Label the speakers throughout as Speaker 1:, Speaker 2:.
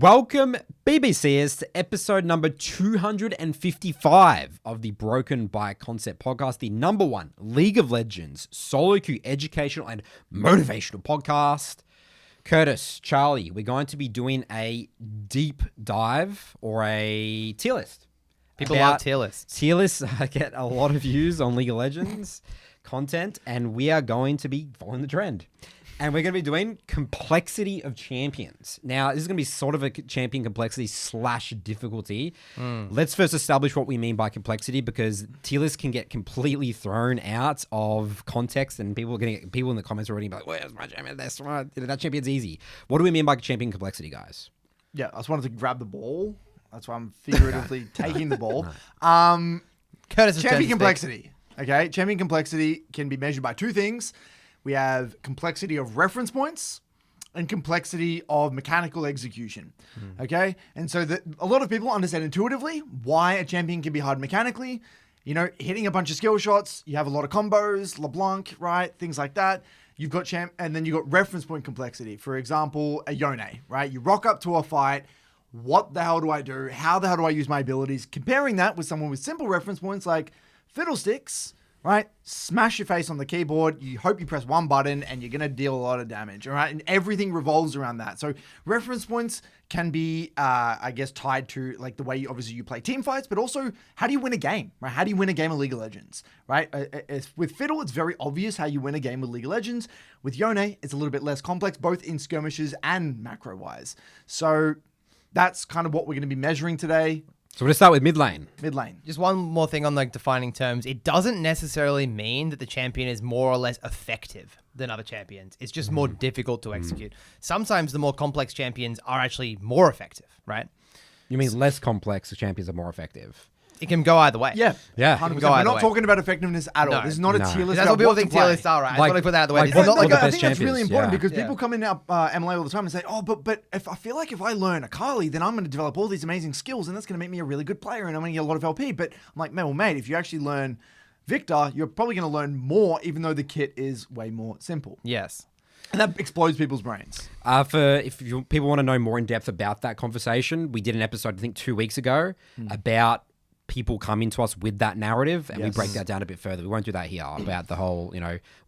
Speaker 1: Welcome, BBCers, to episode number 255 of the Broken by Concept podcast, the number one League of Legends solo queue educational and motivational podcast. Curtis, Charlie, we're going to be doing a deep dive or a tier list.
Speaker 2: People love tier lists.
Speaker 1: Tier lists get a lot of views on League of Legends content, and we are going to be following the trend. And we're going to be doing complexity of champions. Now, this is going to be sort of a champion complexity / difficulty. Let's first establish what we mean by complexity, because tier lists can get completely thrown out of context, and people in the comments are already like, "Where's my champion? That's right. That champion's easy." What do we mean by champion complexity, guys?
Speaker 3: Yeah, I just wanted to grab the ball. That's why I'm figuratively taking the ball.
Speaker 2: Curtis,
Speaker 3: champion complexity. Okay, champion complexity can be measured by two things. We have complexity of reference points and complexity of mechanical execution. Okay? And so a lot of people understand intuitively why a champion can be hard mechanically. You know, hitting a bunch of skill shots, you have a lot of combos, LeBlanc, right? Things like that. You've got and then you've got reference point complexity. For example, a Yone, right? You rock up to a fight. What the hell do I do? How the hell do I use my abilities? Comparing that with someone with simple reference points like Fiddlesticks, right? Smash your face on the keyboard. You hope you press one button and you're going to deal a lot of damage, all right? And everything revolves around that. So reference points can be, I guess, tied to like the way you play team fights, but also how do you win a game, right? How do you win a game of League of Legends, right? With Fiddle, it's very obvious how you win a game with League of Legends. With Yone, it's a little bit less complex, both in skirmishes and macro-wise. So that's kind of what we're going to be measuring today.
Speaker 1: So we're going to start with mid lane.
Speaker 3: Mid lane.
Speaker 2: Just one more thing on like defining terms. It doesn't necessarily mean that the champion is more or less effective than other champions. It's just more difficult to execute. Sometimes the more complex champions are actually more effective, right?
Speaker 1: You mean less complex champions are more effective?
Speaker 2: It can go either way.
Speaker 3: Yeah.
Speaker 1: Yeah.
Speaker 3: 100%. We're not talking about effectiveness at all.
Speaker 2: No.
Speaker 3: This is not a tier list.
Speaker 2: That's what people think tier lists are, right? I just want to put that out of the way.
Speaker 1: Like,
Speaker 2: This is not
Speaker 1: what
Speaker 2: like
Speaker 1: the
Speaker 3: I
Speaker 1: best
Speaker 3: think that's really
Speaker 1: champions,
Speaker 3: important
Speaker 1: yeah.
Speaker 3: because people come in MLA all the time and say, "Oh, but if I feel like if I learn a Kayle, then I'm going to develop all these amazing skills, and that's going to make me a really good player, and I'm going to get a lot of LP." But I'm like, mate, if you actually learn Victor, you're probably going to learn more, even though the kit is way more simple.
Speaker 2: Yes.
Speaker 3: And that explodes people's brains.
Speaker 1: People want to know more in depth about that conversation, we did an episode I think 2 weeks ago about people coming to us with that narrative, and we break that down a bit further. We won't do that here about the whole,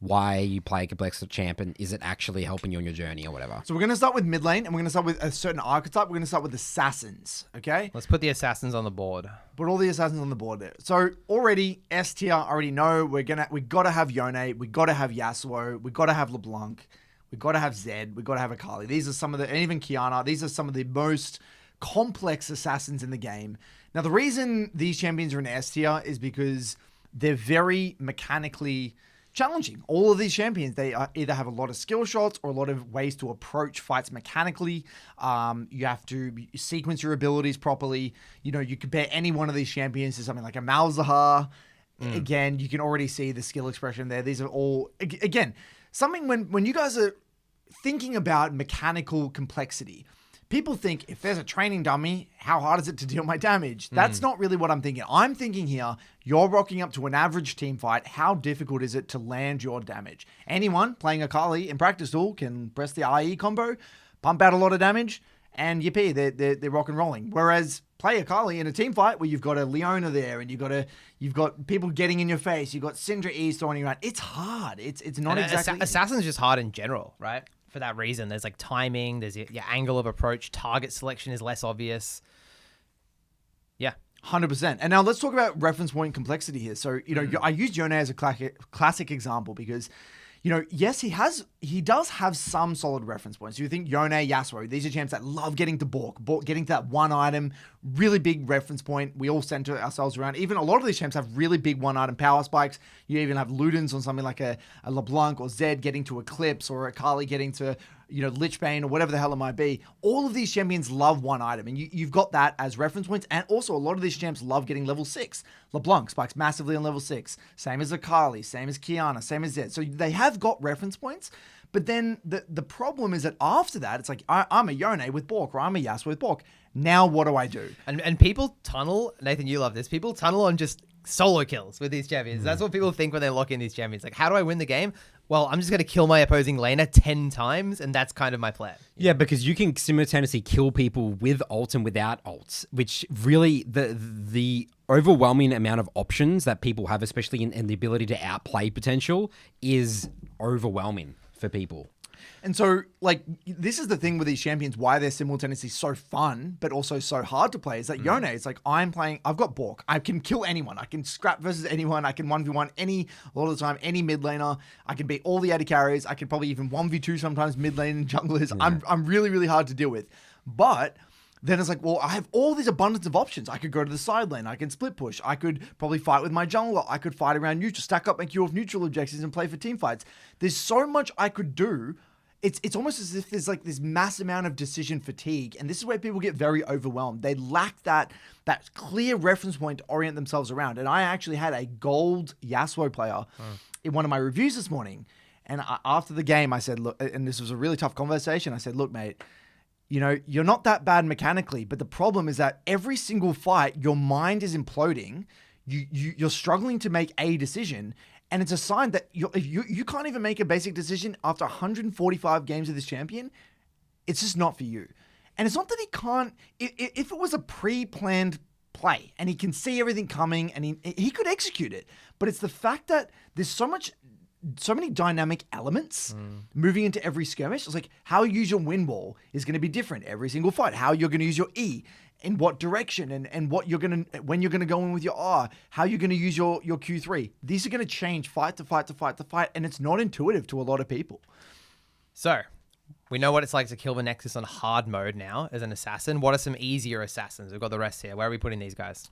Speaker 1: why you play a complex champ and is it actually helping you on your journey or whatever.
Speaker 3: So we're going to start with mid lane, and we're going to start with a certain archetype. We're going to start with assassins, okay?
Speaker 2: Let's put the assassins on the board.
Speaker 3: Put all the assassins on the board there. So already, S tier, already know we got to have Yone, we got to have Yasuo, we got to have LeBlanc, we got to have Zed, we got to have Akali. These are some of and even Kiana, these are some of the most complex assassins in the game. Now, the reason these champions are in S tier is because they're very mechanically challenging. All of these champions, they either have a lot of skill shots or a lot of ways to approach fights mechanically. You have to sequence your abilities properly. You compare any one of these champions to something like a Malzahar. Again, you can already see the skill expression there. These are all, again, something when you guys are thinking about mechanical complexity, people think if there's a training dummy, how hard is it to deal my damage? That's not really what I'm thinking. I'm thinking here, you're rocking up to an average team fight. How difficult is it to land your damage? Anyone playing a Kayle in practice tool can press the IE combo, pump out a lot of damage, and yippee, they're rock and rolling. Whereas play a Kayle in a team fight where you've got a Leona there and you've got people getting in your face, you've got Syndra E's throwing you around. It's hard. It's not exactly.
Speaker 2: Assassin's just hard in general, right? For that reason, there's like timing, there's your angle of approach, target selection is less obvious. Yeah.
Speaker 3: 100%. And now let's talk about reference point complexity here. So, I used Yone as a classic example because, yes, he does have some solid reference points. You think Yone, Yasuo, these are champs that love getting to Bork, getting to that one item, really big reference point. We all center ourselves around. Even a lot of these champs have really big one item power spikes. You even have Ludens on something like a LeBlanc or Zed getting to Eclipse or a Kayle getting to, Lichbane or whatever the hell it might be. All of these champions love one item, and you've got that as reference points. And also, a lot of these champs love getting level 6. LeBlanc spikes massively on level 6. Same as a Kayle, same as Kiana, same as Zed. So they have got reference points. But then the problem is that after that, it's like, I'm a Yone with Bork, or I'm a Yasuo with Bork. Now what do I do?
Speaker 2: And people tunnel, Nathan, you love this, people tunnel on just solo kills with these champions. That's what people think when they lock in these champions. Like, how do I win the game? well, I'm just going to kill my opposing laner 10 times, and that's kind of my plan.
Speaker 1: Yeah, because you can simultaneously kill people with ult and without ults, which really the overwhelming amount of options that people have, especially in the ability to outplay potential, is overwhelming for people.
Speaker 3: And so, like, this is the thing with these champions, why they're simultaneously so fun, but also so hard to play, is that Yone, it's like, I've got Bork. I can kill anyone. I can scrap versus anyone. I can 1v1 a lot of the time, any mid laner. I can beat all the AD carries. I can probably even 1v2 sometimes mid lane and junglers. Yeah. I'm really, really hard to deal with. But then it's like, well, I have all these abundance of options. I could go to the side lane. I can split push. I could probably fight with my jungler. I could fight around neutral, stack up and queue off neutral objectives and play for team fights. There's so much I could do. It's almost as if there's like this mass amount of decision fatigue, and this is where people get very overwhelmed. They lack that clear reference point to orient themselves around. And I actually had a gold Yasuo player in one of my reviews this morning, and after the game, I said, look, and this was a really tough conversation. I said, look, mate, you know, you're not that bad mechanically, but the problem is that every single fight, your mind is imploding. You're struggling to make a decision. And it's a sign that if you can't even make a basic decision after 145 games of this champion, it's just not for you. And it's not that he can't. If it was a pre-planned play and he can see everything coming and he could execute it, but it's the fact that there's so many dynamic elements moving into every skirmish. It's like how you use your win wall is going to be different every single fight. How you're going to use your E, in what direction, and when you're gonna go in with your R, how you're gonna use your Q3. These are gonna change fight to fight to fight to fight, and it's not intuitive to a lot of people.
Speaker 2: So, we know what it's like to kill the Nexus on hard mode now as an assassin. What are some easier assassins? We've got the rest here. Where are we putting these guys?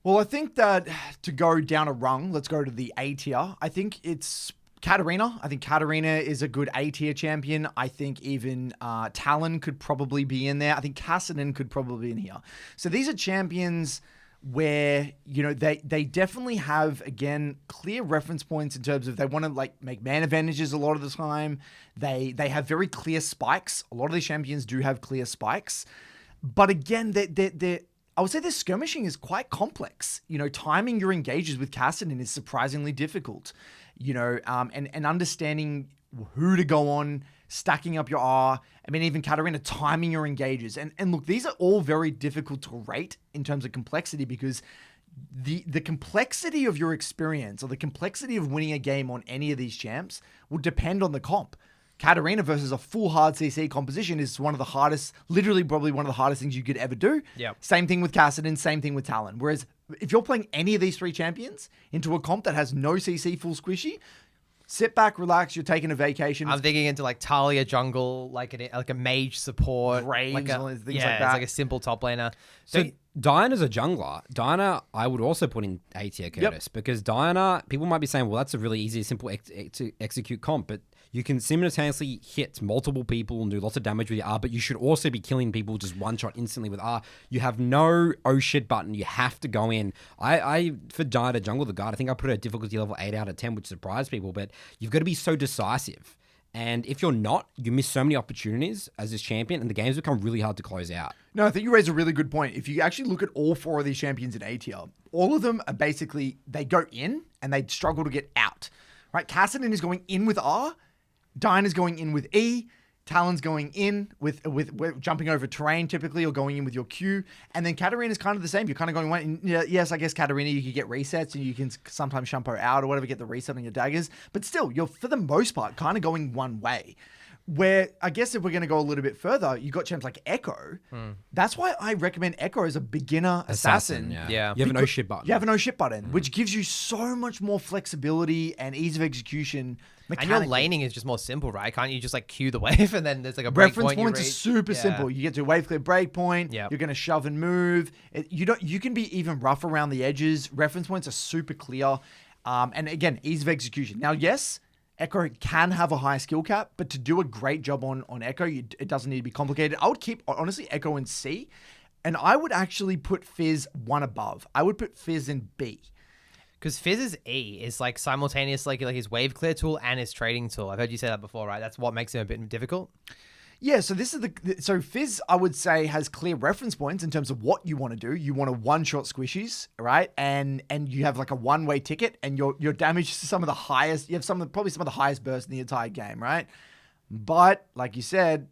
Speaker 3: Well, I think that to go down a rung, let's go to the A tier. I think it's Katarina. I think Katarina is a good A-tier champion. I think even Talon could probably be in there. I think Kassadin could probably be in here. So these are champions where, you know, they definitely have, again, clear reference points in terms of they want to like make man advantages a lot of the time. They have very clear spikes. A lot of these champions do have clear spikes. But again, I would say their skirmishing is quite complex. You know, timing your engages with Kassadin is surprisingly difficult. You know, and understanding who to go on, stacking up your R. I mean, even Katarina, timing your engages. And look, these are all very difficult to rate in terms of complexity because the complexity of your experience or the complexity of winning a game on any of these champs will depend on the comp. Katarina versus a full hard CC composition is one of the hardest, literally probably one of the hardest things you could ever do.
Speaker 2: Yep.
Speaker 3: Same thing with Kassadin, same thing with Talon. Whereas if you're playing any of these three champions into a comp that has no CC full squishy, sit back, relax, you're taking a vacation.
Speaker 2: I'm thinking into like Talia jungle, like a mage support.
Speaker 3: Graves,
Speaker 2: like
Speaker 3: things like that.
Speaker 2: It's like a simple top laner.
Speaker 1: So Diana's a jungler. Diana, I would also put in A tier, Curtis, because Diana, people might be saying, well, that's a really easy, simple to execute comp, but you can simultaneously hit multiple people and do lots of damage with your R, but you should also be killing people just one shot instantly with R. You have no oh shit button. You have to go in. For Diana jungle the guard, I think I put a difficulty level 8 out of 10, which surprised people, but you've got to be so decisive. And if you're not, you miss so many opportunities as this champion, and the games become really hard to close out.
Speaker 3: No, I think you raise a really good point. If you actually look at all four of these champions in A tier, all of them are basically, they go in and they struggle to get out. Right? Kassadin is going in with R. Diana's going in with E. Talon's going in with jumping over terrain typically, or going in with your Q. And then Katarina's kind of the same. You're kind of going, yes, I guess Katarina, you could get resets and you can sometimes shump her out or whatever, get the reset on your daggers. But still, you're, for the most part, kind of going one way. Where, I guess if we're going to go a little bit further, you got champs like Echo. That's why I recommend Echo as a beginner assassin.
Speaker 2: Yeah.
Speaker 1: You have an oh shit button.
Speaker 3: You have an oh shit button, which gives you so much more flexibility and ease of execution.
Speaker 2: And your laning is just more simple, right? Can't you just like cue the wave and then there's like a break
Speaker 3: reference
Speaker 2: point
Speaker 3: points are super simple. You get to a wave clear break point.
Speaker 2: Yep.
Speaker 3: You're going to shove and move. You can be even rough around the edges. Reference points are super clear. And again, ease of execution. Now, yes, Echo can have a high skill cap, but to do a great job on Echo, it doesn't need to be complicated. I would keep, honestly, Echo in C, and I would actually put Fizz one above. I would put Fizz in B.
Speaker 2: Because Fizz's E is like simultaneous, like his wave clear tool and his trading tool. I've heard you say that before, right? That's what makes him a bit difficult.
Speaker 3: Yeah, so this is so Fizz, I would say, has clear reference points in terms of what you want to do. You want to one-shot squishies, right? And you have like a one-way ticket, and your damage is some of the highest. You have probably some of the highest bursts in the entire game, right? But like you said,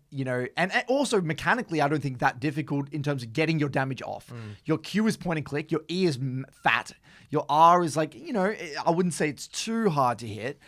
Speaker 3: and also mechanically, I don't think that difficult in terms of getting your damage off. Your Q is point and click. Your E is fat. Your R is like, I wouldn't say it's too hard to hit.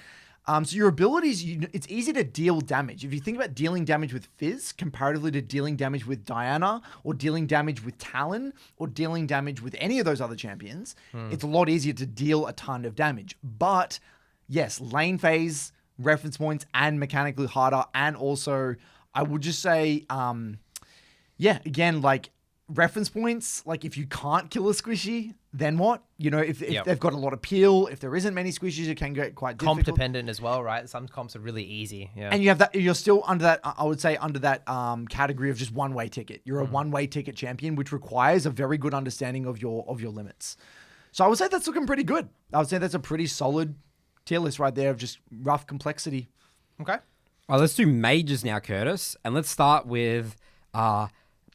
Speaker 3: So your abilities, it's easy to deal damage. If you think about dealing damage with Fizz comparatively to dealing damage with Diana or dealing damage with Talon or dealing damage with any of those other champions, it's a lot easier to deal a ton of damage. But yes, lane phase, reference points, and mechanically harder. And also, I would just say, again, like reference points, like if you can't kill a squishy, then what? If they've got a lot of peel, if there isn't many squishies, it can get quite difficult.
Speaker 2: Comp dependent as well, right? Some comps are really easy. Yeah.
Speaker 3: And you have that, you're still under that, I would say, under that category of just one-way ticket. You're a one-way ticket champion, which requires a very good understanding of your limits. So I would say that's looking pretty good. I would say that's a pretty solid tier list right there of just rough complexity.
Speaker 2: Okay.
Speaker 1: All right, let's do mages now, Curtis. And let's start with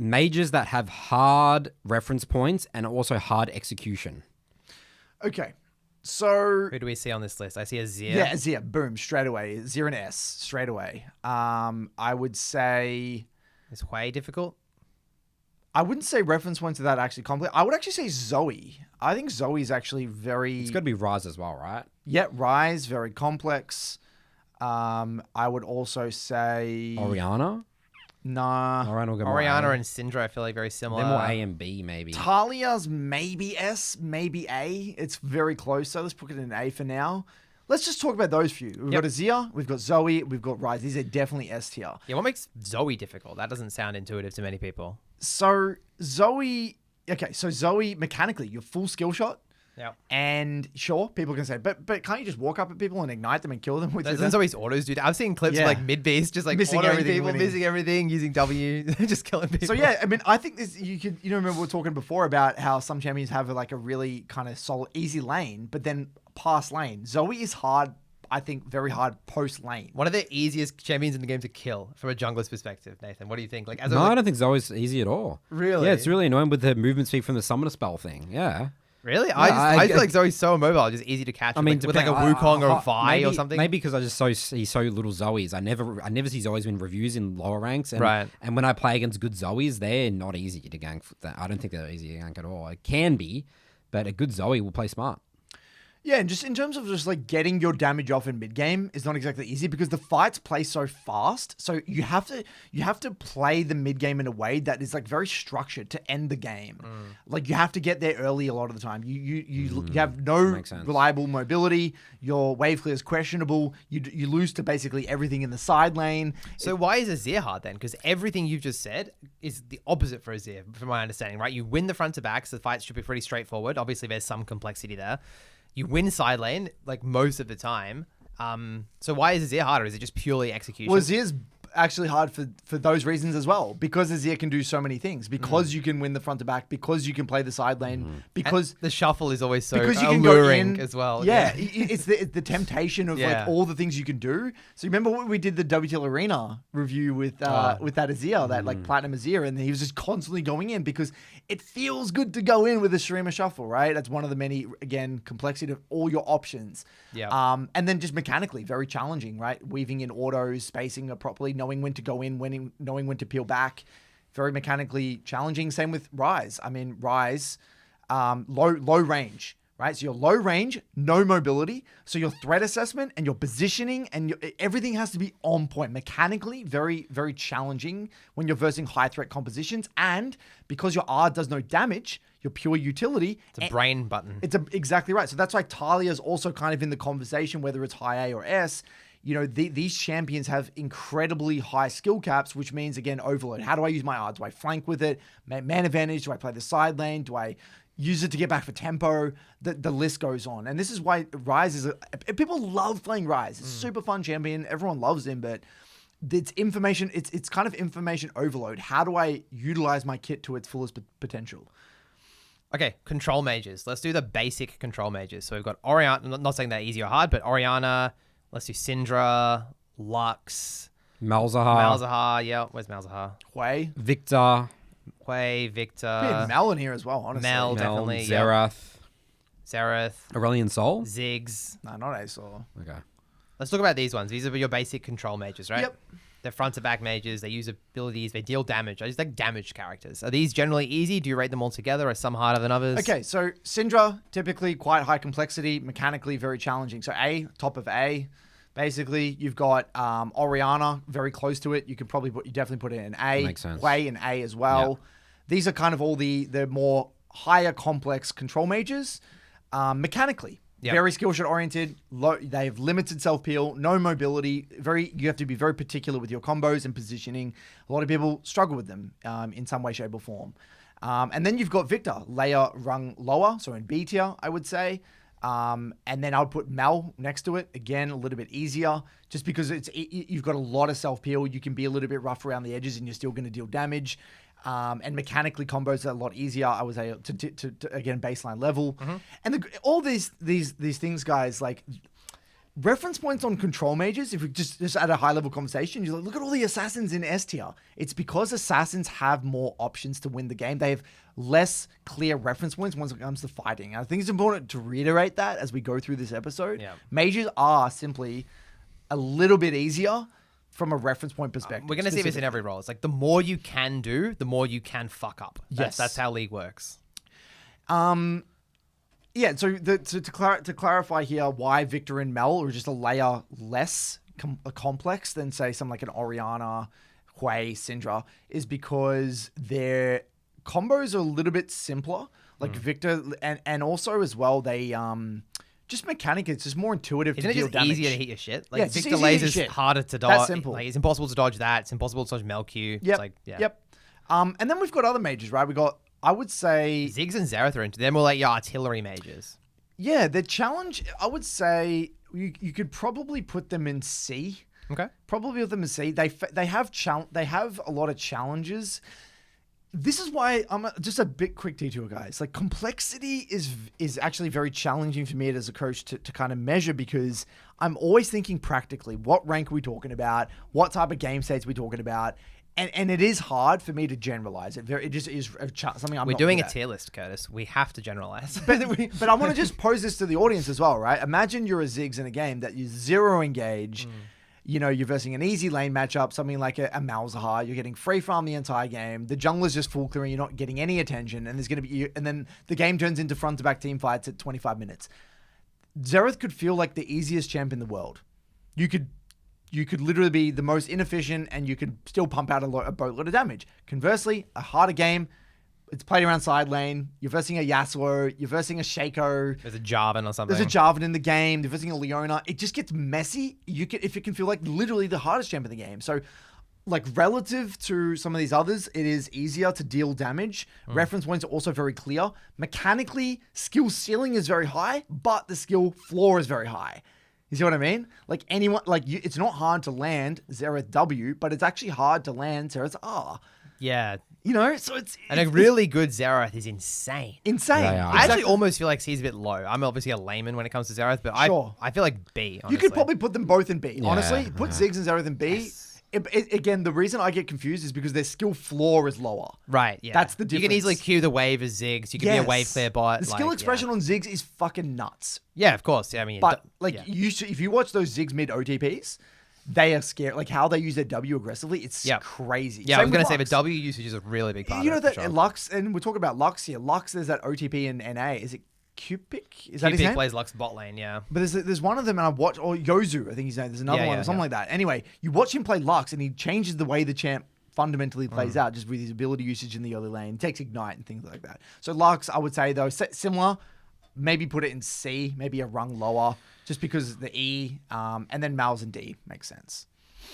Speaker 1: mages that have hard reference points and also hard execution.
Speaker 3: Okay. So
Speaker 2: Who do we see on this list? I see a Xayah.
Speaker 3: yeah, Xayah, boom, straight away. 0 and S, straight away. I would say...
Speaker 2: Is way difficult?
Speaker 3: I wouldn't say reference points to that actually complex. I would actually say Zoe. I think Zoe's actually very...
Speaker 1: It's got to be Rise as well, right?
Speaker 3: Yeah, Rise, very complex. I would also say...
Speaker 1: Orianna?
Speaker 3: Nah.
Speaker 2: Orianna and Syndra, I feel like very similar.
Speaker 1: They're more A and B, maybe.
Speaker 3: Talia's maybe S, maybe A. It's very close, so let's put it in A for now. Let's just talk about those few. We've got Xayah, we've got Zoe, we've got Rise. These are definitely S tier.
Speaker 2: Yeah, what makes Zoe difficult? That doesn't sound intuitive to many people.
Speaker 3: So Zoe, mechanically, your full skill shot.
Speaker 2: Yeah.
Speaker 3: And sure, people can say, but can't you just walk up at people and ignite them and kill them with
Speaker 2: Doesn't Zoe's autos do that? I've seen clips of like mid-beast just like
Speaker 3: missing
Speaker 2: autoing
Speaker 3: everything,
Speaker 2: people,
Speaker 3: winning.
Speaker 2: missing everything, using W, just killing people.
Speaker 3: So yeah, I mean, I think this, remember we were talking before about how some champions have like a really kind of solid, easy lane, but then past lane. Zoe is hard, I think, very hard post lane.
Speaker 2: One of the easiest champions in the game to kill from a jungler's perspective, Nathan. What do you think? Like,
Speaker 1: I don't think Zoe's easy at all.
Speaker 3: Really?
Speaker 1: Yeah, it's really annoying with the movement speed from the summoner spell thing. Yeah.
Speaker 2: Really? I feel like Zoe's so immobile, just easy to catch.
Speaker 1: I mean,
Speaker 2: with like a Wukong or a Vi or something.
Speaker 1: Maybe because I just see so little Zoes. I never see Zoes in reviews in lower ranks. And,
Speaker 2: Right.
Speaker 1: And when I play against good Zoes, they're not easy to gank. I don't think they're easy to gank at all. It can be, but a good Zoe will play smart.
Speaker 3: Yeah, and just in terms of just like getting your damage off in mid game is not exactly easy because the fights play so fast. So you have to play the mid game in a way that is like very structured to end the game. Like you have to get there early a lot of the time. You have no reliable mobility. Your wave clear is questionable. You lose to basically everything in the side lane.
Speaker 2: So why is Xayah hard then? Because everything you've just said is the opposite for Xayah, from my understanding, right? You win the front to back, so the fights should be pretty straightforward. Obviously, there's some complexity there. You win side lane, like most of the time. So why is Xayah harder? Is it just purely execution?
Speaker 3: Well, Xayah's actually hard for those reasons as well. Because Xayah can do so many things. Because you can win the front to back. Because you can play the side lane. Because
Speaker 2: and the shuffle is always so
Speaker 3: because you can
Speaker 2: alluring
Speaker 3: go in,
Speaker 2: as well.
Speaker 3: Yeah, it's the temptation of like all the things you can do. So you remember when we did the WTL Arena review with that Ezreal, that like Platinum Ezreal, and he was just constantly going in because it feels good to go in with a streamer shuffle, right? That's one of the many, again, complexity of all your options.
Speaker 2: Yeah.
Speaker 3: And then just mechanically, very challenging, right? Weaving in autos, spacing it properly, knowing when to go in, knowing when to peel back. Very mechanically challenging. Same with Rise. I mean, Rise, low range, right? So you're low range, no mobility. So your threat assessment and your positioning and everything has to be on point. Mechanically, very, very challenging when you're versing high threat compositions. And because your R does no damage, your pure utility.
Speaker 2: It's a brain button.
Speaker 3: Exactly right. So that's why Talia's also kind of in the conversation, whether it's high A or S. These champions have incredibly high skill caps, which means, again, overload. How do I use my R? Do I flank with it? Man advantage? Do I play the side lane? Do I use it to get back for tempo? The list goes on. And this is why Rise is people love playing Rise. It's a super fun champion. Everyone loves him, but it's information. It's kind of information overload. How do I utilize my kit to its fullest potential?
Speaker 2: Okay, control mages. Let's do the basic control mages. So we've got Orianna. I'm not saying they're easy or hard, but Orianna. Let's do Syndra, Lux.
Speaker 1: Malzahar.
Speaker 2: Malzahar, yeah. Where's Malzahar?
Speaker 3: Hui.
Speaker 1: Victor.
Speaker 2: Hui,
Speaker 3: Bit
Speaker 2: Victor,
Speaker 3: Mel in here as well, honestly.
Speaker 2: Mel.
Speaker 1: Mel,
Speaker 2: Definitely, yeah.
Speaker 1: Zerath.
Speaker 2: Zerath,
Speaker 1: Aurelion Sol.
Speaker 2: Ziggs.
Speaker 3: No, not Azor.
Speaker 1: Okay.
Speaker 2: Let's talk about these ones. These are your basic control mages, right?
Speaker 3: Yep.
Speaker 2: They're front to back mages. They use abilities. They deal damage. I just like damaged characters. Are these generally easy? Do you rate them all together? Are some harder than others?
Speaker 3: Okay, so Syndra, typically quite high complexity, mechanically very challenging. So A, top of A. Basically, you've got Orianna, very close to it. You definitely put it in A.
Speaker 1: Makes sense.
Speaker 3: Hui in A as well.
Speaker 1: Yep.
Speaker 3: These are kind of all the more higher complex control mages. Mechanically,
Speaker 2: Yep.
Speaker 3: very skill shot oriented. They have limited self peel, no mobility. You have to be very particular with your combos and positioning. A lot of people struggle with them in some way, shape, or form. And then you've got Victor, layer rung lower, so in B tier, I would say. And then I would put Mel next to it. Again, a little bit easier, just because you've got a lot of self peel. You can be a little bit rough around the edges, and you're still going to deal damage. And mechanically, combos are a lot easier, I would say, to again, baseline level.
Speaker 2: Mm-hmm.
Speaker 3: And all these things, guys, like reference points on control mages, if we just at a high level conversation, you're like, look at all the assassins in S tier. It's because assassins have more options to win the game. They have less clear reference points once it comes to fighting. And I think it's important to reiterate that as we go through this episode.
Speaker 2: Yeah.
Speaker 3: Mages are simply a little bit easier from a reference point perspective.
Speaker 2: We're going to see this in every role. It's like the more you can do, the more you can fuck up. That's how League works.
Speaker 3: Yeah, so to clarify here, why Victor and Mel are just a layer less complex than, say, something like an Orianna, Hui, Syndra, is because their combos are a little bit simpler. Like Victor, and also as well, they just mechanically, it's just more intuitive
Speaker 2: Isn't
Speaker 3: to
Speaker 2: it
Speaker 3: deal
Speaker 2: just
Speaker 3: damage.
Speaker 2: easier to hit your shit? Like
Speaker 3: Yeah, it's just
Speaker 2: Victor
Speaker 3: easier to hit
Speaker 2: Laser's
Speaker 3: shit.
Speaker 2: harder to dodge.
Speaker 3: That's simple.
Speaker 2: Like, it's impossible to dodge that. It's impossible to dodge Melq.
Speaker 3: Yep.
Speaker 2: It's like, yeah.
Speaker 3: Yep. And then we've got other mages, right? We got, I would say,
Speaker 2: Ziggs and Zerath are into. They're more like your artillery mages.
Speaker 3: yeah, the challenge, I would say, you could probably put them in C.
Speaker 2: Okay.
Speaker 3: Probably with them in C. They have a lot of challenges. This is why I'm just a bit quick detour, guys. Like, complexity is actually very challenging for me as a coach to kind of measure, because I'm always thinking practically, what rank are we talking about? What type of game states are we talking about? And it is hard for me to generalize it. It just is something I'm
Speaker 2: We're
Speaker 3: not
Speaker 2: doing
Speaker 3: good
Speaker 2: a
Speaker 3: at.
Speaker 2: tier list, Curtis. We have to generalize.
Speaker 3: But I want to just pose this to the audience as well, right? Imagine you're a Ziggs in a game that you zero engage. You know, you're versing an easy lane matchup, something like a Malzahar. You're getting free farm the entire game. The jungler's just full clearing. You're not getting any attention. And there's going to be, and then the game turns into front to back team fights at 25 minutes. Xerath could feel like the easiest champ in the world. You could literally be the most inefficient, and you could still pump out a boatload of damage. Conversely, a harder game, it's played around side lane. You're versing a Yasuo. You're versing a Shaco.
Speaker 2: There's a Jarvan or something.
Speaker 3: There's a Jarvan in the game. You're versing a Leona. It just gets messy. If it can feel like literally the hardest champ in the game. So, like, relative to some of these others, it is easier to deal damage. Reference points are also very clear. Mechanically, skill ceiling is very high, but the skill floor is very high. You see what I mean? Like, it's not hard to land Xerath W, but it's actually hard to land Xerath R.
Speaker 2: Yeah.
Speaker 3: You know, so it's
Speaker 2: And a really good Xerath is insane.
Speaker 3: insane.
Speaker 1: Yeah, yeah.
Speaker 2: I actually almost feel like C's a bit low. I'm obviously a layman when it comes to Xerath, but
Speaker 3: Sure.
Speaker 2: I feel like B, honestly.
Speaker 3: You could probably put them both in B.
Speaker 1: Yeah,
Speaker 3: Honestly, put Ziggs and Xerath in B.
Speaker 2: Yes.
Speaker 3: Again, the reason I get confused is because their skill floor is lower.
Speaker 2: Right, yeah.
Speaker 3: That's the
Speaker 2: You can
Speaker 3: difference.
Speaker 2: easily queue the wave as Ziggs. You can be a wave clear bot.
Speaker 3: The skill
Speaker 2: like,
Speaker 3: expression on Ziggs is fucking nuts.
Speaker 2: Yeah, of course. Yeah, I mean,
Speaker 3: But
Speaker 2: yeah.
Speaker 3: if you watch those Ziggs mid OTPs, they are scary. Like, how they use their W aggressively, it's
Speaker 2: Yep.
Speaker 3: crazy.
Speaker 2: Yeah,
Speaker 3: Same
Speaker 2: I was going
Speaker 3: with
Speaker 2: to say, the
Speaker 3: Lux.
Speaker 2: W usage is a really big part
Speaker 3: You know
Speaker 2: of it.
Speaker 3: that Lux, and we're talking about Lux here. Lux, there's that OTP in NA. Is it Cupic? Is that his
Speaker 2: Pyke
Speaker 3: name?
Speaker 2: plays Lux bot lane, yeah.
Speaker 3: But there's one of them, and I've watched, or Yozu, I think his name. There's another
Speaker 2: Yeah,
Speaker 3: one,
Speaker 2: yeah,
Speaker 3: or something
Speaker 2: yeah.
Speaker 3: like that. Anyway, you watch him play Lux, and he changes the way the champ fundamentally plays out, just with his ability usage in the early lane. He takes Ignite and things like that. So Lux, I would say, though, similar. Maybe put it in C, maybe a rung lower, just because the E, and then Mal's in D makes sense.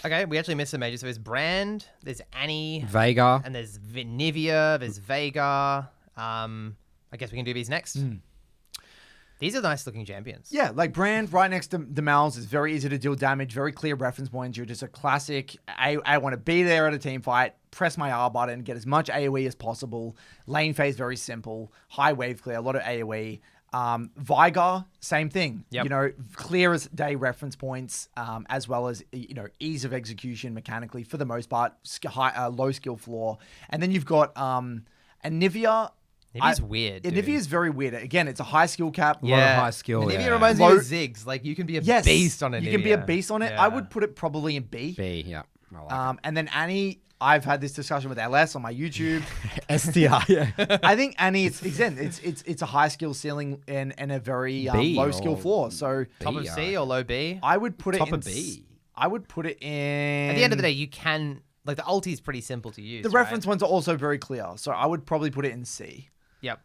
Speaker 2: Okay, we actually missed some majors. So there's Brand, there's Annie,
Speaker 1: Vega.
Speaker 2: and there's Nivea, there's Vega. I guess we can do these next. These are nice looking champions.
Speaker 3: Yeah, like Brand right next to the Mal's is very easy to deal damage, very clear reference points. You're just a classic, I want to be there at a team fight, press my R button, get as much AoE as possible. Lane phase, very simple. High wave clear, a lot of AoE. Vigar, same thing.
Speaker 2: Yep.
Speaker 3: You know, clear as day reference points, as well as, you know, ease of execution mechanically for the most part, low skill floor. And then you've got Anivia.
Speaker 2: Nivea's weird. Dude.
Speaker 3: Nivea is very weird. Again, it's a high skill cap.
Speaker 1: A lot of high skill.
Speaker 2: Nivea
Speaker 1: Yeah.
Speaker 2: reminds me of Ziggs. Like, you can be a beast on a
Speaker 3: You
Speaker 2: Nivea.
Speaker 3: can be a beast on it.
Speaker 2: Yeah.
Speaker 3: I would put it probably in B.
Speaker 1: B, yeah. I like
Speaker 3: And then Annie, I've had this discussion with LS on my YouTube.
Speaker 1: it. STR, yeah.
Speaker 3: I think Annie, it's a high skill ceiling and a very
Speaker 1: B
Speaker 3: low skill
Speaker 1: or
Speaker 3: floor. So
Speaker 2: Top of
Speaker 1: B,
Speaker 2: C or low B?
Speaker 3: I would put it
Speaker 1: Top
Speaker 3: in
Speaker 1: of B.
Speaker 3: I would put it in.
Speaker 2: At the end of the day, you can... Like, the ulti is pretty simple to use,
Speaker 3: the reference ones are also very clear. So I would probably put it in C.
Speaker 2: Yep.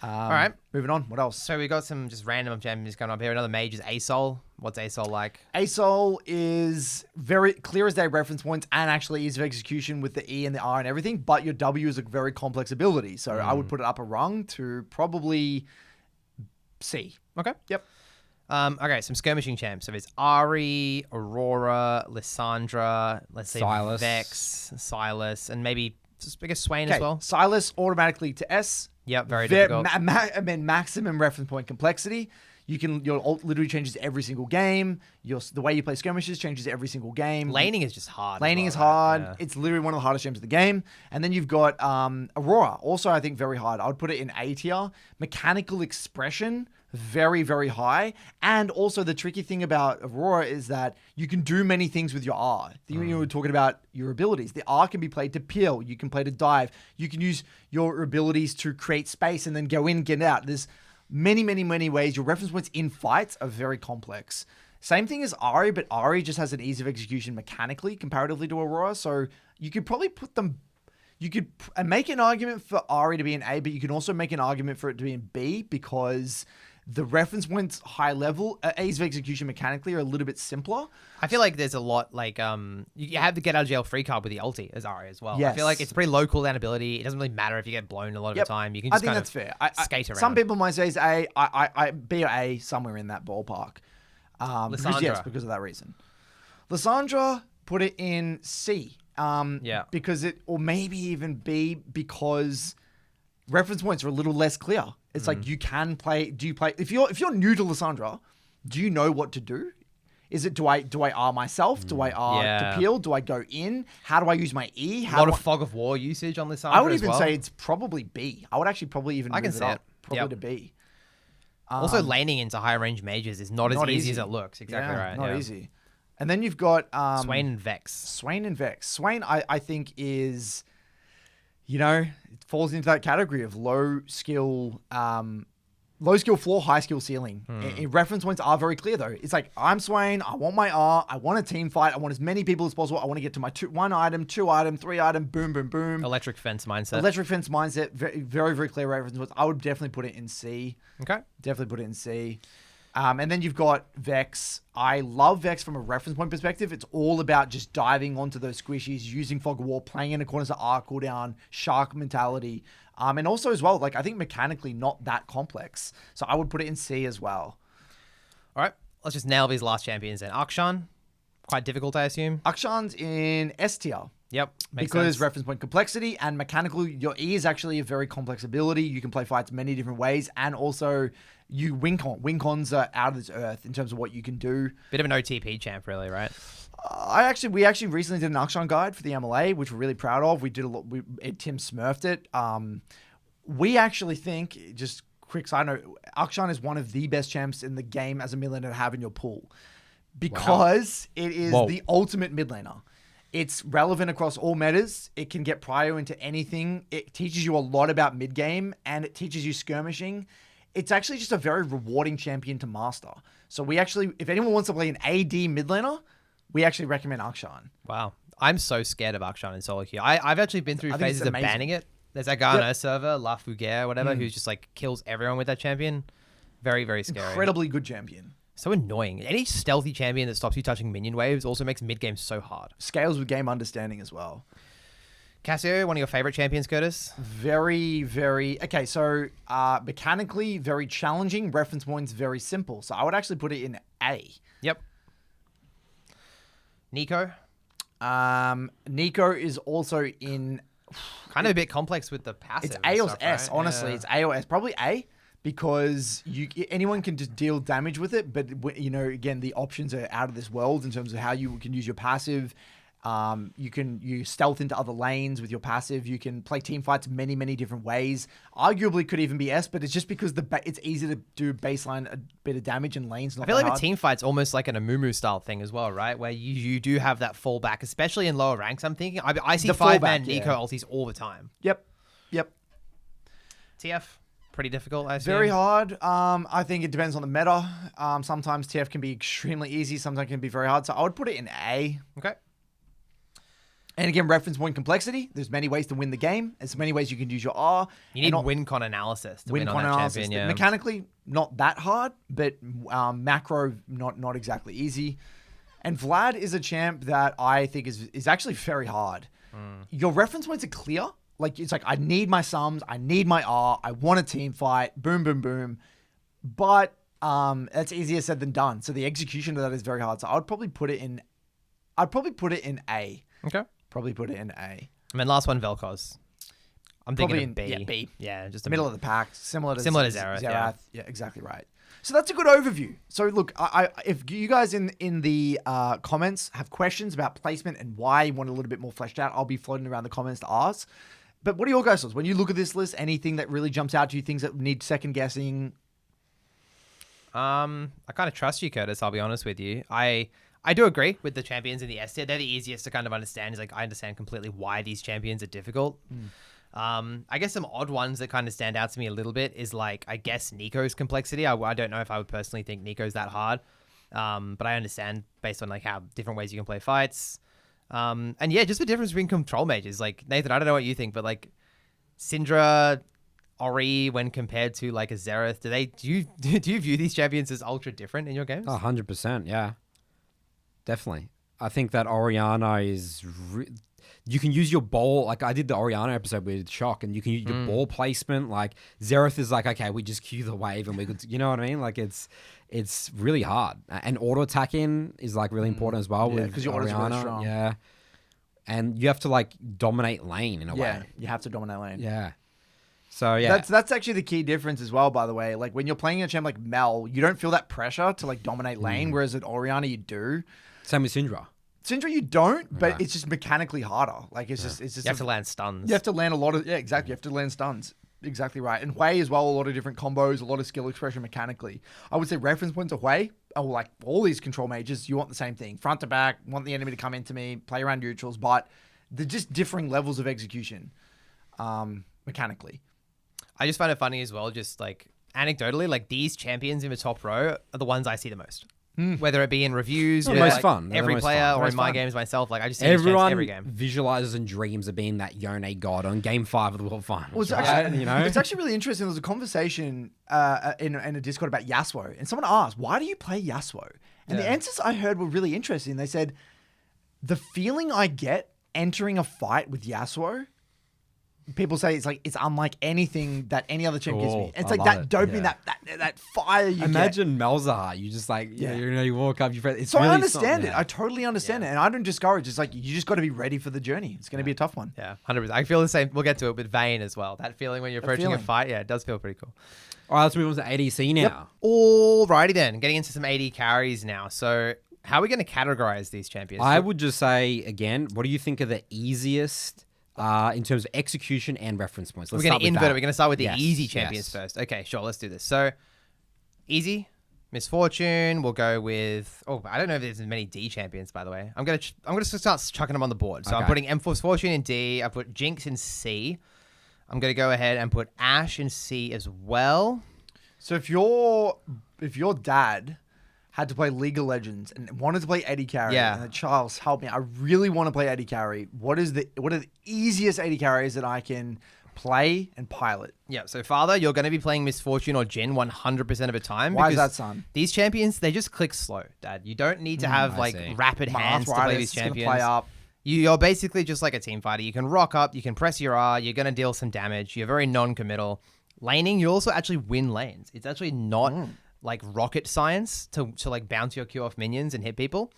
Speaker 2: All right.
Speaker 3: Moving on. What else?
Speaker 2: So we got some just random champions coming up here. Another mage is Asol. What's Asol like?
Speaker 3: Asol is very clear as day reference points and actually ease of execution with the E and the R and everything, but your W is a very complex ability. So I would put it up a rung to probably C.
Speaker 2: Okay.
Speaker 3: Yep.
Speaker 2: Okay, some skirmishing champs. So it's Ahri, Aurora, Lissandra, let's say
Speaker 1: Silas.
Speaker 2: Vex, Silas, and maybe I guess Swain
Speaker 3: Okay.
Speaker 2: as well.
Speaker 3: Silas automatically to S.
Speaker 2: Yep, very difficult.
Speaker 3: Maximum reference point complexity. Your ult literally changes every single game. The way you play skirmishes changes every single game.
Speaker 2: Laning is just hard.
Speaker 3: Laning is hard. It's literally one of the hardest games of the game. And then you've got Aurora, also I think very hard. I would put it in A tier. Mechanical expression, very, very high. And also the tricky thing about Aurora is that you can do many things with your R. You were talking about your abilities. The R can be played to peel. You can play to dive. You can use your abilities to create space and then go in, get out. There's many, many, many ways. Your reference points in fights are very complex. Same thing as Ahri, but Ahri just has an ease of execution mechanically comparatively to Aurora. So you could probably put them... You could make an argument for Ahri to be in A, but you can also make an argument for it to be in B because the reference points high level, ease of execution mechanically are a little bit simpler.
Speaker 2: I feel like there's a lot like you have the get out of jail free card with the ulti as Ahri as well.
Speaker 3: Yes.
Speaker 2: I feel like it's a pretty low cooldown ability. It doesn't really matter if you get blown a lot of the time. You can just
Speaker 3: I think
Speaker 2: kind
Speaker 3: that's
Speaker 2: of
Speaker 3: fair.
Speaker 2: skate around.
Speaker 3: Some people might say it's A. I B or A, somewhere in that ballpark.
Speaker 2: Lissandra.
Speaker 3: Because of that reason. Lissandra, put it in C. Because or maybe even B because reference points are a little less clear. It's like you can play. Do you play if you're new to Lissandra? Do you know what to do? Is it do I R myself? Do I R to peel? Do I go in? How do I use my E?
Speaker 2: A lot of fog of war usage on Lissandra.
Speaker 3: I would
Speaker 2: as
Speaker 3: even
Speaker 2: well.
Speaker 3: say it's probably B. I would actually probably even move
Speaker 2: see
Speaker 3: it up,
Speaker 2: it.
Speaker 3: probably to B.
Speaker 2: Also, laning into high range mages is not as easy as it looks. Exactly right.
Speaker 3: Not easy. And then you've got
Speaker 2: Swain and Vex.
Speaker 3: Swain, I think is, it falls into that category of low skill floor, high skill ceiling. Reference points are very clear though. It's like, I'm Swain, I want my R, I want a team fight, I want as many people as possible, I want to get to my 1 item, 2 item, 3 item, boom, boom, boom.
Speaker 2: Electric fence mindset.
Speaker 3: Electric fence mindset, very, very, very clear reference points. I would definitely put it in C.
Speaker 2: Okay.
Speaker 3: Definitely put it in C. And then you've got Vex. I love Vex from a reference point perspective. It's all about just diving onto those squishies, using Fog of War, playing in the corners of R cooldown, shark mentality. And also as well, I think mechanically not that complex. So I would put it in C as well.
Speaker 2: All right. Let's just nail these last champions then. Akshan, quite difficult, I assume.
Speaker 3: Akshan's in S tier.
Speaker 2: Yep.
Speaker 3: Because reference point complexity and mechanical, your E is actually a very complex ability. You can play fights many different ways. And also you win cons are out of this earth in terms of what you can do.
Speaker 2: Bit of an OTP champ, really, right?
Speaker 3: We actually recently did an Akshan guide for the MLA, which we're really proud of. We did a lot. Tim smurfed it. We actually think, just quick side note, Akshan is one of the best champs in the game as a mid laner to have in your pool because it is the ultimate mid laner. It's relevant across all metas. It can get prio into anything. It teaches you a lot about mid game and it teaches you skirmishing. It's actually just a very rewarding champion to master. So we actually, if anyone wants to play an AD mid laner, we actually recommend Akshan.
Speaker 2: Wow. I'm so scared of Akshan in solo queue. I've actually been through phases of banning it. There's that guy on our server, La Fougere, whatever, who's just kills everyone with that champion. Very, very scary.
Speaker 3: Incredibly good champion.
Speaker 2: So annoying. Any stealthy champion that stops you touching minion waves also makes mid game so hard.
Speaker 3: Scales with game understanding as well.
Speaker 2: Cassio, one of your favorite champions, Curtis?
Speaker 3: Very, very... Okay, so mechanically, very challenging. Reference points, very simple. So I would actually put it in A.
Speaker 2: Yep. Nico?
Speaker 3: Nico is also in...
Speaker 2: Kind of a bit complex with the passive.
Speaker 3: It's A or
Speaker 2: stuff,
Speaker 3: S,
Speaker 2: right?
Speaker 3: honestly.
Speaker 2: Yeah.
Speaker 3: It's A or S. Probably A. because anyone can just deal damage with it. But again, the options are out of this world in terms of how you can use your passive. You stealth into other lanes with your passive. You can play team fights many, many different ways. Arguably could even be S, but it's just because it's easy to do baseline a bit of damage in lanes.
Speaker 2: I feel like a team fight's almost like an Amumu style thing as well, right? Where you do have that fallback, especially in lower ranks. I'm thinking I see 5-man Nico ultis all the time.
Speaker 3: Yep.
Speaker 2: TF, pretty difficult, I assume.
Speaker 3: Very hard. I think it depends on the meta. Sometimes TF can be extremely easy. Sometimes it can be very hard. So I would put it in A.
Speaker 2: Okay.
Speaker 3: And again, reference point complexity. There's many ways to win the game. There's many ways you can use your R.
Speaker 2: You need win con analysis to win on that champion. Yeah.
Speaker 3: Mechanically, not that hard, but macro, not exactly easy. And Vlad is a champ that I think is actually very hard. Your reference points are clear. Like, it's like, I need my sums, I need my R, I want a team fight, boom, boom, boom. But that's easier said than done. So the execution of that is very hard. So I'd probably put it in A.
Speaker 2: Okay.
Speaker 3: Probably put it in A.
Speaker 2: I mean, last one, Vel'Koz. I'm thinking of B.
Speaker 3: Yeah, B.
Speaker 2: Yeah, just
Speaker 3: middle of the pack, similar to
Speaker 2: Xayah.
Speaker 3: Yeah, exactly right. So that's a good overview. So look, if you guys in the comments have questions about placement and why you want a little bit more fleshed out, I'll be floating around the comments to ask. But what are your guys' thoughts? When you look at this list, anything that really jumps out to you, things that need second guessing?
Speaker 2: I kind of trust you, Curtis, I'll be honest with you. I do agree with the champions in the S tier. They're the easiest to kind of understand. Is like, I understand completely why these champions are difficult. I guess some odd ones that kind of stand out to me a little bit is like, I guess Nico's complexity. I don't know if I would personally think Nico's that hard. But I understand based on like how different ways you can play fights. And yeah, just the difference between control mages. Like, Nathan, I don't know what you think, but like Syndra, Ori, when compared to like a Xerath, do you view these champions as ultra different in your games?
Speaker 1: 100%, yeah. Definitely. I think that Oriana is... you can use your ball... Like, I did the Oriana episode with Shock, and you can use your ball placement. Like, Xerath is like, okay, we just cue the wave, and we could... You know what I mean? Like, it's really hard. And auto-attacking is, like, really important as well with
Speaker 3: because your
Speaker 1: Oriana.
Speaker 3: auto's really strong.
Speaker 1: Yeah. And you have to, like, dominate lane in a way.
Speaker 3: Yeah, you have to dominate lane.
Speaker 1: Yeah. So, yeah.
Speaker 3: That's actually the key difference as well, by the way. Like, when you're playing a champ like Mel, you don't feel that pressure to, like, dominate lane, whereas at Oriana, you do.
Speaker 1: Same with Syndra.
Speaker 3: Syndra, you don't, but it's just mechanically harder. Like, it's just
Speaker 2: you have to land stuns.
Speaker 3: You have to land a lot of... Yeah, exactly. You have to land stuns. Exactly right. And Hui as well, a lot of different combos, a lot of skill expression mechanically. I would say reference points of Hui, like all these control mages, you want the same thing. Front to back, want the enemy to come into me, play around neutrals, but they're just differing levels of execution mechanically. I
Speaker 2: just find it funny as well, just like anecdotally, like these champions in the top row are the ones I see the most. Whether it be in reviews,
Speaker 1: with
Speaker 2: most
Speaker 1: fun.
Speaker 2: Every player, or in my games myself, like I just see
Speaker 1: everyone
Speaker 2: every game.
Speaker 1: Visualizes and dreams of being that Yone god on Game 5 of the World Finals.
Speaker 3: Well, it's actually, it's actually really interesting. There was a conversation in a Discord about Yasuo, and someone asked, "Why do you play Yasuo?" And the answers I heard were really interesting. They said, "The feeling I get entering a fight with Yasuo." People say it's unlike anything that any other champ gives me. It's like that dopamine, that fire you
Speaker 1: Imagine Malzahar. You just like, you walk up, it's
Speaker 3: so
Speaker 1: really
Speaker 3: I understand it. I totally understand it. And I don't discourage. It's like, you just got to be ready for the journey. It's going to be a tough one.
Speaker 2: Yeah, 100%. I feel the same. We'll get to it with Vayne as well. That feeling when you're approaching a fight. Yeah, it does feel pretty cool.
Speaker 1: All right, let's move on to ADC now.
Speaker 2: Yep. Alrighty then. Getting into some AD carries now. So how are we going to categorize these champions?
Speaker 1: I would just say, again, what do you think are the easiest... in terms of execution and reference points.
Speaker 2: We're going to invert it. We're going to start with the easy champions first. Okay, sure. Let's do this. So, easy, Misfortune. We'll go with... Oh, I don't know if there's many D champions, by the way. I'm going to start chucking them on the board. So I'm putting Misfortune in D. I put Jinx in C. I'm going to go ahead and put Ashe in C as well.
Speaker 3: So if your dad had to play League of Legends and wanted to play AD carry, and Charles, help me, I really want to play AD carry. What are the easiest AD carries that I can play and pilot?
Speaker 2: Yeah, so father, you're going to be playing Misfortune or Jhin 100% of the time.
Speaker 3: Why is that, son?
Speaker 2: These champions, they just click slow, Dad. You don't need to have rapid hands to play these champions.
Speaker 3: Play up.
Speaker 2: You're basically just like a team fighter. You can rock up, you can press your R, you're going to deal some damage. You're very non-committal. Laning, you also actually win lanes. It's actually not... like rocket science to like bounce your Q off minions and hit people.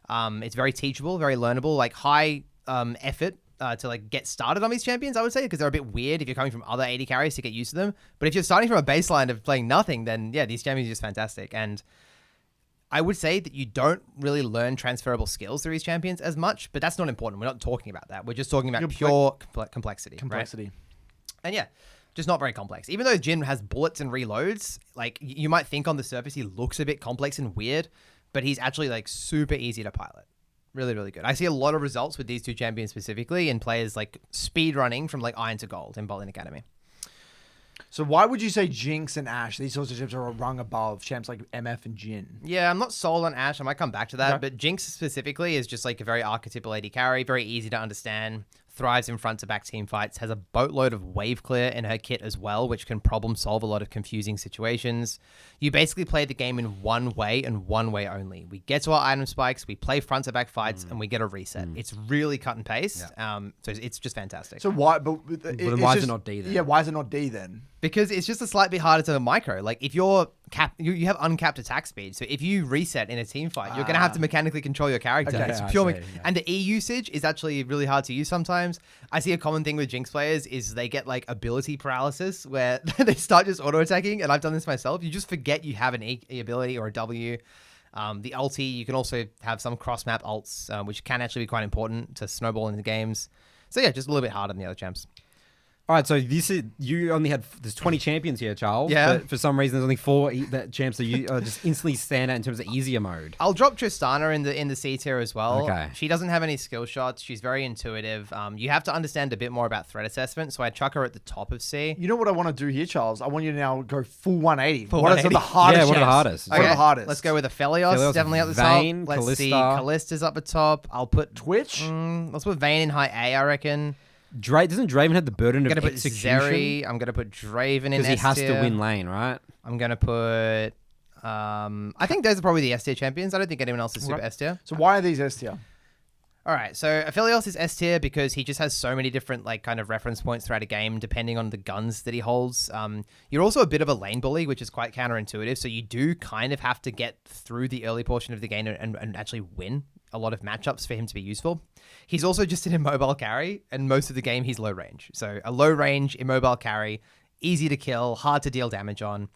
Speaker 2: It's very teachable, very learnable, like high effort to like get started on these champions, I would say, because they're a bit weird if you're coming from other AD carries to get used to them. But if you're starting from a baseline of playing nothing, then yeah, these champions are just fantastic. And I would say that you don't really learn transferable skills through these champions as much, but that's not important. We're not talking about that. We're just talking about pure complexity.
Speaker 3: Complexity.
Speaker 2: Right? And yeah, just not very complex. Even though Jhin has bullets and reloads, like you might think on the surface he looks a bit complex and weird, but he's actually like super easy to pilot. Really, really good. I see a lot of results with these two champions specifically in players like speed running from like Iron to Gold in Bowling Academy.
Speaker 3: So why would you say Jinx and Ashe, these sorts of champs, are a rung above champs like MF and Jhin?
Speaker 2: Yeah, I'm not sold on Ashe. I might come back to that.
Speaker 3: Okay.
Speaker 2: But Jinx specifically is just like a very archetypal AD carry, very easy to understand, thrives in front to back team fights, has a boatload of wave clear in her kit as well, which can problem solve a lot of confusing situations. You basically play the game in one way and one way only. We get to our item spikes, we play front to back fights, and we get a reset. It's really cut and paste. So it's just fantastic.
Speaker 3: So why? But
Speaker 1: then why is it not D then?
Speaker 3: Yeah, why is it not D then?
Speaker 2: Because it's just a slight bit harder to micro. Like if you're you have uncapped attack speed. So if you reset in a team fight, you're going to have to mechanically control your character.
Speaker 3: Okay,
Speaker 2: It's
Speaker 3: I
Speaker 2: pure
Speaker 3: see,
Speaker 2: And the E usage is actually really hard to use sometimes. I see a common thing with Jinx players is they get like ability paralysis where they start just auto attacking. And I've done this myself. You just forget you have an E ability or a W. The ulti, you can also have some cross map ults, which can actually be quite important to snowball in the games. So yeah, just a little bit harder than the other champs.
Speaker 1: All right, so this is you only had there's 20 champions here, Charles.
Speaker 2: Yeah.
Speaker 1: But for some reason, there's only 4 that champs that you just instantly stand out in terms of easier mode.
Speaker 2: I'll drop Tristana in the C tier as well.
Speaker 1: Okay.
Speaker 2: She doesn't have any skill shots. She's very intuitive. You have to understand a bit more about threat assessment, so I chuck her at the top of C.
Speaker 3: You know what I want to do here, Charles? I want you to now go full 180.
Speaker 2: Full
Speaker 3: What are some of the
Speaker 2: 180?
Speaker 3: hardest?
Speaker 1: Yeah, what are the
Speaker 3: champs?
Speaker 1: hardest?
Speaker 3: What are the hardest?
Speaker 2: Let's go with Aphelios.
Speaker 1: Aphelios,
Speaker 2: Definitely up the
Speaker 1: Vayne,
Speaker 2: top. Let's see.
Speaker 1: Kalista.
Speaker 2: Kalista's up the top. I'll put
Speaker 3: Twitch.
Speaker 2: Let's put Vayne in high A, I reckon.
Speaker 1: Doesn't Draven have the burden
Speaker 2: I'm
Speaker 1: of
Speaker 2: gonna put
Speaker 1: execution?
Speaker 2: Zeri. I'm gonna put Draven in S
Speaker 1: Because he has to
Speaker 2: tier.
Speaker 1: win lane, right?
Speaker 2: I'm gonna put. I think those are probably the S tier champions. I don't think anyone else is super
Speaker 3: Right.
Speaker 2: S tier.
Speaker 3: So why are these S tier?
Speaker 2: All right, so Aphelios is S tier because he just has so many different like kind of reference points throughout a game, depending on the guns that he holds. You're also a bit of a lane bully, which is quite counterintuitive. So you do kind of have to get through the early portion of the game and actually win a lot of matchups for him to be useful. He's also just an immobile carry, and most of the game he's low range. So a low range immobile carry, easy to kill, hard to deal damage on.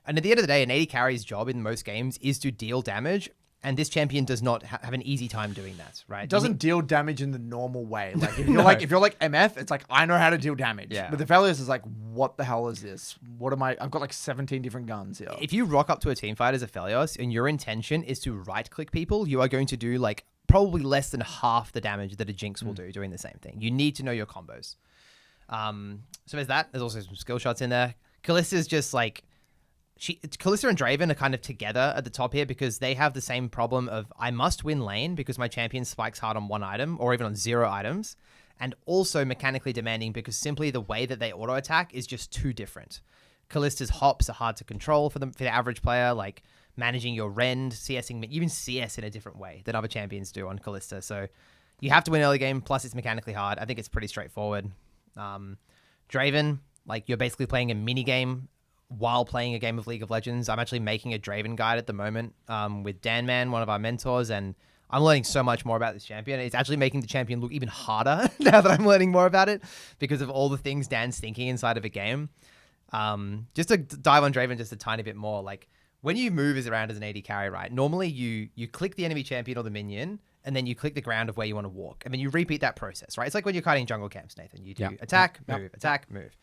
Speaker 2: And at the end of the day, an AD carry's job in most games is to deal damage. And this champion does not have an easy time doing that, right?
Speaker 3: It doesn't deal damage in the normal way. Like if you're
Speaker 2: No.
Speaker 3: if you're like MF, it's like I know how to deal damage.
Speaker 2: Yeah.
Speaker 3: But the Aphelios is like, what the hell is this? What am I? I've got like 17 different guns here.
Speaker 2: If you rock up to a team fight as Aphelios and your intention is to right click people, you are going to do like probably less than half the damage that a Jinx will do doing the same thing. You need to know your combos. So there's that. There's also some skill shots in there. Kalista's just like Kalista and Draven are kind of together at the top here because they have the same problem of I must win lane because my champion spikes hard on one item or even on 0 items, and also mechanically demanding because simply the way that they auto attack is just too different. Kalista's hops are hard to control for the average player, like managing your rend, CSing, even CS in a different way than other champions do on Kalista. So you have to win early game, plus it's mechanically hard. I think it's pretty straightforward. Draven, like you're basically playing a mini game while playing a game of League of Legends. I'm actually making a Draven guide at the moment with Dan Man, one of our mentors, and I'm learning so much more about this champion. It's actually making the champion look even harder now that I'm learning more about it because of all the things Dan's thinking inside of a game. Just to dive on Draven just a tiny bit more, like when you move around as an AD carry, right? Normally you click the enemy champion or the minion, and then you click the ground of where you want to walk. And then you repeat that process, right? It's like when you're kiting jungle camps, Nathan. You do attack, move, attack, move.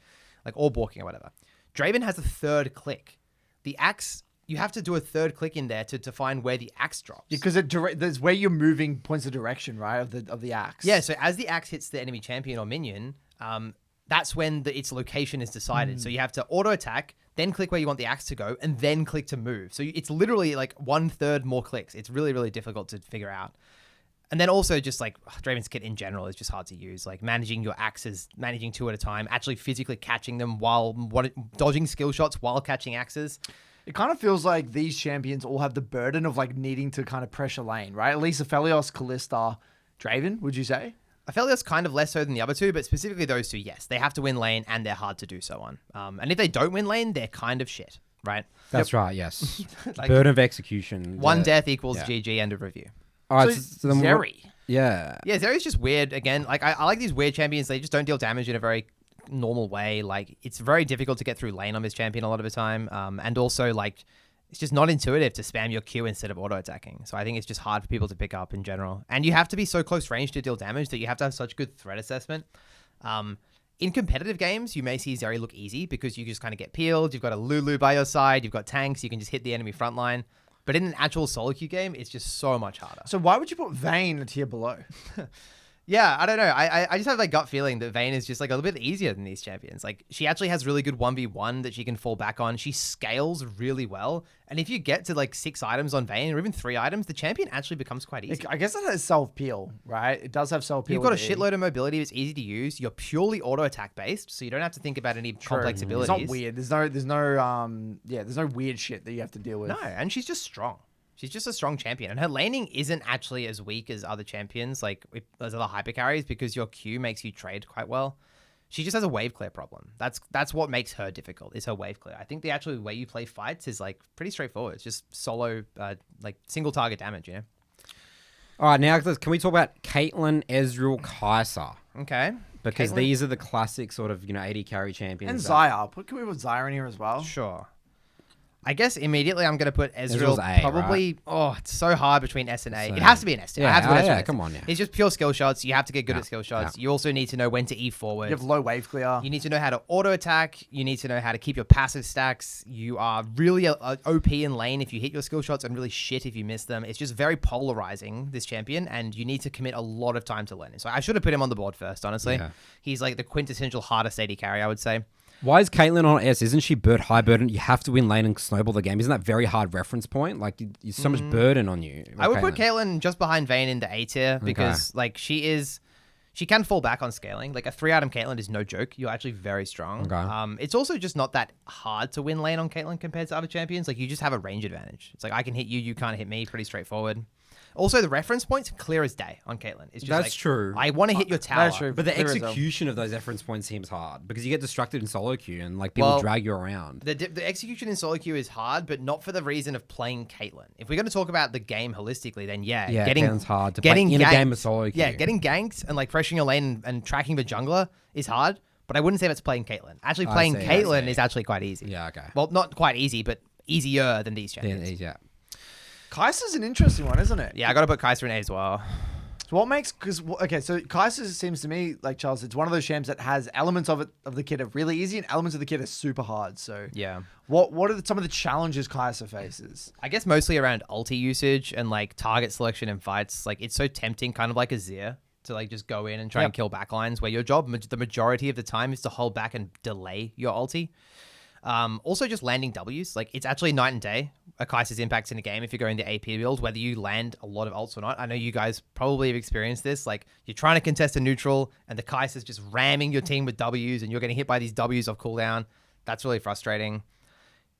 Speaker 2: Like or walking or whatever. Draven has a third click. The axe, you have to do a third click in there to define where the axe drops.
Speaker 3: Because there's where you're moving points of direction, right? Of the axe.
Speaker 2: Yeah, so as the axe hits the enemy champion or minion, that's when its location is decided. So you have to auto attack, then click where you want the axe to go, and then click to move. So it's literally like 1/3 more clicks. It's really, really difficult to figure out. And then also just like Draven's kit in general is just hard to use. Like managing your axes, managing 2 at a time, actually physically catching them while dodging skill shots while catching axes.
Speaker 3: It kind of feels like these champions all have the burden of like needing to kind of pressure lane, right? At least Aphelios, Kalista, Draven, would you say?
Speaker 2: Aphelios kind of less so than the other two, but specifically those two, yes. They have to win lane and they're hard to do so on. And if they don't win lane, they're kind of shit, right?
Speaker 1: That's right, yes.
Speaker 2: Like,
Speaker 1: burden of execution.
Speaker 2: one death equals GG, end of review.
Speaker 1: All right,
Speaker 3: So
Speaker 1: then
Speaker 3: Zeri.
Speaker 1: Yeah.
Speaker 2: Yeah, Xayah's just weird. Again, like I like these weird champions. They just don't deal damage in a very normal way. Like it's very difficult to get through lane on this champion a lot of the time. And also like it's just not intuitive to spam your Q instead of auto attacking. So I think it's just hard for people to pick up in general. And you have to be so close range to deal damage that you have to have such good threat assessment. In competitive games, you may see Xayah look easy because you just kind of get peeled. You've got a Lulu by your side. You've got tanks. You can just hit the enemy front line. But in an actual solo queue game, it's just so much harder.
Speaker 3: So why would you put Vayne a tier below?
Speaker 2: Yeah, I don't know. I just have like gut feeling that Vayne is just like a little bit easier than these champions. Like she actually has really good 1v1 that she can fall back on. She scales really well. And if you get to like 6 items on Vayne or even 3 items, the champion actually becomes quite easy.
Speaker 3: I guess that has self-peel, right? It does have self-peel.
Speaker 2: You've got a shitload of mobility. It's easy to use. You're purely auto attack based, so you don't have to think about any complex abilities.
Speaker 3: It's not weird. There's no weird shit that you have to deal with.
Speaker 2: No, and she's just strong. She's just a strong champion. And her laning isn't actually as weak as other champions, like as other hyper carries, because your Q makes you trade quite well. She just has a wave clear problem. That's what makes her difficult, is her wave clear. I think the actual way you play fights is like pretty straightforward. It's just solo, like single target damage, you know?
Speaker 1: All right, now can we talk about Caitlyn, Ezreal, Xayah?
Speaker 2: Okay.
Speaker 1: Because
Speaker 2: Caitlyn?
Speaker 1: these are the classic sort of, AD carry champions.
Speaker 3: And Xayah. Can we put Xayah in here as well?
Speaker 2: Sure. I guess immediately I'm going to put Ezreal
Speaker 1: Ezreal's A,
Speaker 2: probably.
Speaker 1: right?
Speaker 2: Oh, it's so hard between S and A.
Speaker 1: So-
Speaker 2: It has to be an S tier.
Speaker 1: Yeah,
Speaker 2: I have to put S
Speaker 1: yeah,
Speaker 2: tier.
Speaker 1: come on, yeah.
Speaker 2: It's just pure skill shots. You have to get good
Speaker 1: Yeah,
Speaker 2: at skill shots.
Speaker 1: yeah.
Speaker 2: You also need to know when to E forward.
Speaker 3: You have low wave clear.
Speaker 2: You need to know how to auto attack. You need to know how to keep your passive stacks. You are really OP in lane if you hit your skill shots and really shit if you miss them. It's just very polarizing, this champion, and you need to commit a lot of time to learning. So I should have put him on the board first, honestly.
Speaker 1: Yeah.
Speaker 2: He's like the quintessential hardest AD carry, I would say.
Speaker 1: Why is Caitlyn on S? Isn't she high burden? You have to win lane and snowball the game. Isn't that very hard reference point? Like, there's so much burden on you.
Speaker 2: I would put Caitlyn just behind Vayne in the A tier because like she can fall back on scaling. Like a 3-item Caitlyn is no joke. You're actually very strong.
Speaker 1: Okay.
Speaker 2: It's also just not that hard to win lane on Caitlyn compared to other champions. Like you just have a range advantage. It's like I can hit you, you can't hit me. Pretty straightforward. Also, the reference points clear as day on Caitlyn. It's just
Speaker 1: That's true.
Speaker 2: I want to hit your tower.
Speaker 3: That's true.
Speaker 1: But the
Speaker 3: Clear as hell.
Speaker 1: execution of those reference points seems hard because you get distracted in solo queue and like people drag you around.
Speaker 2: The execution in solo queue is hard, but not for the reason of playing Caitlyn. If we're going to talk about the game holistically, then
Speaker 1: Caitlin's hard to play in a game of solo queue.
Speaker 2: Yeah, getting ganked and like pressuring your lane and tracking the jungler is hard, but I wouldn't say that's playing Caitlyn. Actually, playing Caitlyn is actually quite easy.
Speaker 1: Yeah, okay.
Speaker 2: Well, not quite easy, but easier than these champions.
Speaker 1: Yeah.
Speaker 3: Kai'Sa's an interesting one, isn't it?
Speaker 2: Yeah, I got to put Kai'Sa in A as well.
Speaker 3: So what makes so Kai'Sa seems to me like Charles. It's one of those champs that has elements of the kit are really easy and elements of the kit are super hard. So
Speaker 2: Yeah.
Speaker 3: what are some of the challenges Kai'Sa faces?
Speaker 2: I guess mostly around ulti usage and like target selection in fights. Like it's so tempting, kind of like a Xayah, to like just go in and try and kill backlines where your job the majority of the time is to hold back and delay your ulti. Also just landing W's. Like it's actually night and day. Kai'Sa's impacts in a game if you're going the AP build, whether you land a lot of ults or not. I know you guys probably have experienced this. Like you're trying to contest a neutral and the Kai'Sa's just ramming your team with W's and you're getting hit by these W's off cooldown. That's really frustrating.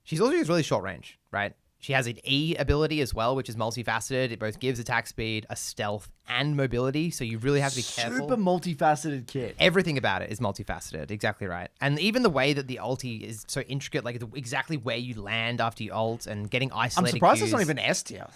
Speaker 2: She's also just really short range, right? She has an E ability as well, which is multifaceted. It both gives attack speed, a stealth, and mobility. So you really have to be careful.
Speaker 3: Super multifaceted kit.
Speaker 2: Everything about it is multifaceted. Exactly right. And even the way that the ulti is so intricate, like exactly where you land after you ult and getting isolated.
Speaker 3: I'm surprised
Speaker 2: cues.
Speaker 3: it's not even S tier.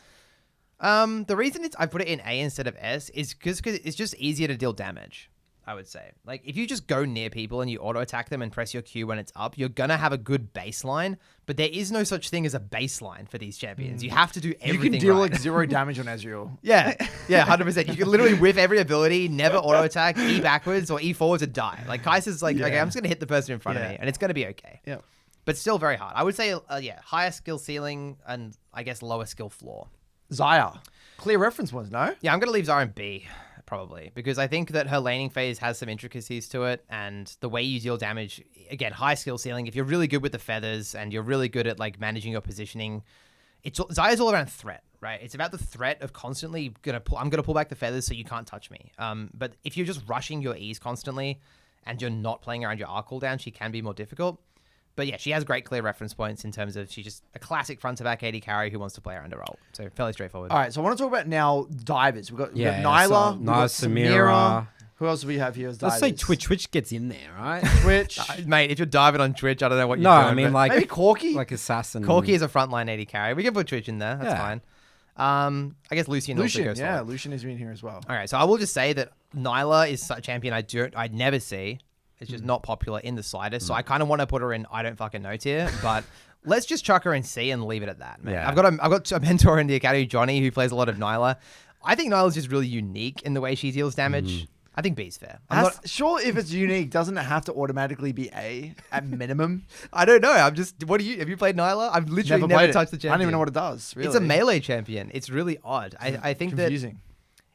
Speaker 2: The reason I put it in A instead of S is because it's just easier to deal damage, I would say. Like, if you just go near people and you auto-attack them and press your Q when it's up, you're going to have a good baseline, but there is no such thing as a baseline for these champions. You have to do everything
Speaker 3: You can deal
Speaker 2: right.
Speaker 3: like 0 damage on Ezreal.
Speaker 2: Yeah, 100%. You can literally whiff every ability, never auto-attack, E backwards or E forwards and die. Like, Kai'Sa's like, okay, I'm just going to hit the person in front of me, and it's going to be okay.
Speaker 3: Yeah.
Speaker 2: But still very hard. I would say, higher skill ceiling and, I guess, lower skill floor.
Speaker 3: Xayah. Clear reference ones, no?
Speaker 2: Yeah, I'm going to leave Xayah in B, probably, because I think that her laning phase has some intricacies to it, and the way you deal damage, again, high skill ceiling, if you're really good with the feathers and you're really good at like managing your positioning, Xayah's all around threat, right? It's about the threat of constantly I'm going to pull back the feathers so you can't touch me. But if you're just rushing your E's constantly and you're not playing around your R cooldown, she can be more difficult. But yeah, she has great clear reference points in terms of she's just a classic front to back AD carry who wants to play around her ult. So fairly straightforward.
Speaker 3: All right, so I want to talk about now divers. We've got
Speaker 1: Yeah,
Speaker 3: Nilah,
Speaker 1: so
Speaker 3: we've got
Speaker 1: Samira.
Speaker 3: Who else do we have here as divers?
Speaker 1: Let's say Twitch. Twitch gets in there, right?
Speaker 3: Twitch.
Speaker 2: Mate, if you're diving on Twitch, I don't know what you're
Speaker 1: No,
Speaker 2: doing.
Speaker 1: I mean
Speaker 2: but
Speaker 1: like
Speaker 3: Maybe Corki?
Speaker 1: like assassin.
Speaker 2: Corki is a frontline AD carry. We can put Twitch in there. That's
Speaker 1: Yeah.
Speaker 2: fine. I guess Lucian also goes forward.
Speaker 3: Lucian is in here as well.
Speaker 2: All right, so I will just say that Nilah is a champion I'd never see. It's just not popular in the slightest. So I kind of want to put her in I don't fucking know tier, but let's just chuck her in C and leave it at that. Man.
Speaker 1: Yeah.
Speaker 2: I've got a mentor in the academy, Johnny, who plays a lot of Nilah. I think Nilah's just really unique in the way she deals damage. I think B's fair.
Speaker 3: Sure, if it's unique, doesn't it have to automatically be A at minimum?
Speaker 2: I don't know. Have you played Nilah? I've literally never touched the champion.
Speaker 3: I don't even know what it does. Really.
Speaker 2: It's a melee champion. It's really odd. I think
Speaker 3: confusing.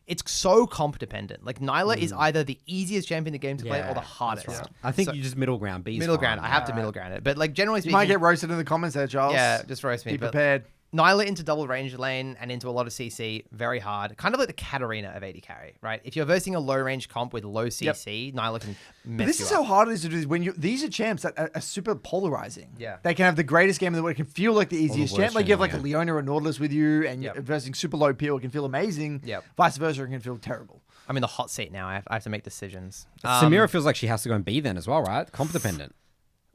Speaker 2: It's so comp dependent. Like Nilah is either the easiest champion in the game to play or the hardest.
Speaker 1: Right. I think you just middle ground. B's
Speaker 2: middle ground.
Speaker 1: fine.
Speaker 2: I have to middle ground it. But like generally speaking,
Speaker 3: You might get roasted in the comments there, Charles.
Speaker 2: yeah, just roast me.
Speaker 3: Be
Speaker 2: But
Speaker 3: prepared.
Speaker 2: Nilah into double range lane and into a lot of CC, very hard. Kind of like the Katarina of AD carry, right? If you're versing a low range comp with low CC, Nilah can mess
Speaker 3: But this
Speaker 2: you
Speaker 3: is
Speaker 2: up.
Speaker 3: how hard it is to do. These are champs that are super polarizing.
Speaker 2: Yeah.
Speaker 3: They can have the greatest game in the world. It can feel like the easiest champ.
Speaker 1: worst
Speaker 3: Like you have like
Speaker 1: champ,
Speaker 3: a Leona or Nautilus with you, and
Speaker 2: Yep.
Speaker 3: you're versing super low peel. It can feel amazing.
Speaker 2: Yep.
Speaker 3: Vice versa, it can feel terrible.
Speaker 2: I'm in the hot seat now. I have to make decisions.
Speaker 1: Samira feels like she has to go and B then as well, right? Comp dependent.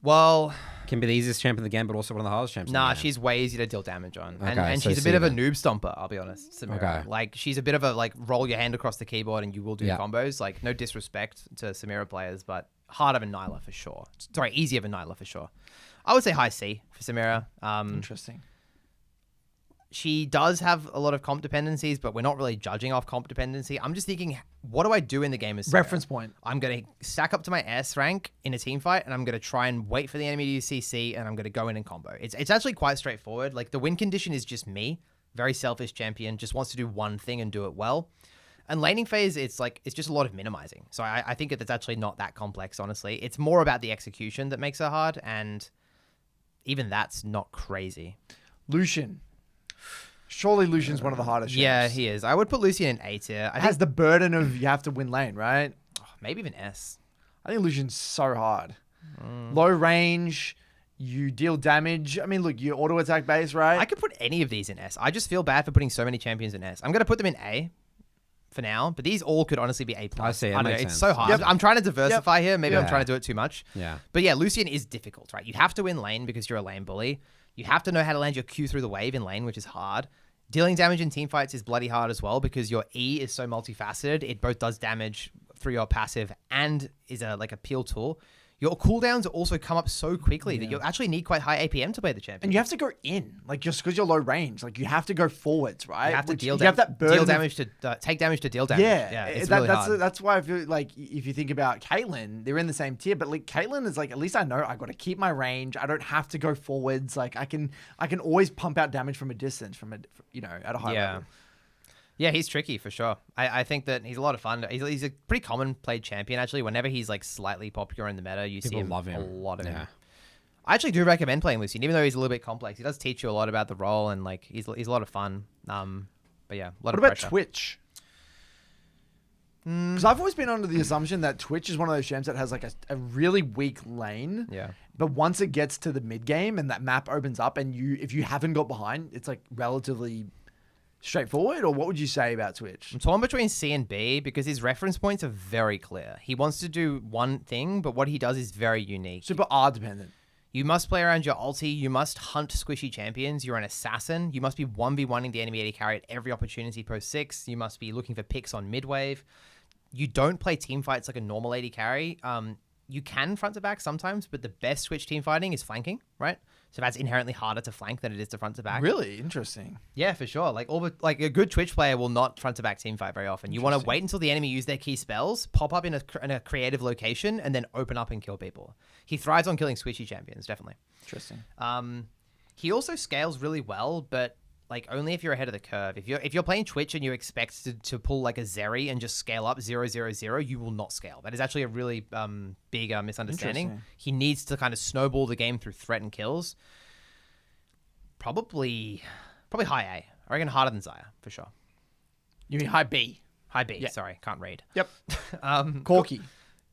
Speaker 2: Well,
Speaker 1: Can be the easiest champ in the game, but also one of the hardest champs. in the
Speaker 2: nah,
Speaker 1: game.
Speaker 2: she's way easier to deal damage on.
Speaker 1: Okay,
Speaker 2: And
Speaker 1: so
Speaker 2: she's a bit of a
Speaker 1: C
Speaker 2: noob stomper, I'll be honest. Samira.
Speaker 1: Okay.
Speaker 2: Like, she's a bit of a, like, roll your hand across the keyboard and you will do
Speaker 1: Yeah.
Speaker 2: combos. Like, no disrespect to Samira players, but harder than Nilah for sure. Sorry, easier than Nilah for sure. I would say high C for Samira.
Speaker 3: Interesting.
Speaker 2: She does have a lot of comp dependencies, but we're not really judging off comp dependency. I'm just thinking, what do I do in the game as Samira?
Speaker 3: Reference point.
Speaker 2: I'm going to stack up to my S rank in a team fight, and I'm going to try and wait for the enemy to use CC, and I'm going to go in and combo. It's actually quite straightforward. Like, the win condition is just me. Very selfish champion, just wants to do one thing and do it well. And laning phase, it's just a lot of minimizing. So I think it's actually not that complex, honestly. It's more about the execution that makes it hard, and even that's not crazy.
Speaker 3: Lucian. Surely Lucian's one of the hardest champs.
Speaker 2: Yeah, he is. I would put Lucian in A tier. I
Speaker 3: Has
Speaker 2: think
Speaker 3: the burden of you have to win lane, right?
Speaker 2: maybe even S.
Speaker 3: I think Lucian's so hard. Low range, you deal damage. I mean, look, you auto attack base, right?
Speaker 2: I could put any of these in S. I just feel bad for putting so many champions in S. I'm going to put them in A for now, but these all could honestly be A+.
Speaker 1: I see, that
Speaker 2: don't know,
Speaker 1: makes
Speaker 2: it's
Speaker 1: sense.
Speaker 2: so hard.
Speaker 3: Yep.
Speaker 2: I'm trying to diversify here. Maybe I'm
Speaker 1: Yeah.
Speaker 2: trying to do it too much.
Speaker 1: Yeah.
Speaker 2: But yeah, Lucian is difficult, right? You have to win lane because you're a lane bully. You have to know how to land your Q through the wave in lane, which is hard. Dealing damage in team fights is bloody hard as well because your E is so multifaceted. It both does damage through your passive and is a peel tool. Your cooldowns also come up so quickly that you actually need quite high APM to play the champion.
Speaker 3: And you have to go in, like just because you're low range, like you have to go forwards, right?
Speaker 2: You have to
Speaker 3: Which-
Speaker 2: deal,
Speaker 3: you have that burden
Speaker 2: deal
Speaker 3: of-
Speaker 2: damage to take damage to deal damage.
Speaker 3: Yeah,
Speaker 2: It's really hard.
Speaker 3: that's why I feel like if you think about Caitlyn, they're in the same tier, but like Caitlyn is like, at least I know I got to keep my range. I don't have to go forwards. Like I can always pump out damage from a distance, at a high level.
Speaker 2: Yeah, he's tricky for sure. I think that he's a lot of fun. He's a pretty common played champion, actually. Whenever he's like slightly popular in the meta, you see
Speaker 1: People
Speaker 2: him,
Speaker 1: love him.
Speaker 2: a lot of
Speaker 1: Yeah.
Speaker 2: him. I actually do recommend playing Lucian, even though he's a little bit complex. He does teach you a lot about the role, and like he's a lot of fun. But yeah, a lot
Speaker 3: What
Speaker 2: of
Speaker 3: about
Speaker 2: pressure.
Speaker 3: Twitch? Because I've always been under the assumption that Twitch is one of those champs that has like a really weak lane.
Speaker 2: Yeah.
Speaker 3: But once it gets to the mid game and that map opens up, and if you haven't got behind, it's like relatively straightforward. Or what would you say about Twitch?
Speaker 2: I'm torn between C and B because his reference points are very clear. He wants to do one thing, but what he does is very unique.
Speaker 3: Super R dependent.
Speaker 2: You must play around your ulti. You must hunt squishy champions. You're an assassin. You must be 1v1ing the enemy AD carry at every opportunity post 6. You must be looking for picks on mid-wave. You don't play team fights like a normal AD carry. You can front to back sometimes, but the best Switch team fighting is flanking, right? So that's inherently harder to flank than it is to front to back.
Speaker 3: Really interesting.
Speaker 2: Yeah, for sure. Like a good Twitch player will not front to back team fight very often. You want to wait until the enemy use their key spells, pop up in a creative location, and then open up and kill people. He thrives on killing squishy champions, definitely.
Speaker 3: Interesting.
Speaker 2: He also scales really well, but like only if you're ahead of the curve. If you're playing Twitch and you expect to pull like a Zeri and just scale up 0-0-0, you will not scale. That is actually a really big misunderstanding.
Speaker 3: Interesting.
Speaker 2: He needs to kind of snowball the game through threat and kills. Probably high A. I reckon harder than Xayah for sure.
Speaker 3: You mean high B?
Speaker 2: High B.
Speaker 3: Yeah.
Speaker 2: Sorry, can't read.
Speaker 3: Yep. Corki.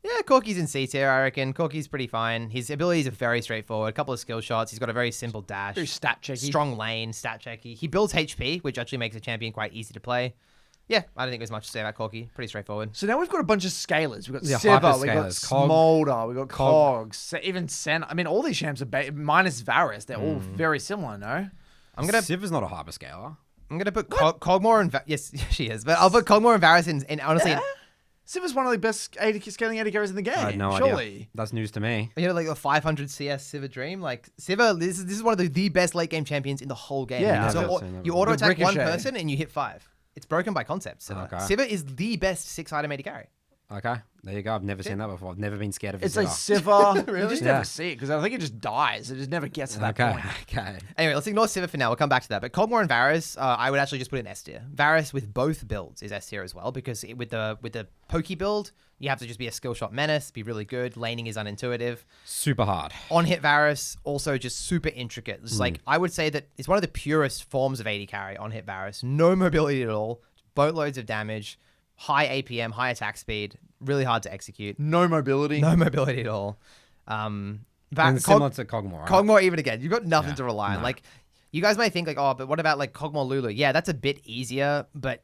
Speaker 2: Yeah, Corki's in C tier, I reckon. Corki's pretty fine. His abilities are very straightforward. A couple of skill shots. He's got a very simple dash.
Speaker 3: Very stat checky.
Speaker 2: Strong lane, stat checky. He builds HP, which actually makes a champion quite easy to play. Yeah, I don't think there's much to say about Corki. Pretty straightforward.
Speaker 3: So now we've got a bunch of scalers. We've got
Speaker 1: Yeah,
Speaker 3: Siva, we've got
Speaker 1: hyperscalers, Cog,
Speaker 3: Smolder, we've got Cogs, even Sen. I mean, all these champs are minus Varus. They're all very similar, no?
Speaker 2: I'm gonna.
Speaker 1: Civ is not a hyperscaler.
Speaker 2: I'm gonna put Kog'Maw and yes, she is, but I'll put Kog'Maw and Varus in honestly.
Speaker 3: Yeah? Siv's one of the best scaling AD carries in the game.
Speaker 1: I had no
Speaker 3: surely.
Speaker 1: idea. That's news to me.
Speaker 2: You know, like the 500 CS Sivir Dream. Like Sivir, this is one of the best late game champions in the whole game.
Speaker 3: Yeah,
Speaker 2: so
Speaker 1: I've
Speaker 2: you auto attack one
Speaker 3: Ricochet.
Speaker 2: person and you hit 5. It's broken by concept. Sivir.
Speaker 1: Okay.
Speaker 2: Sivir is the best 6-item AD carry.
Speaker 1: Okay, there you go. I've never seen that before. I've never been scared of a
Speaker 3: It's like
Speaker 1: Sivir.
Speaker 3: Sivir. You just never see it because I think it just dies. It just never gets to that point.
Speaker 1: Okay.
Speaker 2: Anyway, let's ignore Sivir for now. We'll come back to that. But Kog'Maw and Varus, I would actually just put in S tier. Varus with both builds is S tier as well because with the pokey build, you have to just be a skill shot menace, be really good. Laning is unintuitive.
Speaker 1: Super hard.
Speaker 2: On hit Varus, also just super intricate. It's like I would say that it's one of the purest forms of AD carry on hit Varus. No mobility at all. Boatloads of damage. High APM, high attack speed, really hard to execute.
Speaker 3: No mobility.
Speaker 2: No mobility at all.
Speaker 1: And similar to Kog'Maw, right?
Speaker 2: Kog'Maw even again. You've got nothing
Speaker 1: Yeah.
Speaker 2: to rely on.
Speaker 1: No.
Speaker 2: Like, you guys might think like, oh, but what about like Kog'Maw Lulu? Yeah, that's a bit easier, but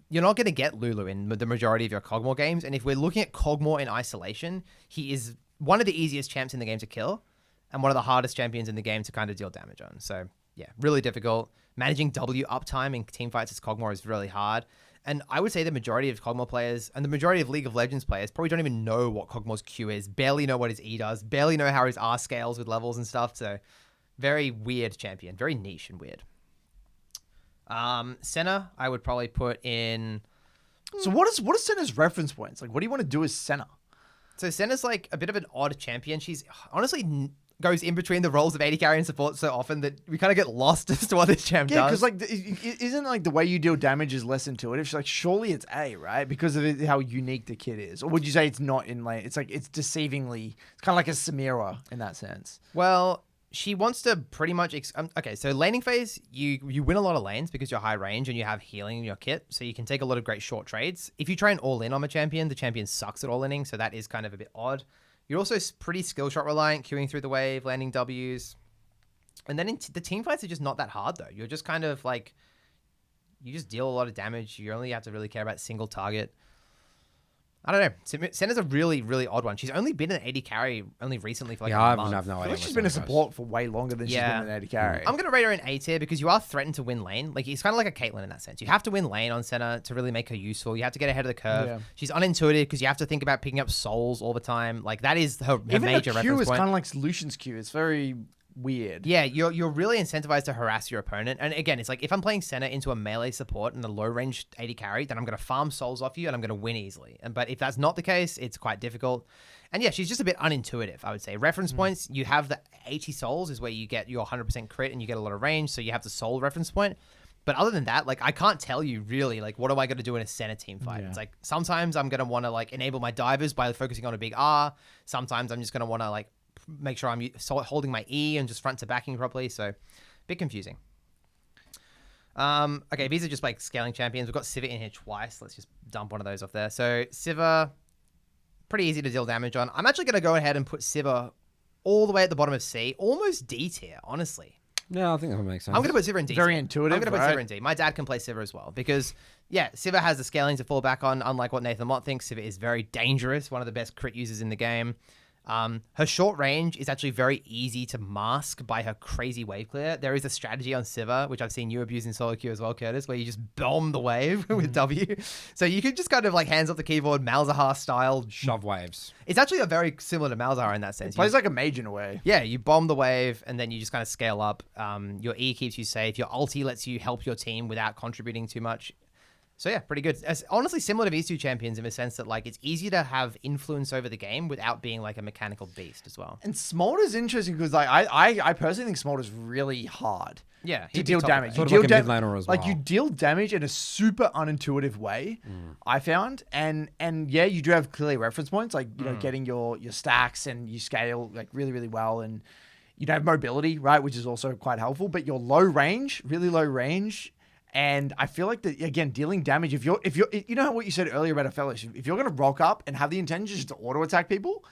Speaker 2: you're not going to get Lulu in the majority of your Kog'Maw games. And if we're looking at Kog'Maw in isolation, he is one of the easiest champs in the game to kill and one of the hardest champions in the game to kind of deal damage on. So yeah, really difficult. Managing W uptime in teamfights as Kog'Maw is really hard. And I would say the majority of Kog'Maw players and the majority of League of Legends players probably don't even know what Kog'Maw's Q is, barely know what his E does, barely know how his R scales with levels and stuff. So very weird champion, very niche and weird. Senna, I would probably put in...
Speaker 3: So what is Senna's reference points? Like, what do you want to do as Senna?
Speaker 2: So Senna's like a bit of an odd champion. She's honestly goes in between the roles of AD carry and support so often that we kind of get lost as to what this champ
Speaker 3: Yeah,
Speaker 2: does.
Speaker 3: because like, isn't like the way you deal damage is less intuitive? She's like, surely it's A, right? Because of how unique the kit is. Or would you say it's not in lane? It's like it's deceivingly. It's kind of like a Samira in that sense.
Speaker 2: Well, she wants to pretty much... okay, so laning phase, you win a lot of lanes because you're high range and you have healing in your kit, so you can take a lot of great short trades. If you try and all-in on a champion, the champion sucks at all-inning, so that is kind of a bit odd. You're also pretty skill shot reliant, queuing through the wave, landing Ws. And then the team fights are just not that hard, though. You're just kind of like... You just deal a lot of damage. You only have to really care about single target. I don't know. Senna's a really, really odd one. She's only been an AD carry only recently for like a month.
Speaker 1: I have no
Speaker 3: I feel
Speaker 1: idea.
Speaker 3: like she's been a support for way longer than she's been an AD carry.
Speaker 2: I'm going to rate her in A tier because you are threatened to win lane. Like, it's kind of like a Caitlyn in that sense. You have to win lane on Senna to really make her useful. You have to get ahead of the curve.
Speaker 3: Yeah.
Speaker 2: She's unintuitive because you have to think about picking up souls all the time. Like, that is her
Speaker 3: Even
Speaker 2: major
Speaker 3: the Q
Speaker 2: reference
Speaker 3: is
Speaker 2: point.
Speaker 3: kind of like Lucian's Q. It's very weird.
Speaker 2: Yeah, you're really incentivized to harass your opponent. And again, it's like if I'm playing Senna into a melee support and a low range AD carry, then I'm going to farm souls off you and I'm going to win easily. But if that's not the case, it's quite difficult. And yeah, she's just a bit unintuitive, I would say. Reference points, you have the 80 souls is where you get your 100% crit and you get a lot of range, so you have the soul reference point. But other than that, like, I can't tell you really, like, what am I going to do in a Senna team fight? Yeah. It's like, sometimes I'm going to want to, like, enable my divers by focusing on a big R. Sometimes I'm just going to want to, like, make sure I'm holding my E and just front to backing properly. So, a bit confusing. Okay, these are just, like, scaling champions. We've got Sivir in here twice. Let's just dump one of those off there. So, Sivir, pretty easy to deal damage on. I'm actually going to go ahead and put Sivir all the way at the bottom of C. Almost D tier, honestly.
Speaker 1: Yeah, I think that would make sense.
Speaker 2: I'm going to put Sivir in D.
Speaker 3: Very intuitive,
Speaker 2: I'm going to put
Speaker 3: right?
Speaker 2: Sivir in D. My dad can play Sivir as well because, yeah, Sivir has the scaling to fall back on, unlike what Nathan Mott thinks. Sivir is very dangerous, one of the best crit users in the game. Her short range is actually very easy to mask by her crazy wave clear. There is a strategy on Sivir, which I've seen you abuse in solo queue as well, Curtis, where you just bomb the wave with W. So you could just kind of like hands off the keyboard, Malzahar style.
Speaker 1: Shove waves.
Speaker 2: It's actually a very similar to Malzahar in that sense.
Speaker 3: It plays like a mage in a way.
Speaker 2: Yeah, you bomb the wave and then you just kind of scale up. Your E keeps you safe. Your ulti lets you help your team without contributing too much. So yeah, pretty good. It's honestly similar to these two champions in the sense that like it's easy to have influence over the game without being like a mechanical beast as well.
Speaker 3: And Smolder's interesting because like I personally think Smolder's really hard.
Speaker 2: Yeah,
Speaker 3: To deal damage.
Speaker 1: Sort of
Speaker 3: You
Speaker 1: like
Speaker 3: deal
Speaker 1: a mid laner as well.
Speaker 3: Like you deal damage in a super unintuitive way, I found. And yeah, you do have clearly reference points, like you know, getting your stacks and you scale like really, really well, and you don't have mobility, right, which is also quite helpful. But you're low range, really low range. And I feel like that again, dealing damage. If you're, you know what you said earlier about a fellowship. If you're gonna rock up and have the intention just to auto attack people,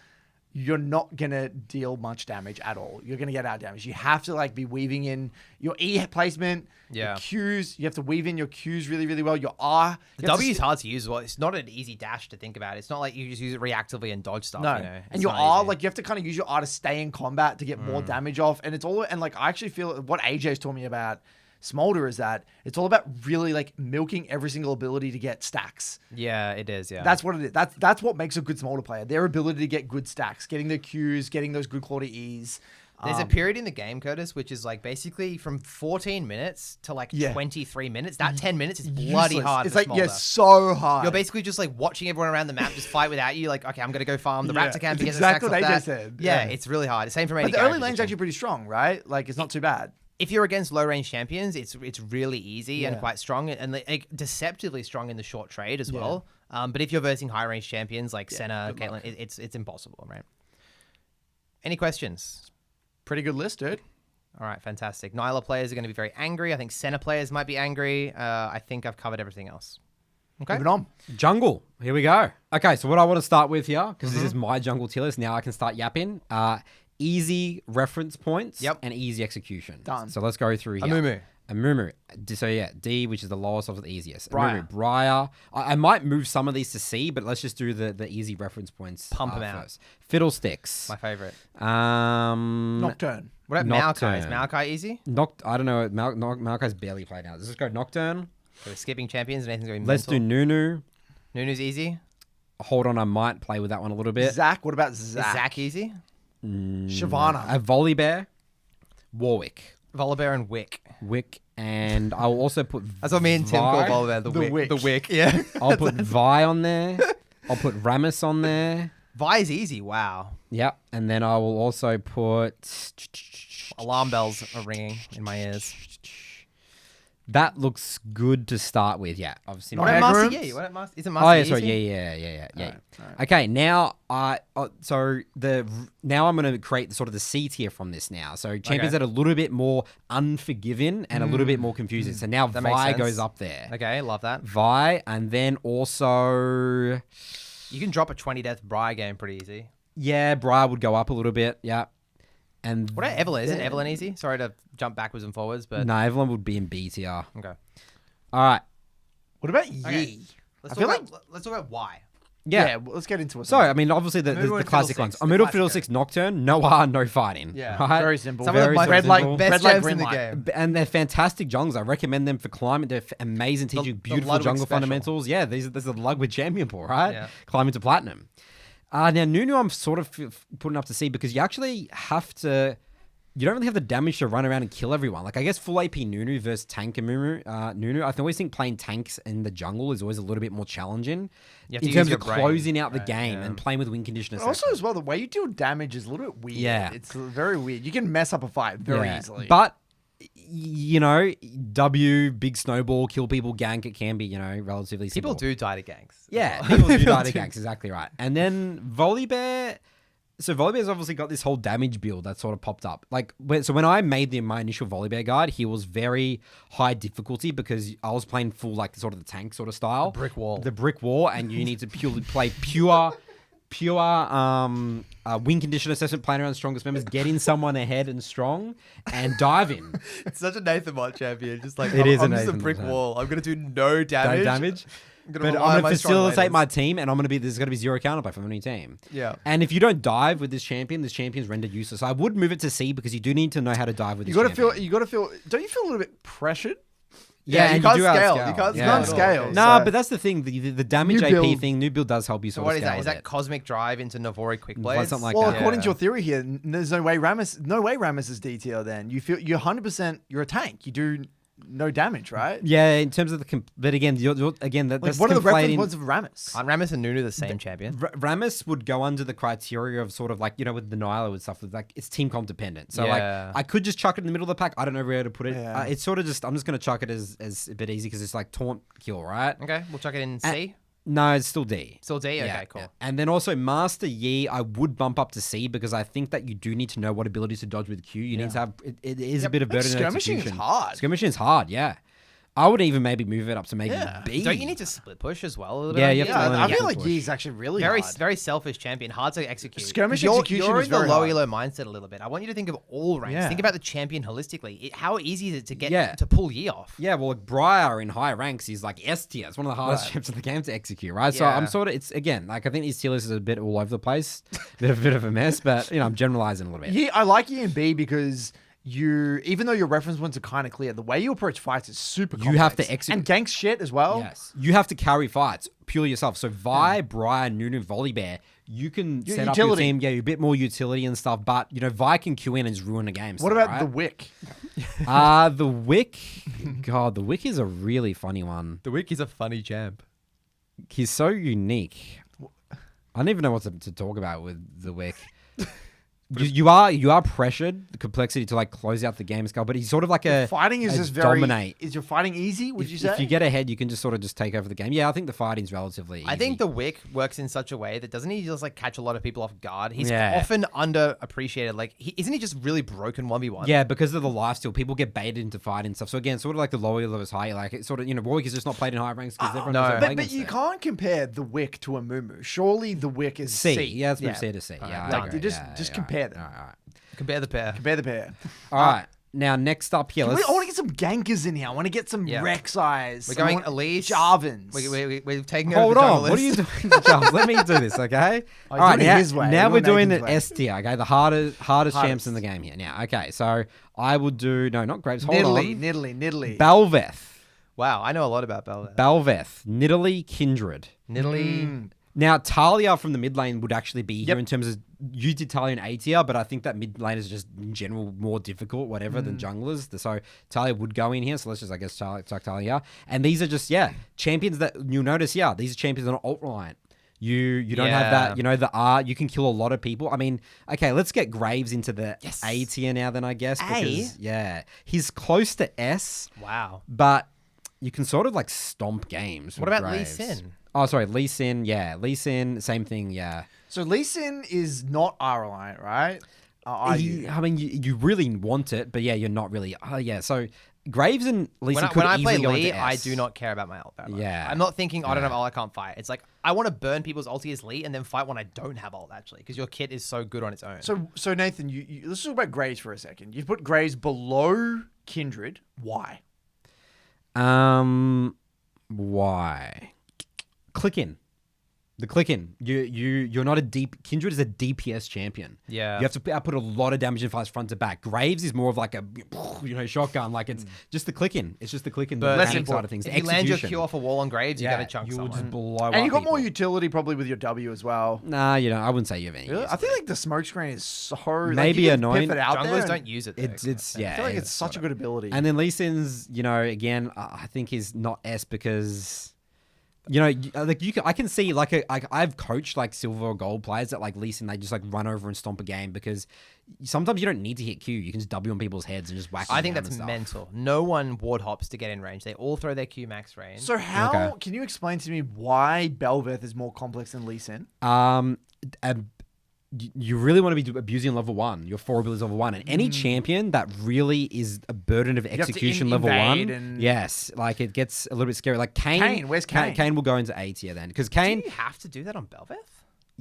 Speaker 3: you're not gonna deal much damage at all. You're gonna get out damage. You have to like be weaving in your E placement, your Qs. You have to weave in your Qs really, really well. Your R.
Speaker 2: The W is hard to use as well. It's not an easy dash to think about. It's not like you just use it reactively and dodge stuff.
Speaker 3: No,
Speaker 2: you know?
Speaker 3: and
Speaker 2: It's
Speaker 3: your
Speaker 2: not
Speaker 3: R,
Speaker 2: easy.
Speaker 3: like you have to kind of use your R to stay in combat to get more damage off. And it's all, and like I actually feel what AJ's told me about Smolder is that it's all about really like milking every single ability to get stacks.
Speaker 2: Yeah, it is. Yeah,
Speaker 3: That's what it is. That's what makes a good Smolder player. Their ability to get good stacks, getting their Qs, getting those good quality Es.
Speaker 2: There's a period in the game, Curtis, which is like basically from 14 minutes to like 23 minutes. That 10 minutes is bloody
Speaker 3: Useless.
Speaker 2: hard.
Speaker 3: It's
Speaker 2: for
Speaker 3: like,
Speaker 2: Smolder.
Speaker 3: so hard.
Speaker 2: You're basically just like watching everyone around the map just fight without you. Like, okay, I'm going to go farm the Raptor camp to get
Speaker 3: exactly
Speaker 2: the stacks
Speaker 3: what
Speaker 2: off
Speaker 3: AJ
Speaker 2: that.
Speaker 3: said.
Speaker 2: Yeah,
Speaker 3: Yeah.
Speaker 2: it's really hard. Same from any
Speaker 3: But the early
Speaker 2: character
Speaker 3: lane's
Speaker 2: position.
Speaker 3: actually pretty strong, right? Like, it's not too bad.
Speaker 2: If you're against low range champions, it's really easy and
Speaker 3: Yeah.
Speaker 2: quite strong and like deceptively strong in the short trade as well. But if you're versing high range champions like Senna, Caitlyn, it's impossible, right? Any questions?
Speaker 3: Pretty good list, dude.
Speaker 2: All right, fantastic. Nilah players are going to be very angry. I think Senna players might be angry. I think I've covered everything else. Okay.
Speaker 3: Moving on.
Speaker 1: Jungle. Here we go. Okay, so what I want to start with here, because this is my jungle tier list, now I can start yapping. Easy reference points and easy execution.
Speaker 3: Done.
Speaker 1: So let's go through here. Amumu. So yeah, D, which is the lowest of the easiest. Briar. I might move some of these to C, but let's just do the easy reference points.
Speaker 2: Pump them out.
Speaker 1: First. Fiddlesticks.
Speaker 2: My favorite.
Speaker 3: Nocturne.
Speaker 2: What about Maokai? Is
Speaker 1: Nocturne.
Speaker 2: Maokai easy?
Speaker 1: I don't know. Maokai's barely played now. Let's just go Nocturne.
Speaker 2: So we're skipping champions. Nathan's going
Speaker 1: Let's do Nunu.
Speaker 2: Nunu's easy.
Speaker 1: Hold on, I might play with that one a little bit.
Speaker 3: Zach. What about
Speaker 2: Is
Speaker 3: Zach?
Speaker 2: Zach easy?
Speaker 3: Shyvana.
Speaker 1: A Volibear. Warwick.
Speaker 2: Volibear and Wick.
Speaker 1: And I'll also put
Speaker 2: That's what me and Tim call Volibear. The Wick. The Wick, yeah.
Speaker 1: I'll put Vi on there. I'll put Rammus on there.
Speaker 2: Vi's easy. Wow.
Speaker 1: Yep. And then I will also put...
Speaker 2: Alarm bells are ringing in my ears.
Speaker 1: That looks good to start with. Yeah. Obviously.
Speaker 3: Not
Speaker 2: What about
Speaker 3: Hecarim?
Speaker 2: Master Yi? What about Master? Isn't
Speaker 1: Oh
Speaker 2: Master
Speaker 1: yeah,
Speaker 2: Yi
Speaker 1: sorry,
Speaker 2: easy?
Speaker 1: yeah. Okay, now now I'm gonna create sort of the C tier from this now. So champions that are a little bit more unforgiving and a little bit more confusing. So now
Speaker 2: That makes
Speaker 1: Vi
Speaker 2: sense.
Speaker 1: goes up there.
Speaker 2: Okay, love that.
Speaker 1: Vi, and then also
Speaker 2: You can drop a 20 death Briar game pretty easy.
Speaker 1: Briar would go up a little bit. Yeah. And
Speaker 2: What about Evelyn? Isn't Evelyn easy? Sorry to jump backwards and forwards, but
Speaker 1: no, Evelyn would be in B tier.
Speaker 2: okay.
Speaker 1: All right.
Speaker 3: What about Yi?
Speaker 2: Okay. Let's
Speaker 3: feel
Speaker 2: talk about why.
Speaker 1: Yeah.
Speaker 3: Well, let's get into it.
Speaker 1: So, I mean, obviously the
Speaker 2: Amumu and
Speaker 1: classic
Speaker 2: Fiddlesticks,
Speaker 1: ones.
Speaker 2: the
Speaker 1: Amumu,
Speaker 2: classic
Speaker 1: Fiddlesticks, Nocturne, no hard, no fighting.
Speaker 2: Yeah,
Speaker 1: right?
Speaker 3: very simple.
Speaker 2: Some of
Speaker 1: Very
Speaker 2: my
Speaker 3: red
Speaker 1: simple.
Speaker 3: light,
Speaker 2: best
Speaker 3: red light,
Speaker 2: gems
Speaker 3: green
Speaker 2: in the
Speaker 3: light.
Speaker 2: game.
Speaker 1: And they're fantastic jungles. I recommend them for climbing. They're amazing, teach you beautiful
Speaker 2: Ludwig
Speaker 1: jungle
Speaker 2: special.
Speaker 1: fundamentals. Yeah, these are the lug with champion pool, right?
Speaker 2: Yeah.
Speaker 1: Climbing to platinum. Now, Nunu, I'm sort of putting up to C because you actually have to... You don't really have the damage to run around and kill everyone. Like, I guess full AP Nunu versus tank Nunu. I always think playing tanks in the jungle is always a little bit more challenging
Speaker 2: You have to
Speaker 1: in
Speaker 2: use
Speaker 1: terms
Speaker 2: your
Speaker 1: of
Speaker 2: brain.
Speaker 1: closing out the
Speaker 2: Right,
Speaker 1: game
Speaker 2: yeah.
Speaker 1: and playing with win conditioner.
Speaker 3: Also, as well, the way you deal damage is a little bit weird.
Speaker 1: Yeah.
Speaker 3: It's very weird. You can mess up a fight very easily.
Speaker 1: But, W, big snowball, kill people, gank, it can be, relatively simple.
Speaker 2: People do die to ganks.
Speaker 1: Yeah, people do die to ganks, exactly right. And then Volibear... So Volibear's obviously got this whole damage build that sort of popped up. So when I made my initial Volibear guide, he was very high difficulty because I was playing full, sort of the tank sort of style.
Speaker 2: The
Speaker 1: brick wall, and you need to purely play pure win condition assessment, playing around the strongest members, getting someone ahead and strong, and dive in.
Speaker 2: It's such a Nathan Mott champion. Just like
Speaker 1: It is a
Speaker 2: I'm just a
Speaker 1: Nathan
Speaker 2: brick
Speaker 1: Mott.
Speaker 2: wall. I'm gonna do no damage.
Speaker 1: No damage. But I'm going to facilitate my team, and there's going to be zero counterplay from any team.
Speaker 2: Yeah.
Speaker 1: And if you don't dive with this champion's rendered useless. So I would move it to C because you do need to know how to dive with this champion.
Speaker 3: Don't you feel a little bit pressured?
Speaker 2: Yeah, you
Speaker 1: and
Speaker 2: can't
Speaker 1: do
Speaker 2: scale.
Speaker 1: outscale.
Speaker 2: You can't
Speaker 1: Yeah.
Speaker 2: scale.
Speaker 3: Can't scale.
Speaker 1: Nah,
Speaker 3: So-
Speaker 1: but that's the thing. The damage
Speaker 3: New
Speaker 1: AP
Speaker 3: build.
Speaker 1: thing, new build does help you
Speaker 2: So
Speaker 1: sort
Speaker 2: what
Speaker 1: of
Speaker 2: is that?
Speaker 1: scale
Speaker 2: Is
Speaker 1: with
Speaker 2: that
Speaker 1: it.
Speaker 2: Cosmic Drive into Navori Quick Blades?
Speaker 1: something like
Speaker 3: Well,
Speaker 1: that.
Speaker 3: according to your theory here, there's no way Rammus is D tier. Then you're 100%. You're a tank. You do no damage, right?
Speaker 1: Yeah, in terms of but again, that's
Speaker 3: What are the reference
Speaker 1: conflating.
Speaker 3: points of Rammus?
Speaker 2: Aren't Rammus and Nunu the same champion?
Speaker 1: Rammus would go under the criteria of sort of with the Nilah and stuff, it's team comp dependent. So
Speaker 2: Yeah.
Speaker 1: I could just chuck it in the middle of the pack. I don't know where to put it.
Speaker 3: Yeah.
Speaker 1: It's sort of I'm just going to chuck it as a bit easy because it's taunt kill, right?
Speaker 2: Okay, we'll chuck it in C.
Speaker 1: No, it's still D.
Speaker 2: Still D? Okay, cool.
Speaker 1: Yeah. And then also Master Yi, I would bump up to C because I think that you do need to know what abilities to dodge with Q. You need to have it is a bit of burden in
Speaker 3: Skirmishing
Speaker 1: execution.
Speaker 3: is hard.
Speaker 1: Skirmishing is hard, yeah. I would even maybe move it up to maybe B.
Speaker 2: Don't you need to split push as well? A little
Speaker 1: Yeah,
Speaker 2: bit?
Speaker 1: you have to learn
Speaker 3: I
Speaker 1: how
Speaker 3: feel
Speaker 1: to
Speaker 3: like
Speaker 1: push.
Speaker 3: Yi is actually really
Speaker 2: Very,
Speaker 3: hard.
Speaker 2: very selfish champion, hard to execute.
Speaker 3: Skirmish
Speaker 2: You're-
Speaker 3: execution
Speaker 2: You're
Speaker 3: is
Speaker 2: in the
Speaker 3: very
Speaker 2: low
Speaker 3: hard.
Speaker 2: elo mindset a little bit. I want you to think of all ranks.
Speaker 3: Yeah.
Speaker 2: Think about the champion holistically. How easy is it to get
Speaker 1: Yeah.
Speaker 2: to pull Yi off?
Speaker 1: Yeah, well, Briar in high ranks is S tier. It's one of the hardest champs in the game to execute, right? So
Speaker 2: Yeah.
Speaker 1: I'm sort of, it's again, I think these tier lists is a bit all over the place, bit of a mess, but I'm generalizing a little bit.
Speaker 3: I like Yi in B because even though your reference points are kind of clear, the way you approach fights is super complex.
Speaker 1: You have to execute.
Speaker 3: And ganks shit as well.
Speaker 1: Yes. You have to carry fights purely yourself. So Vi, Brian, Nunu, Voli Bear, you can set up your team, a bit more utility and stuff, but, Vi can queue in and just ruin a game.
Speaker 3: What about the Wick?
Speaker 1: The Wick? God, the Wick is a really funny one.
Speaker 2: The Wick is a funny champ.
Speaker 1: He's so unique. I don't even know what to talk about with the Wick. You are pressured, the complexity to close out the game scale, but he's sort of like
Speaker 3: fighting is just
Speaker 1: dominate.
Speaker 3: Is your fighting easy? Would you say?
Speaker 1: If you get ahead, you can just sort of just take over the game. Yeah, I think the fighting's relatively easy.
Speaker 2: I think the Wick works in such a way that doesn't he just catch a lot of people off guard? He's often underappreciated. Isn't he just really broken 1v1?
Speaker 1: Yeah, because of the lifesteal, people get baited into fighting and stuff. So again, sort of like the lower levels high, it's sort of Warwick is just not played in high ranks because everyone knows playing
Speaker 3: but you can't compare the Wick to a Mumu. Surely the Wick is
Speaker 1: C. Yeah, that's C to C.
Speaker 3: Just compare them.
Speaker 1: All right.
Speaker 2: Compare the pair.
Speaker 1: All right. Now, next up here,
Speaker 3: I want to get some gankers in here. I want to get some Rek'sais.
Speaker 2: We're going Elise.
Speaker 3: Jarvans.
Speaker 2: We're taking
Speaker 1: Hold
Speaker 2: over the
Speaker 1: on. What are you doing, Charles? Let me do this, okay? All right. Now we're doing an S tier, okay? The hardest champs in the game here. Now, okay. So I will do not Graves. Hold on.
Speaker 3: Nidalee.
Speaker 1: Belveth.
Speaker 2: Wow, I know a lot about Belveth.
Speaker 1: Nidalee, Kindred. Now, Talia from the mid lane would actually be here in terms of you did Talia in A tier, but I think that mid lane is just in general more difficult, than junglers. So Talia would go in here. So let's just, I guess, chuck Talia. And these are just, champions that you'll notice, these are champions that are alt reliant. You don't have that, the R. You can kill a lot of people. I mean, okay, let's get Graves into the A tier now then, I guess. Because, he's close to S.
Speaker 2: Wow.
Speaker 1: But you can sort of stomp games.
Speaker 2: What about
Speaker 1: Graves.
Speaker 2: Lee Sin?
Speaker 1: Oh, sorry, Lee Sin. Yeah, Lee Sin, same thing. Yeah.
Speaker 3: So Lee Sin is not R reliant, right?
Speaker 1: I mean, you really want it, but you're not really. So Graves and Lee Sin
Speaker 2: when I play Lee, I do not care about my ult that much.
Speaker 1: Yeah.
Speaker 2: I'm not thinking, I don't have ult, I can't fight. It's I want to burn people's ulti as Lee and then fight when I don't have ult, actually, because your kit is so good on its own.
Speaker 3: So Nathan, you let's talk about Graves for a second. You put Graves below Kindred. Why?
Speaker 1: Why? Click in. The click in. You're not a deep. Kindred is a DPS champion.
Speaker 2: Yeah.
Speaker 1: You have to put a lot of damage in fights front to back. Graves is more of a shotgun. It's just the click in. It's just the click in. The mechanic side of things.
Speaker 2: If you land your Q off a wall on Graves, you got to chunk
Speaker 1: someone.
Speaker 2: Just
Speaker 1: blow
Speaker 3: and you got
Speaker 1: people.
Speaker 3: more utility probably with your W as well.
Speaker 1: Nah, I wouldn't say you have any.
Speaker 3: Really? I think the smoke screen is so
Speaker 1: maybe annoying.
Speaker 2: Junglers don't use it.
Speaker 1: It's
Speaker 3: I feel like it's such a good ability.
Speaker 1: And then Lee Sin's, again, I think is not S because. I can see I've coached silver or gold players that Lee Sin, they just run over and stomp a game because sometimes you don't need to hit Q. You can just W on people's heads and just whack them.
Speaker 2: I think that's mental. No one ward hops to get in range. They all throw their Q max range.
Speaker 3: So can you explain to me why Belveth is more complex than Lee Sin?
Speaker 1: You really want to be abusing level 1, your 4 abilities level 1. And any champion that really is a burden of execution level 1, yes, it gets a little bit scary. Kayn,
Speaker 3: where's Kayn?
Speaker 1: Kayn will go into A tier then. Because Kayn...
Speaker 2: Do you have to do that on Belveth?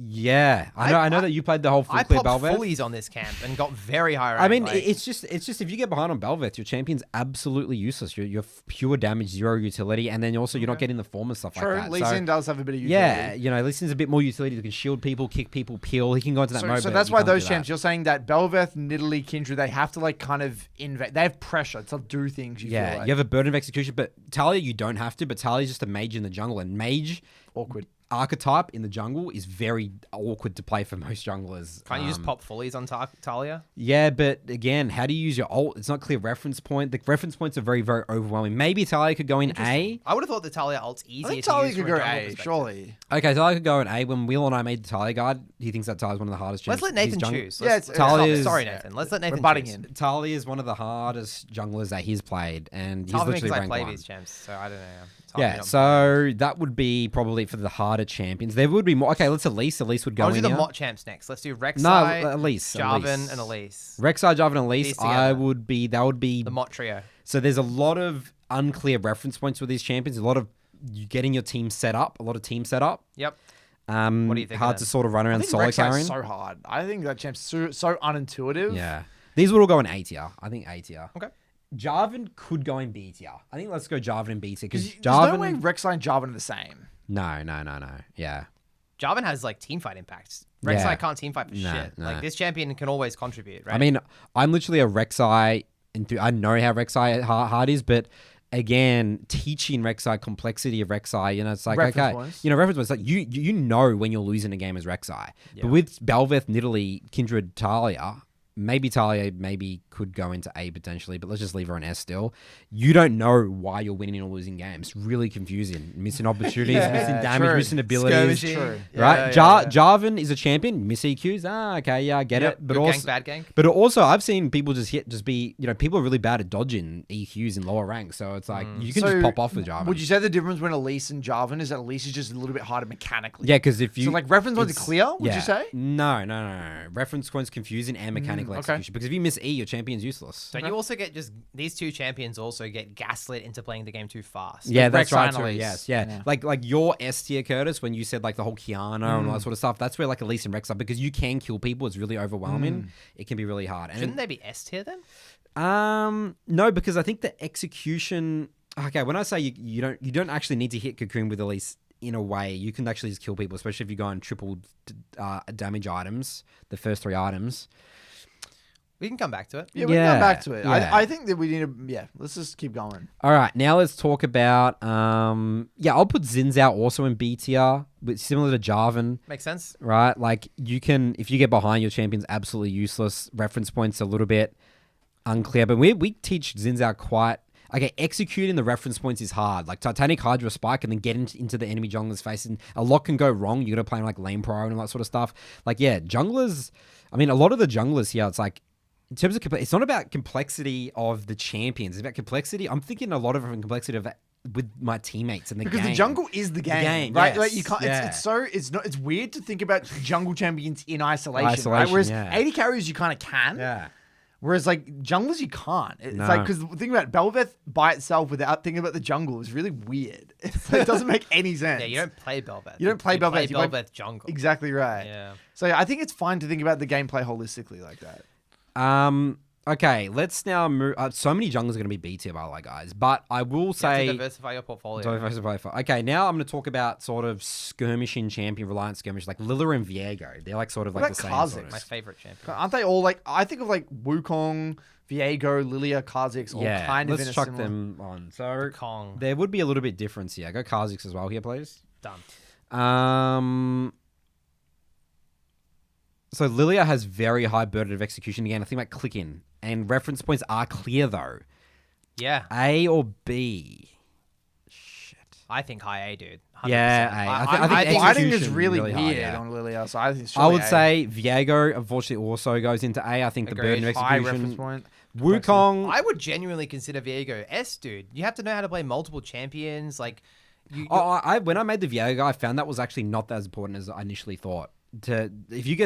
Speaker 1: Yeah, I know that you played the whole full clear Belveth.
Speaker 2: I popped fullies on this camp and got very high rank.
Speaker 1: I mean, it's just if you get behind on Belveth, your champion's absolutely useless. You're pure damage, 0 utility, and then also you're not getting the form and stuff like that.
Speaker 3: Lee Sin does have a bit of utility.
Speaker 1: Yeah, Lee Sin's a bit more utility. He can shield people, kick people, peel. He can go into that mode.
Speaker 3: So that's why those champs, you're saying that Belveth, Nidalee, Kindred, they have to kind of invade. They have pressure to do things. You feel like.
Speaker 1: You have a burden of execution, but Talia you don't have to. But Talia's just a mage in the jungle, and mage
Speaker 3: awkward.
Speaker 1: Archetype in the jungle is very awkward to play for most junglers.
Speaker 2: Can't you just pop fullies on Talia?
Speaker 1: Yeah, but again, how do you use your ult? It's not clear reference point. The reference points are very, very overwhelming. Maybe Talia could go in A.
Speaker 2: I would have thought the Talia ult's easier to use.
Speaker 3: Talia could go A, surely.
Speaker 1: Okay, Talia could go in A. When Will and I made the Talia guide, he thinks that Talia's one of the hardest champs.
Speaker 2: Let's let Nathan choose.
Speaker 1: Sorry,
Speaker 2: Nathan. Let's let Nathan
Speaker 3: We're butting
Speaker 2: choose.
Speaker 3: in.
Speaker 1: Talia is one of the hardest junglers that he's played, and he's
Speaker 2: Tough
Speaker 1: literally
Speaker 2: because I
Speaker 1: ranked
Speaker 2: play
Speaker 1: 1.
Speaker 2: these champs, so I don't know.
Speaker 1: Yeah, so that would be probably for the harder champions. There would be more. Okay, let's Elise. Elise would go in.
Speaker 2: Let's do the
Speaker 1: here.
Speaker 2: Mott champs next. Let's do Rek'sai,
Speaker 1: Elise,
Speaker 2: Jarvan, and Elise.
Speaker 1: Rek'sai, Jarvan, and Elise. That would be
Speaker 2: the Mott trio.
Speaker 1: So there's a lot of unclear reference points with these champions. A lot of you getting your team set up. A lot of team set up.
Speaker 2: Yep.
Speaker 1: What do you think? Hard to sort of run around solo carrying.
Speaker 3: So hard. I think that champ's so unintuitive.
Speaker 1: Yeah. These would all go in A tier. I think A tier.
Speaker 2: Okay.
Speaker 1: Jarvan could go in B tier. I think let's go Jarvan in B tier because
Speaker 3: There's no way Rek'sai and Jarvan are the same.
Speaker 1: No. Yeah.
Speaker 2: Jarvan has like team fight impacts. Rek'Sai
Speaker 1: Yeah.
Speaker 2: can't team fight for shit.
Speaker 1: no.
Speaker 2: Like this champion can always contribute, right?
Speaker 1: I mean, I'm literally a Rek'Sai. I know how Rek'Sai hard is, but again, teaching Rek'Sai, complexity of Rek'Sai, it's like,
Speaker 3: Reference
Speaker 1: okay,
Speaker 3: points.
Speaker 1: reference points. Like you know when you're losing a game as Rek'Sai. But with Bel'Veth, Nidalee, Kindred, Talia, maybe Talia could go into A potentially, but let's just leave her on S still. You don't know why you're winning or losing games. Really confusing. Missing opportunities, missing damage,
Speaker 3: true.
Speaker 1: missing abilities.
Speaker 2: Skirmishing.
Speaker 3: True.
Speaker 1: Right? Jarvan is a champion. Miss EQs. Okay, yeah, I get
Speaker 2: Yep.
Speaker 1: it. But
Speaker 2: Good
Speaker 1: also,
Speaker 2: gank, bad gank.
Speaker 1: but also, I've seen people be, people are really bad at dodging EQs in lower ranks. So it's like, you can just pop off with Jarvan.
Speaker 3: Would you say the difference between Elise and Jarvan is that Elise is just a little bit harder mechanically?
Speaker 1: Yeah, because if you...
Speaker 3: So like reference points are
Speaker 1: it's-
Speaker 3: clear, would
Speaker 1: yeah.
Speaker 3: you say?
Speaker 1: No. Reference points confusing and mechanical
Speaker 3: okay.
Speaker 1: execution. Because if you miss E, your champion's useless.
Speaker 2: Don't you also get these two champions also get gaslit into playing the game too fast?
Speaker 1: Yeah,
Speaker 3: Like
Speaker 1: that's
Speaker 3: Rek'Sai
Speaker 1: right.
Speaker 3: and
Speaker 1: Too.
Speaker 3: Elise.
Speaker 1: Yes, yeah. Like your S tier, Curtis, when you said like the whole Kiana and all that sort of stuff, that's where like Elise and Rek'Sai, because you can kill people, it's really overwhelming. It can be really hard.
Speaker 2: Shouldn't they be S tier then?
Speaker 1: No, because I think the execution. Okay, when I say you don't actually need to hit Cocoon with Elise in a way, you can actually just kill people, especially if you go on triple damage items, the first 3 items.
Speaker 2: We can come back to it.
Speaker 3: Yeah, we can come back to it.
Speaker 1: Yeah.
Speaker 3: I think that we need to, let's just keep going.
Speaker 1: All right, now let's talk about. I'll put Xin also in B tier, but similar to Jarvan.
Speaker 2: Makes sense.
Speaker 1: Right, like you can, if you get behind, your champion's absolutely useless. Reference points a little bit unclear, but we teach Xin quite. Okay, executing the reference points is hard. Like Titanic Hydra Spike and then get into the enemy jungler's face, and a lot can go wrong. You got to play like lane pro and all that sort of stuff. Like, yeah, junglers. I mean, a lot of the junglers here, it's like, in terms of it's not about complexity of the champions. It's about complexity. I'm thinking a lot of complexity of with my teammates in the game.
Speaker 3: Because the jungle is the game, right?
Speaker 1: Yes,
Speaker 3: Like you can't.
Speaker 1: yeah.
Speaker 3: It's weird to think about jungle champions in isolation, right?
Speaker 1: Isolation,
Speaker 3: Whereas
Speaker 1: yeah.
Speaker 3: AD carries you kind of can.
Speaker 1: Yeah.
Speaker 3: Whereas like junglers you can't. It's
Speaker 1: No.
Speaker 3: like, because the thing about Bel'Veth by itself without thinking about the jungle is really weird. It doesn't make any sense.
Speaker 2: Yeah, you don't play Bel'Veth.
Speaker 3: You don't play Bel'Veth, you play-
Speaker 2: Bel'Veth jungle.
Speaker 3: Exactly right.
Speaker 2: Yeah.
Speaker 3: So I think it's fine to think about the gameplay holistically like that.
Speaker 1: Okay, let's now move. So many junglers are going to be B tier, by the way, guys. But I will
Speaker 2: You have to
Speaker 1: say.
Speaker 2: diversify your portfolio.
Speaker 1: Okay, now I'm going to talk about sort of skirmishing champion, Reliant skirmish, like Lilla and Viego. They're like sort of
Speaker 3: What
Speaker 1: like the same.
Speaker 3: about
Speaker 1: Sort of.
Speaker 2: My favorite champion.
Speaker 3: Aren't they all like? I think of like Wukong, Viego, Lilia, Kha'Zix, all
Speaker 1: Yeah,
Speaker 3: kind of
Speaker 1: let's
Speaker 3: in a
Speaker 1: chuck
Speaker 3: similar...
Speaker 1: them on. So
Speaker 2: Kong.
Speaker 1: there would be a little bit difference here. Go Kha'Zix as well here, please.
Speaker 2: Done.
Speaker 1: So Lilia has very high burden of execution. Again, I think about clicking. And reference points are clear, though.
Speaker 2: Yeah.
Speaker 1: A or B? Shit.
Speaker 2: I think high A, dude. 100%.
Speaker 1: Yeah, I think
Speaker 3: Fighting is
Speaker 1: execution
Speaker 3: really
Speaker 1: really hard,
Speaker 3: weird
Speaker 1: yeah.
Speaker 3: on Lilia, so I think it's
Speaker 1: I would
Speaker 3: surely A.
Speaker 1: say Viego, unfortunately, also goes into A. I think the
Speaker 2: Agreed.
Speaker 1: burden of
Speaker 3: high reference
Speaker 1: execution.
Speaker 3: point.
Speaker 1: Wukong.
Speaker 2: I would genuinely consider Viego S, dude. You have to know how to play multiple champions. Like,
Speaker 1: When I made the Viego, I found that was actually not as important as I initially thought. As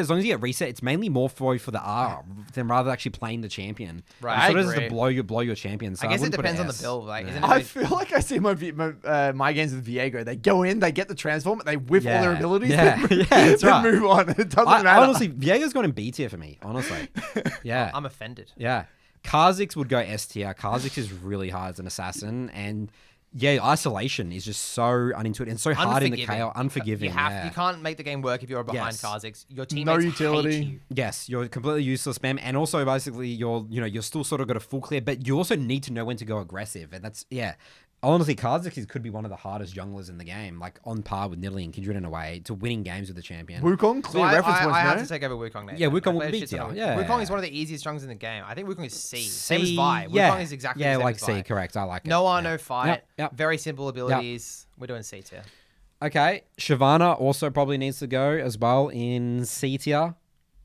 Speaker 1: long as you get reset, it's mainly more for the R than rather actually playing the champion.
Speaker 2: Right,
Speaker 1: So
Speaker 2: I
Speaker 1: it is
Speaker 2: agree.
Speaker 1: to blow your champion. So
Speaker 2: I guess it
Speaker 1: wouldn't put
Speaker 2: depends on the
Speaker 1: S.
Speaker 2: build. Like,
Speaker 1: Yeah.
Speaker 2: isn't it
Speaker 3: I feel like I see my games with Viego. They go in, they get the transform, they whiff all their
Speaker 1: Yeah.
Speaker 3: abilities,
Speaker 1: Yeah.
Speaker 3: then,
Speaker 1: Yeah, that's
Speaker 3: then
Speaker 1: right.
Speaker 3: move on. It doesn't matter.
Speaker 1: Honestly, Viego's gone in B tier for me. Honestly, yeah,
Speaker 2: I'm offended.
Speaker 1: yeah. Kha'Zix would go S tier. Kha'Zix is really hard as an assassin, and yeah, isolation is just so unintuitive and so hard in the
Speaker 2: Unforgiving.
Speaker 1: KO. Unforgiving.
Speaker 2: You can't make the game work if you're behind
Speaker 1: Yes.
Speaker 2: Kha'Zix. Your teammates
Speaker 3: utility.
Speaker 2: hate you.
Speaker 1: Yes, you're completely useless, spam, and also basically you're still sort of got a full clear, but you also need to know when to go aggressive, and that's Honestly, Kha'Zix junglers could be one of the hardest junglers in the game, like on par with Nidalee and Kindred in a way to winning games with the champion.
Speaker 3: Wukong,
Speaker 2: So
Speaker 3: clear reference points,
Speaker 2: I have
Speaker 3: no?
Speaker 2: to take over Wukong next.
Speaker 1: Yeah,
Speaker 2: time.
Speaker 1: Wukong
Speaker 2: I
Speaker 1: would
Speaker 2: play
Speaker 1: be
Speaker 2: shit ton of
Speaker 1: tier,
Speaker 2: Wukong.
Speaker 1: yeah.
Speaker 2: Wukong is one of the easiest junglers in the game. I think Wukong is C.
Speaker 1: C,
Speaker 2: Same as Vi.
Speaker 1: yeah.
Speaker 2: Wukong is exactly
Speaker 1: yeah,
Speaker 2: the same
Speaker 1: like
Speaker 2: as
Speaker 1: C,
Speaker 2: Vi.
Speaker 1: correct. I like it.
Speaker 2: No R,
Speaker 1: Yeah.
Speaker 2: no fight.
Speaker 1: Yep.
Speaker 2: Very simple abilities. We're doing C tier.
Speaker 1: Okay, Shyvana also probably needs to go as well in C tier.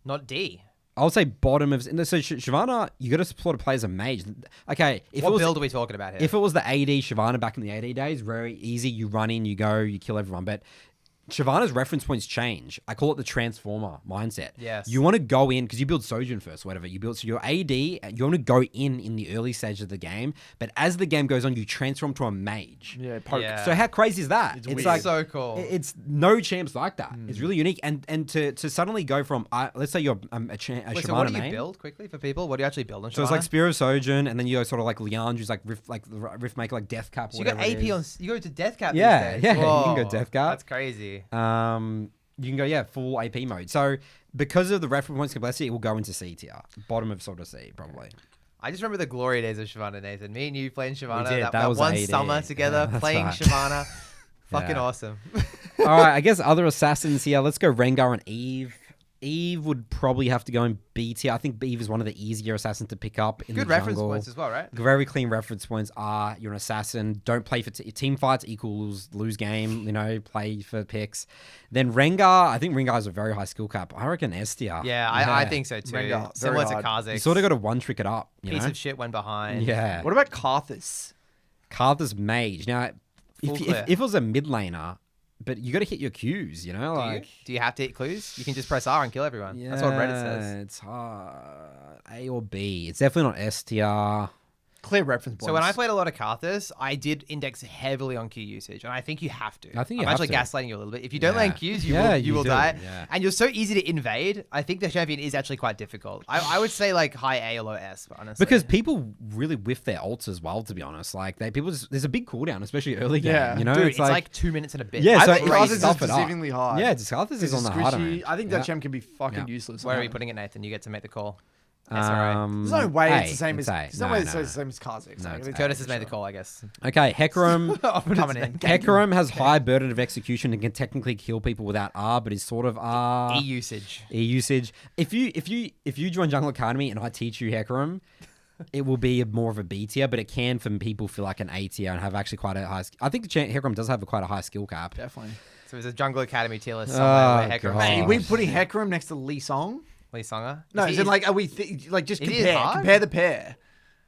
Speaker 2: Not D.
Speaker 1: I would say bottom of. So Shyvana, you got to sort of play as a mage. Okay, if
Speaker 2: What
Speaker 1: it was
Speaker 2: build are we talking about here?
Speaker 1: if it was the AD Shyvana back in the AD days, very easy. You run in, you go, you kill everyone. But Shyvana's reference points change. I call it the transformer mindset.
Speaker 2: Yes.
Speaker 1: You want to go in because you build Sojourn first, whatever. You build so your AD. You want to go in the early stage of the game, but as the game goes on, you transform to a mage.
Speaker 3: Yeah, poke.
Speaker 2: Yeah.
Speaker 1: So how crazy is that? It's
Speaker 3: weird.
Speaker 1: like
Speaker 2: so cool.
Speaker 1: It's no champs like that. It's really unique, and to suddenly go from let's say you're a
Speaker 2: Wait,
Speaker 1: Shyvana
Speaker 2: so what do you
Speaker 1: main.
Speaker 2: build quickly for people? What do you actually build on Shyvana?
Speaker 1: So it's like Spear of Sojourn, and then you go sort of like Leandre, who's like Rift Maker, like Death Cap.
Speaker 2: So you got
Speaker 1: whatever it
Speaker 2: AP
Speaker 1: is.
Speaker 2: on. You go to Death Cap.
Speaker 1: Yeah,
Speaker 2: these days.
Speaker 1: yeah, you can
Speaker 2: Whoa,
Speaker 1: go Death Cap.
Speaker 2: That's crazy.
Speaker 1: You can go, full AP mode. So because of the reference points complexity, it will go into C tier. Bottom of sort of C, probably.
Speaker 2: I just remember the glory days of Shyvana, Nathan. Me and you playing Shyvana.
Speaker 1: did.
Speaker 2: That
Speaker 1: That was
Speaker 2: one
Speaker 1: AD.
Speaker 2: summer together,
Speaker 1: Yeah,
Speaker 2: playing
Speaker 1: that's right.
Speaker 2: Shyvana. Fucking
Speaker 1: Yeah.
Speaker 2: awesome.
Speaker 1: All right, I guess other assassins here. Let's go Rengar and Eve. Eve would probably have to go in B tier. I think Eve is one of the easier assassins to pick up in
Speaker 2: Good
Speaker 1: the
Speaker 2: reference
Speaker 1: jungle.
Speaker 2: points as well, right?
Speaker 1: Very clean reference points are you're an assassin. Don't play for team fights equals lose game. Play for picks. Then Rengar, I think Rengar has a very high skill cap. I reckon S tier.
Speaker 2: Yeah, I think so too.
Speaker 3: Rengar,
Speaker 2: Similar
Speaker 3: very
Speaker 2: to
Speaker 3: hard.
Speaker 2: Kha'Zix.
Speaker 1: You sort of got to one trick it up.
Speaker 2: Piece of shit went behind.
Speaker 1: Yeah.
Speaker 3: What about Karthus?
Speaker 1: Karthus mage. Now,
Speaker 2: Full
Speaker 1: if
Speaker 2: clear.
Speaker 1: it was a mid laner, but you got to hit your Qs.
Speaker 2: Do
Speaker 1: Like.
Speaker 2: you? Do you have to hit clues? You can just press R and kill everyone. That's what Reddit says.
Speaker 1: It's hard. A or B. It's definitely not S tier.
Speaker 3: Clear reference points.
Speaker 2: So when I played a lot of Karthus, I did index heavily on Q usage, and I think you have to.
Speaker 1: I think you
Speaker 2: I'm
Speaker 1: have
Speaker 2: actually
Speaker 1: to.
Speaker 2: gaslighting you a little bit. If you don't
Speaker 1: Yeah.
Speaker 2: land Qs, you
Speaker 1: Yeah,
Speaker 2: will
Speaker 1: you do,
Speaker 2: die.
Speaker 1: yeah.
Speaker 2: And you're so easy to invade. I think the champion is actually quite difficult. I would say like high A or low S, honestly.
Speaker 1: Because people really whiff their ults as well, to be honest. Like there's a big cooldown, especially early game.
Speaker 3: Yeah.
Speaker 1: You know,
Speaker 2: dude, it's like 2 minutes and a bit.
Speaker 1: Yeah,
Speaker 3: I
Speaker 1: so
Speaker 3: think
Speaker 1: if you
Speaker 3: Karthus is
Speaker 1: stuff it up-
Speaker 3: deceivingly high.
Speaker 1: Yeah, Karthus is on the harder
Speaker 3: squishy.
Speaker 1: end.
Speaker 3: I think
Speaker 1: Yeah.
Speaker 3: that champ can be fucking
Speaker 1: Yeah.
Speaker 3: useless.
Speaker 2: Where are you putting it, Nathan? You get to make the call. SRA.
Speaker 3: There's no way it's
Speaker 1: A,
Speaker 3: the same as.
Speaker 1: A.
Speaker 3: There's no way it's the same as Kha'Zix.
Speaker 1: No,
Speaker 3: Like,
Speaker 1: it's
Speaker 3: it's
Speaker 2: Curtis
Speaker 3: A
Speaker 2: has
Speaker 3: for
Speaker 2: made the
Speaker 3: sure.
Speaker 2: call, I guess.
Speaker 1: Okay, Hecarim.
Speaker 3: Coming in.
Speaker 1: Hecarim has high burden of execution and can technically kill people without R, but is sort of R.
Speaker 2: E usage.
Speaker 1: E usage. If you join Jungle Academy and I teach you Hecarim, it will be more of a B tier, but it can for people feel like an A tier and have actually quite a high. I think Hecarim does have quite a high skill cap.
Speaker 3: Definitely.
Speaker 2: So there's a Jungle Academy tier list somewhere where Hecarim.
Speaker 1: God.
Speaker 3: Mate, are we putting Hecarim next to Lee Song?
Speaker 2: Lee Songer?
Speaker 3: No,
Speaker 2: Is
Speaker 3: is
Speaker 2: he-
Speaker 3: it like are we like just
Speaker 2: Is he
Speaker 3: compare
Speaker 2: hard?
Speaker 3: the pair,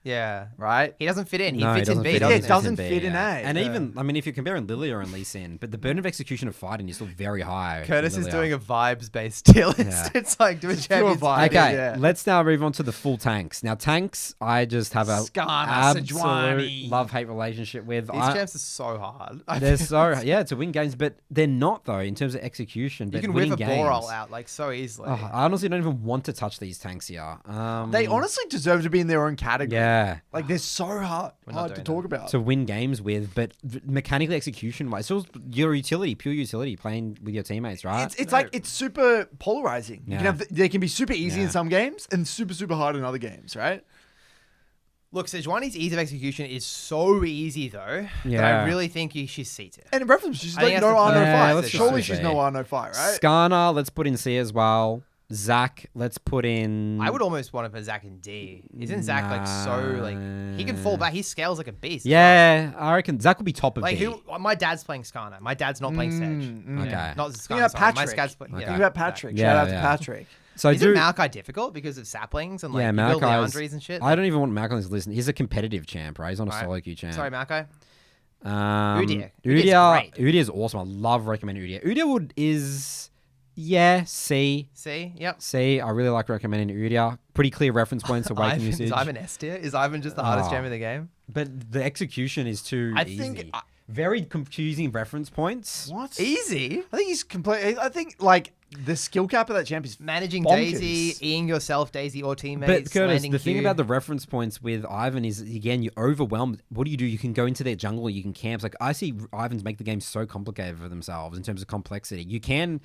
Speaker 2: Yeah.
Speaker 3: right?
Speaker 2: He doesn't fit in. He
Speaker 1: No,
Speaker 2: fits
Speaker 1: it
Speaker 2: in
Speaker 1: doesn't
Speaker 2: B.
Speaker 1: fit
Speaker 3: Yeah,
Speaker 1: in.
Speaker 3: it doesn't
Speaker 1: B,
Speaker 3: fit in
Speaker 1: yeah.
Speaker 3: A.
Speaker 1: And
Speaker 3: Yeah.
Speaker 1: even, I mean, if you're comparing Lilia and Lee Sin, but the burden of execution of fighting is still very high.
Speaker 2: Curtis
Speaker 1: for
Speaker 2: is
Speaker 1: Lilia.
Speaker 2: doing a vibes-based tier list.
Speaker 1: Yeah.
Speaker 2: It's like doing champions.
Speaker 3: vibe.
Speaker 1: Okay,
Speaker 3: Yeah.
Speaker 1: let's now move on to the full tanks. Now, tanks, I just have a
Speaker 3: Skirmishers,
Speaker 1: absolute
Speaker 3: Sejuani.
Speaker 1: love-hate relationship with.
Speaker 2: These champs are so hard.
Speaker 1: They're so to win games, but they're not though in terms of execution.
Speaker 2: You
Speaker 1: But
Speaker 2: can whip
Speaker 1: winning
Speaker 2: a
Speaker 1: games,
Speaker 2: Boral out like so easily.
Speaker 1: Oh, I honestly don't even want to touch these tanks here.
Speaker 3: They honestly deserve to be in their own category.
Speaker 1: yeah.
Speaker 3: Like they're so hard
Speaker 2: not
Speaker 3: to
Speaker 2: doing
Speaker 3: talk about.
Speaker 1: To win games with, but mechanically execution wise, so your utility, pure utility, playing with your teammates, right?
Speaker 3: It's like it's super polarizing. You
Speaker 1: Yeah.
Speaker 3: can have they can be super easy in
Speaker 1: Yeah.
Speaker 3: some games and super hard in other games, right?
Speaker 2: Look, Sejuani's ease of execution is so easy though that
Speaker 1: Yeah.
Speaker 2: I really think she's seated.
Speaker 3: And in reference, she's
Speaker 2: I think
Speaker 3: like
Speaker 2: that's
Speaker 3: no
Speaker 2: the-
Speaker 3: R, no
Speaker 2: Yeah,
Speaker 3: fight.
Speaker 1: let's just
Speaker 3: Surely
Speaker 1: say
Speaker 3: she's no R, no fight, right?
Speaker 1: Skana, let's put in C as well. Zach, let's put in.
Speaker 2: I would almost want to put Zach in D. Isn't Zach like so like he can fall back? He scales like a beast.
Speaker 1: Yeah, I reckon Zach would be top of
Speaker 2: Like
Speaker 1: B.
Speaker 2: who? My dad's playing Skana. My dad's not playing Sedge.
Speaker 1: Okay.
Speaker 2: Not
Speaker 3: Think
Speaker 2: Skana.
Speaker 3: about
Speaker 2: Sorry. My
Speaker 3: Patrick.
Speaker 2: dad's playing.
Speaker 1: Okay.
Speaker 3: Think about Patrick.
Speaker 1: Yeah,
Speaker 3: Shout out to
Speaker 1: yeah.
Speaker 3: Patrick.
Speaker 1: So
Speaker 2: Isn't
Speaker 1: do
Speaker 2: Maokai difficult because of saplings and like
Speaker 1: yeah,
Speaker 2: you build
Speaker 1: Maokai's-
Speaker 2: boundaries and shit?
Speaker 1: I don't even want Maokai on this list. He's a competitive champ, right? He's on a
Speaker 2: Right.
Speaker 1: solo queue champ.
Speaker 2: Sorry, Maokai.
Speaker 1: Udyr.
Speaker 2: Udyr's great.
Speaker 1: Udyr is awesome. I love recommending Udyr. Udyr is C.
Speaker 2: See, yep.
Speaker 1: C. I really like recommending Udyr. Pretty clear reference points for Waking usage.
Speaker 2: Is Ivan S tier? Is Ivan just the hardest
Speaker 1: Oh.
Speaker 2: champ in the game?
Speaker 1: But the execution is too
Speaker 3: I
Speaker 1: easy.
Speaker 3: think
Speaker 1: Very confusing reference points.
Speaker 3: what?
Speaker 2: Easy.
Speaker 3: I think he's complete. I think like the skill cap of that champ is
Speaker 2: Managing
Speaker 3: bonkers.
Speaker 2: Daisy, eating yourself, Daisy or teammates.
Speaker 1: But Curtis,
Speaker 2: landing
Speaker 1: the thing
Speaker 2: Q.
Speaker 1: about the reference points with Ivan is, again, you're overwhelmed. What do? You can go into their jungle, you can camp. Like, I see Ivans make the game so complicated for themselves in terms of complexity. You can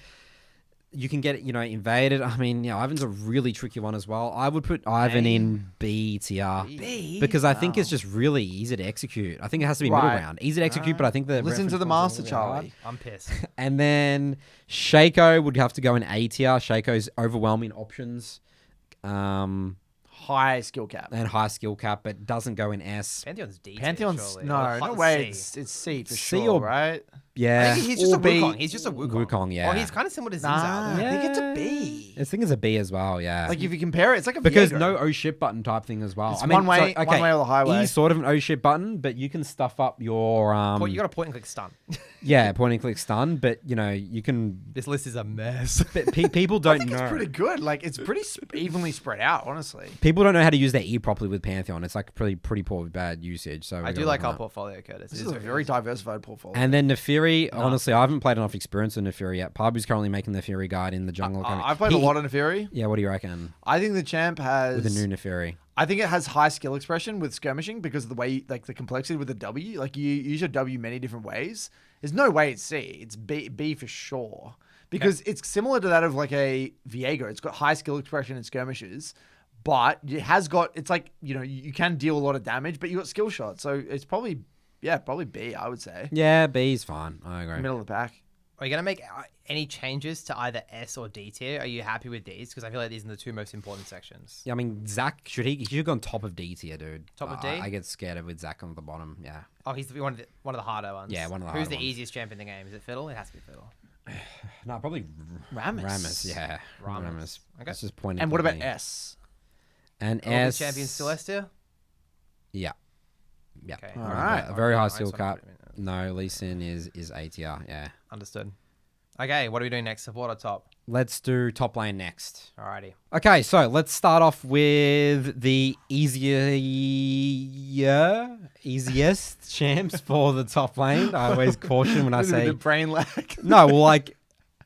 Speaker 1: get, invaded. I mean, Ivan's a really tricky one as well. I would put Ivan in B tier.
Speaker 3: B?
Speaker 1: Because I think it's just really easy to execute. I think it has to be middle
Speaker 3: Right.
Speaker 1: ground. Easy to execute, but I think the
Speaker 3: Listen to
Speaker 1: reference
Speaker 3: the
Speaker 1: points are
Speaker 3: master,
Speaker 1: a little bit hard.
Speaker 3: Charlie.
Speaker 2: I'm pissed.
Speaker 1: And then Shaco would have to go in A tier. Shaco's overwhelming options.
Speaker 3: High skill cap.
Speaker 1: And high skill cap, but doesn't go in S.
Speaker 2: Pantheon's D tier,
Speaker 3: Pantheon's
Speaker 2: surely.
Speaker 3: no
Speaker 2: Or
Speaker 3: way.
Speaker 2: C.
Speaker 3: It's C for
Speaker 1: C
Speaker 3: sure,
Speaker 1: or-
Speaker 3: right?
Speaker 1: Yeah.
Speaker 2: I think he's just a
Speaker 3: Or B.
Speaker 2: Wukong. He's just a Wukong.
Speaker 1: Wukong, yeah.
Speaker 2: Or he's kind of similar to Xin
Speaker 3: Nah,
Speaker 2: Zhao.
Speaker 3: I think it's a B.
Speaker 1: I think it's a B as well, yeah.
Speaker 3: Like if you compare it, it's like a
Speaker 1: because
Speaker 3: Viego.
Speaker 1: no O ship button type thing as well.
Speaker 3: It's
Speaker 1: I mean,
Speaker 3: one way- one way or the highway.
Speaker 1: He's sort of an O ship button, but you can stuff up your
Speaker 2: You got a point and click stun.
Speaker 1: point and click stun, but you can.
Speaker 2: This list is a mess.
Speaker 1: But people don't
Speaker 3: I think
Speaker 1: know.
Speaker 3: it's pretty good. Like it's pretty evenly spread out, honestly.
Speaker 1: People don't know how to use their E properly with Pantheon. It's like pretty poor with bad usage. So
Speaker 2: I
Speaker 1: we
Speaker 2: do
Speaker 1: gotta
Speaker 2: like
Speaker 1: work on
Speaker 2: our
Speaker 1: that.
Speaker 2: portfolio, Curtis.
Speaker 3: This
Speaker 2: It
Speaker 3: is a
Speaker 2: very
Speaker 3: very
Speaker 2: nice.
Speaker 3: diversified portfolio.
Speaker 1: And then Neferi, honestly, I haven't played enough experience with Neferi yet. Pabu's currently making the Neferi guide in the jungle.
Speaker 3: I've played a lot of Neferi.
Speaker 1: Yeah, what do you reckon?
Speaker 3: I think the champ has
Speaker 1: With the new Neferi.
Speaker 3: I think it has high skill expression with skirmishing because of the way, like the complexity with the W. Like you use your W many different ways. There's no way it's C. It's B for sure. because it's similar to that of like a Viego. It's got high skill expression and skirmishes, but it has got, it's like, you can deal a lot of damage, but you got skill shots. So it's probably B, I would say.
Speaker 1: Yeah, B's fine. I agree.
Speaker 3: Middle of the pack.
Speaker 2: Are you going to make any changes to either S or D tier? Are you happy with these? Because I feel like these are the two most important sections.
Speaker 1: Yeah, I mean, Zach, he should go on top of D tier, dude.
Speaker 2: Top of D?
Speaker 1: I get scared of with Zach on the bottom, yeah.
Speaker 2: Oh, he's one of the harder ones.
Speaker 1: Yeah, one of the
Speaker 2: Who's
Speaker 1: harder
Speaker 2: the
Speaker 1: ones.
Speaker 2: easiest champion in the game? Is it Fiddle? It has to be Fiddle.
Speaker 1: No, probably
Speaker 3: Rammus.
Speaker 1: Yeah.
Speaker 2: Rammus. Okay.
Speaker 1: That's just pointing.
Speaker 3: And what
Speaker 1: to
Speaker 3: about
Speaker 1: me.
Speaker 3: S?
Speaker 1: And
Speaker 2: All
Speaker 1: S.
Speaker 2: the champions still S tier?
Speaker 1: Yeah. Yeah.
Speaker 2: Okay.
Speaker 3: All right.
Speaker 1: A very high
Speaker 2: I
Speaker 1: skill
Speaker 2: just wanna
Speaker 1: cap.
Speaker 2: put it
Speaker 1: No, Lucian is A tier, yeah.
Speaker 2: Understood. Okay, what are we doing next? Support or top?
Speaker 1: Let's do top lane next.
Speaker 2: Alrighty.
Speaker 1: Okay, so let's start off with the easiest champs for the top lane. I always caution when I say
Speaker 3: the brain lag.
Speaker 1: no. Well, like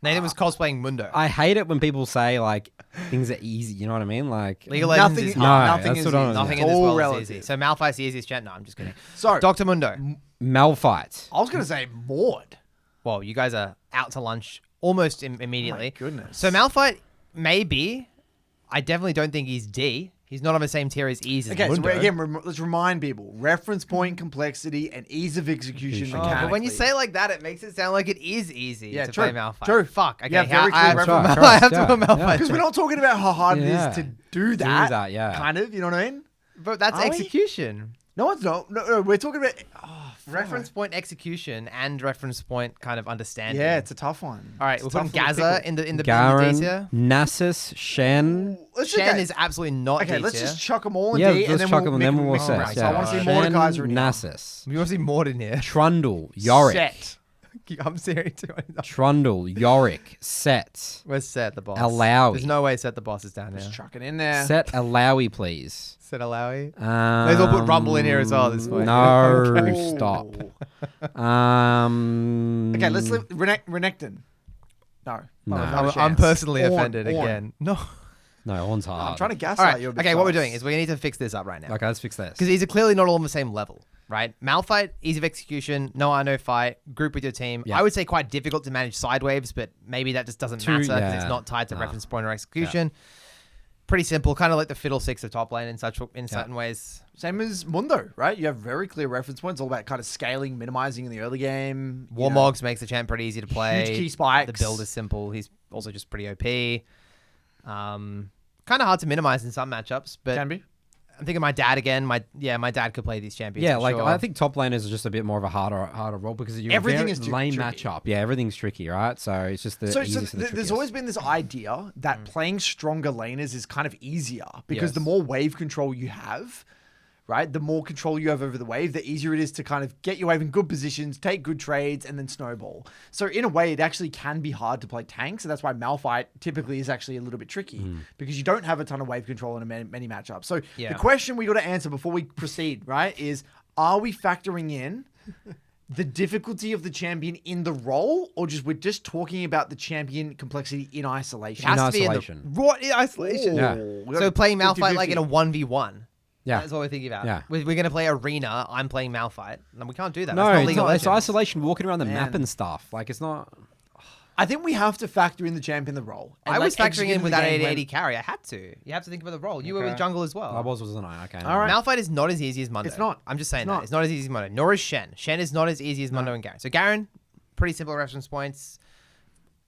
Speaker 2: Nathan was cosplaying Mundo.
Speaker 1: I hate it when people say like things are easy. You know what I mean? Like
Speaker 2: League of Legends
Speaker 3: Nothing-
Speaker 2: is
Speaker 1: no,
Speaker 2: hard.
Speaker 3: nothing
Speaker 1: that's
Speaker 3: is
Speaker 1: what I
Speaker 3: easy.
Speaker 1: was-
Speaker 2: Nothing
Speaker 3: It's
Speaker 2: in this
Speaker 3: all
Speaker 2: world
Speaker 3: relative.
Speaker 2: is easy. So Malphite's the easiest champ? No, I'm just kidding.
Speaker 3: So
Speaker 2: Dr. Mundo.
Speaker 1: Malphite.
Speaker 3: I was going to say Maud.
Speaker 2: Well, you guys are out to lunch almost immediately.
Speaker 3: My goodness.
Speaker 2: So Malphite, maybe. I definitely don't think he's D. He's not on the same tier as Ease as
Speaker 3: Okay, so
Speaker 2: Mundo.
Speaker 3: again, let's remind people: reference point, complexity, and ease of execution.
Speaker 1: Oh,
Speaker 2: Oh, but when you
Speaker 3: mechanically.
Speaker 2: say it like that, it makes it sound like it is easy
Speaker 3: Yeah,
Speaker 2: to
Speaker 3: true,
Speaker 2: play Malphite.
Speaker 3: true.
Speaker 2: Fuck. Okay,
Speaker 3: Yeah, very clear
Speaker 2: I
Speaker 3: reference.
Speaker 1: Sure,
Speaker 2: I have to
Speaker 1: yeah,
Speaker 2: put Malphite.
Speaker 1: yeah.
Speaker 3: because we're not talking about how hard
Speaker 1: Yeah.
Speaker 3: it is to do that.
Speaker 1: that, yeah.
Speaker 3: Kind of, you know what I mean?
Speaker 2: But that's
Speaker 3: Are we?
Speaker 2: execution.
Speaker 3: No, it's not. No, we're talking about
Speaker 2: Reference point execution and reference point kind of understanding.
Speaker 3: Yeah, it's a tough one.
Speaker 2: All right,
Speaker 3: It's
Speaker 2: we're
Speaker 3: tough
Speaker 2: putting
Speaker 3: one to
Speaker 2: Gaza
Speaker 3: pick.
Speaker 2: in the D
Speaker 1: Garen,
Speaker 2: tier.
Speaker 1: Nasus, Shen.
Speaker 3: Let's
Speaker 2: Shen
Speaker 3: okay.
Speaker 2: is absolutely not
Speaker 3: Okay,
Speaker 2: D
Speaker 3: let's
Speaker 2: tier.
Speaker 3: just chuck them all in
Speaker 1: Yeah,
Speaker 3: D, and
Speaker 1: let's
Speaker 3: then
Speaker 1: chuck
Speaker 3: we'll
Speaker 1: them and then we'll
Speaker 3: mix them
Speaker 1: assess.
Speaker 3: around. So I want to see
Speaker 1: Shen,
Speaker 3: Mordekaiser already.
Speaker 1: Nasus,
Speaker 2: You want to see more in here?
Speaker 1: Trundle, Yorick.
Speaker 3: Set.
Speaker 2: I'm serious too.
Speaker 1: Trundle, Yorick, Set.
Speaker 2: Where's Set the boss?
Speaker 1: Alawi.
Speaker 2: There's no way Set the boss is down
Speaker 3: Just
Speaker 2: here.
Speaker 3: chuck it in there.
Speaker 1: Set Alawi, please.
Speaker 2: Set Alawi.
Speaker 1: May
Speaker 2: as well put Rumble in here as well at this point.
Speaker 1: No,
Speaker 3: Okay.
Speaker 1: stop.
Speaker 3: Okay, let's leave Renekton. No.
Speaker 1: No.
Speaker 2: I'm
Speaker 3: chance.
Speaker 2: personally
Speaker 3: Ornn,
Speaker 2: offended
Speaker 3: Ornn.
Speaker 2: again. No.
Speaker 1: No, Ornn's hard.
Speaker 3: I'm trying to gaslight
Speaker 2: All right.
Speaker 3: you a bit.
Speaker 2: Okay, what we're
Speaker 3: Charles.
Speaker 2: doing is we need to fix this up right now.
Speaker 1: Okay, let's fix this.
Speaker 2: Because these are clearly not all on the same level, right? Malphite, ease of execution, no I, no fight, group with your team.
Speaker 1: Yeah.
Speaker 2: I would say quite difficult to manage side waves, but maybe that just doesn't
Speaker 1: Too-
Speaker 2: matter because
Speaker 1: yeah.
Speaker 2: it's not tied to
Speaker 1: No.
Speaker 2: reference point or execution. Pretty simple, kind of like the fiddlesticks of top lane in
Speaker 1: Yeah.
Speaker 2: certain ways.
Speaker 3: Same as Mundo, right? You have very clear reference points, all about kind of scaling, minimizing in the early game. you know.
Speaker 2: Warmogs makes the champ pretty easy to play.
Speaker 3: Huge key spikes.
Speaker 2: The build is simple. He's also just pretty OP. Kind of hard to minimize in some matchups, but
Speaker 3: Can be.
Speaker 2: I'm thinking my dad again. My dad could play these champions.
Speaker 1: Yeah,
Speaker 2: for
Speaker 1: like
Speaker 2: sure.
Speaker 1: I think top laners is just a bit more of a harder role because you
Speaker 3: Everything
Speaker 1: very
Speaker 3: is too
Speaker 1: lane
Speaker 3: tricky.
Speaker 1: matchup. Yeah, everything's tricky, right? So it's just the
Speaker 3: So
Speaker 1: easiest and the
Speaker 3: there's
Speaker 1: trickiest.
Speaker 3: always been this idea that playing stronger laners is kind of easier because
Speaker 1: Yes.
Speaker 3: the more wave control you have, right? The more control you have over the wave, the easier it is to kind of get your wave in good positions, take good trades, and then snowball. So in a way, it actually can be hard to play tanks, and that's why Malphite typically is actually a little bit tricky because you don't have a ton of wave control in many matchups. So
Speaker 2: Yeah.
Speaker 3: the question we got to answer before we proceed, right, is are we factoring in the difficulty of the champion in the role, or we're just talking about the champion complexity in isolation?
Speaker 2: It has
Speaker 1: In
Speaker 2: to be
Speaker 1: isolation.
Speaker 2: in the what in isolation.
Speaker 1: Yeah.
Speaker 3: we
Speaker 2: So
Speaker 3: got
Speaker 2: playing Malphite like in a
Speaker 3: 50-50.
Speaker 2: 1v1.
Speaker 1: Yeah.
Speaker 2: That's what we're thinking about.
Speaker 1: Yeah.
Speaker 2: We're going to play Arena. I'm playing Malphite. And we can't do that.
Speaker 1: No,
Speaker 2: That's not
Speaker 1: it's,
Speaker 2: League of
Speaker 1: not, it's
Speaker 2: Legends.
Speaker 1: isolation, walking around the map
Speaker 3: Man.
Speaker 1: and stuff. Like it's not.
Speaker 3: I think we have to factor in the champion the role. And,
Speaker 2: I was
Speaker 3: like,
Speaker 2: factoring
Speaker 3: execute
Speaker 2: in
Speaker 3: the
Speaker 2: with that
Speaker 3: game
Speaker 2: 80 carry. I had to. You have to think about the role. You were with jungle as well.
Speaker 1: I wasn't I? Okay.
Speaker 3: All right.
Speaker 2: Malphite is not as easy as Mundo.
Speaker 3: It's not.
Speaker 2: I'm just saying
Speaker 3: It's
Speaker 2: that.
Speaker 3: not.
Speaker 2: It's not as easy as Mundo. Nor is Shen. Shen is not as easy as Mundo and Garen. So Garen, pretty simple reference points.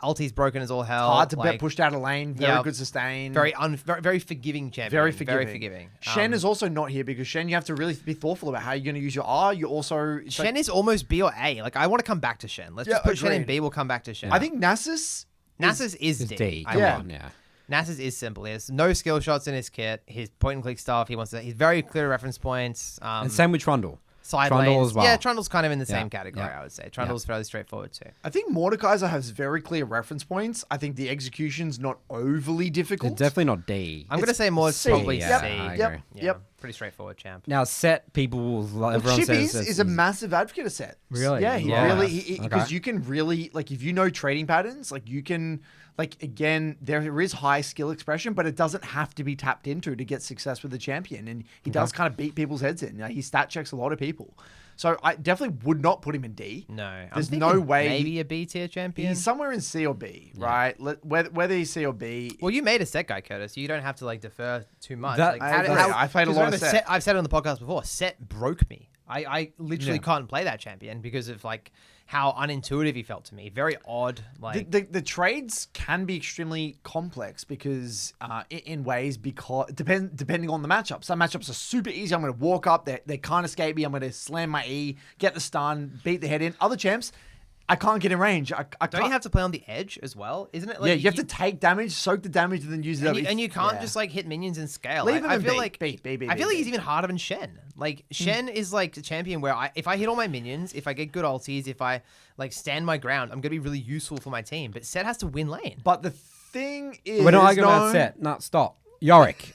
Speaker 2: Ulti's broken as all hell.
Speaker 3: Hard to
Speaker 2: like,
Speaker 3: get pushed out of lane. Very
Speaker 2: Yeah.
Speaker 3: good sustain.
Speaker 2: very forgiving champion.
Speaker 3: Very
Speaker 2: Very
Speaker 3: forgiving.
Speaker 2: forgiving.
Speaker 3: Shen is also not here because Shen, you have to really be thoughtful about how you're going to use your R. You also. it's
Speaker 2: Shen
Speaker 3: like-
Speaker 2: is almost B or A. Like I want to come back to Shen. Let's
Speaker 3: Yeah,
Speaker 2: just put Shen in
Speaker 3: agreed.
Speaker 2: B. We'll come back to Shen.
Speaker 3: I think Nasus.
Speaker 2: Nasus is
Speaker 1: It's
Speaker 2: D.
Speaker 1: D.
Speaker 2: I
Speaker 1: Come
Speaker 3: Yeah.
Speaker 1: on, yeah.
Speaker 2: Nasus is simple. He has no skill shots in his kit. His point and click stuff. He's very clear reference points.
Speaker 1: And same with Trundle.
Speaker 2: Side
Speaker 1: Trundle
Speaker 2: lanes.
Speaker 1: as well.
Speaker 2: Yeah, Trundle's kind of in the
Speaker 1: Yeah,
Speaker 2: same category,
Speaker 1: yeah,
Speaker 2: I would say. Trundle's fairly straightforward too.
Speaker 3: I think Mordekaiser has very clear reference points. I think the execution's not overly difficult.
Speaker 1: It's definitely not D.
Speaker 2: I'm going to say more
Speaker 3: C.
Speaker 2: probably
Speaker 1: Yeah,
Speaker 2: C.
Speaker 1: I
Speaker 3: Yep.
Speaker 1: agree.
Speaker 2: Yeah,
Speaker 3: Yep.
Speaker 2: pretty straightforward champ.
Speaker 1: Now set people will everyone
Speaker 3: Chippies
Speaker 1: says
Speaker 3: is a massive advocate of set.
Speaker 1: Really?
Speaker 3: Yeah, he
Speaker 2: Yeah.
Speaker 3: really because
Speaker 1: Okay.
Speaker 3: you can really like if you know trading patterns, like you can like again there is high skill expression, but it doesn't have to be tapped into to get success with the champion, and he does kind of beat people's heads in. You know, he stat checks a lot of people. So I definitely would not put him in D.
Speaker 2: No.
Speaker 3: There's no way.
Speaker 2: Maybe a B tier champion.
Speaker 3: He's somewhere in C or B, right? Whether he's C or B.
Speaker 2: Well, you made a set guy, Curtis. You don't have to defer too much.
Speaker 1: That-
Speaker 3: I played a lot of set.
Speaker 2: I've said it on the podcast before. Set broke me. I literally can't play that champion because of like how unintuitive he felt to me. Very odd. Like
Speaker 3: The trades can be extremely complex because in ways because depending on the matchup. Some matchups are super easy. I'm going to walk up. They can't escape me. I'm going to slam my E, get the stun, beat the head in. Other champs, I can't get in range. I
Speaker 2: don't
Speaker 3: can't.
Speaker 2: You have to play on the edge as well? Isn't it? Like,
Speaker 3: Yeah, you have to take damage, soak the damage, and then use it up.
Speaker 2: And you can't just like hit minions and scale.
Speaker 3: Leave him
Speaker 2: I
Speaker 3: in
Speaker 2: feel
Speaker 3: B,
Speaker 2: like
Speaker 3: B, B, B,
Speaker 2: I feel
Speaker 3: B,
Speaker 2: like he's
Speaker 3: B.
Speaker 2: even harder than Shen. Like Shen is like a champion where if I hit all my minions, if I get good ultis, if I like stand my ground, I'm gonna be really useful for my team. But Set has to win lane.
Speaker 3: But the thing is,
Speaker 1: We're not arguing about set. No, stop. Yorick,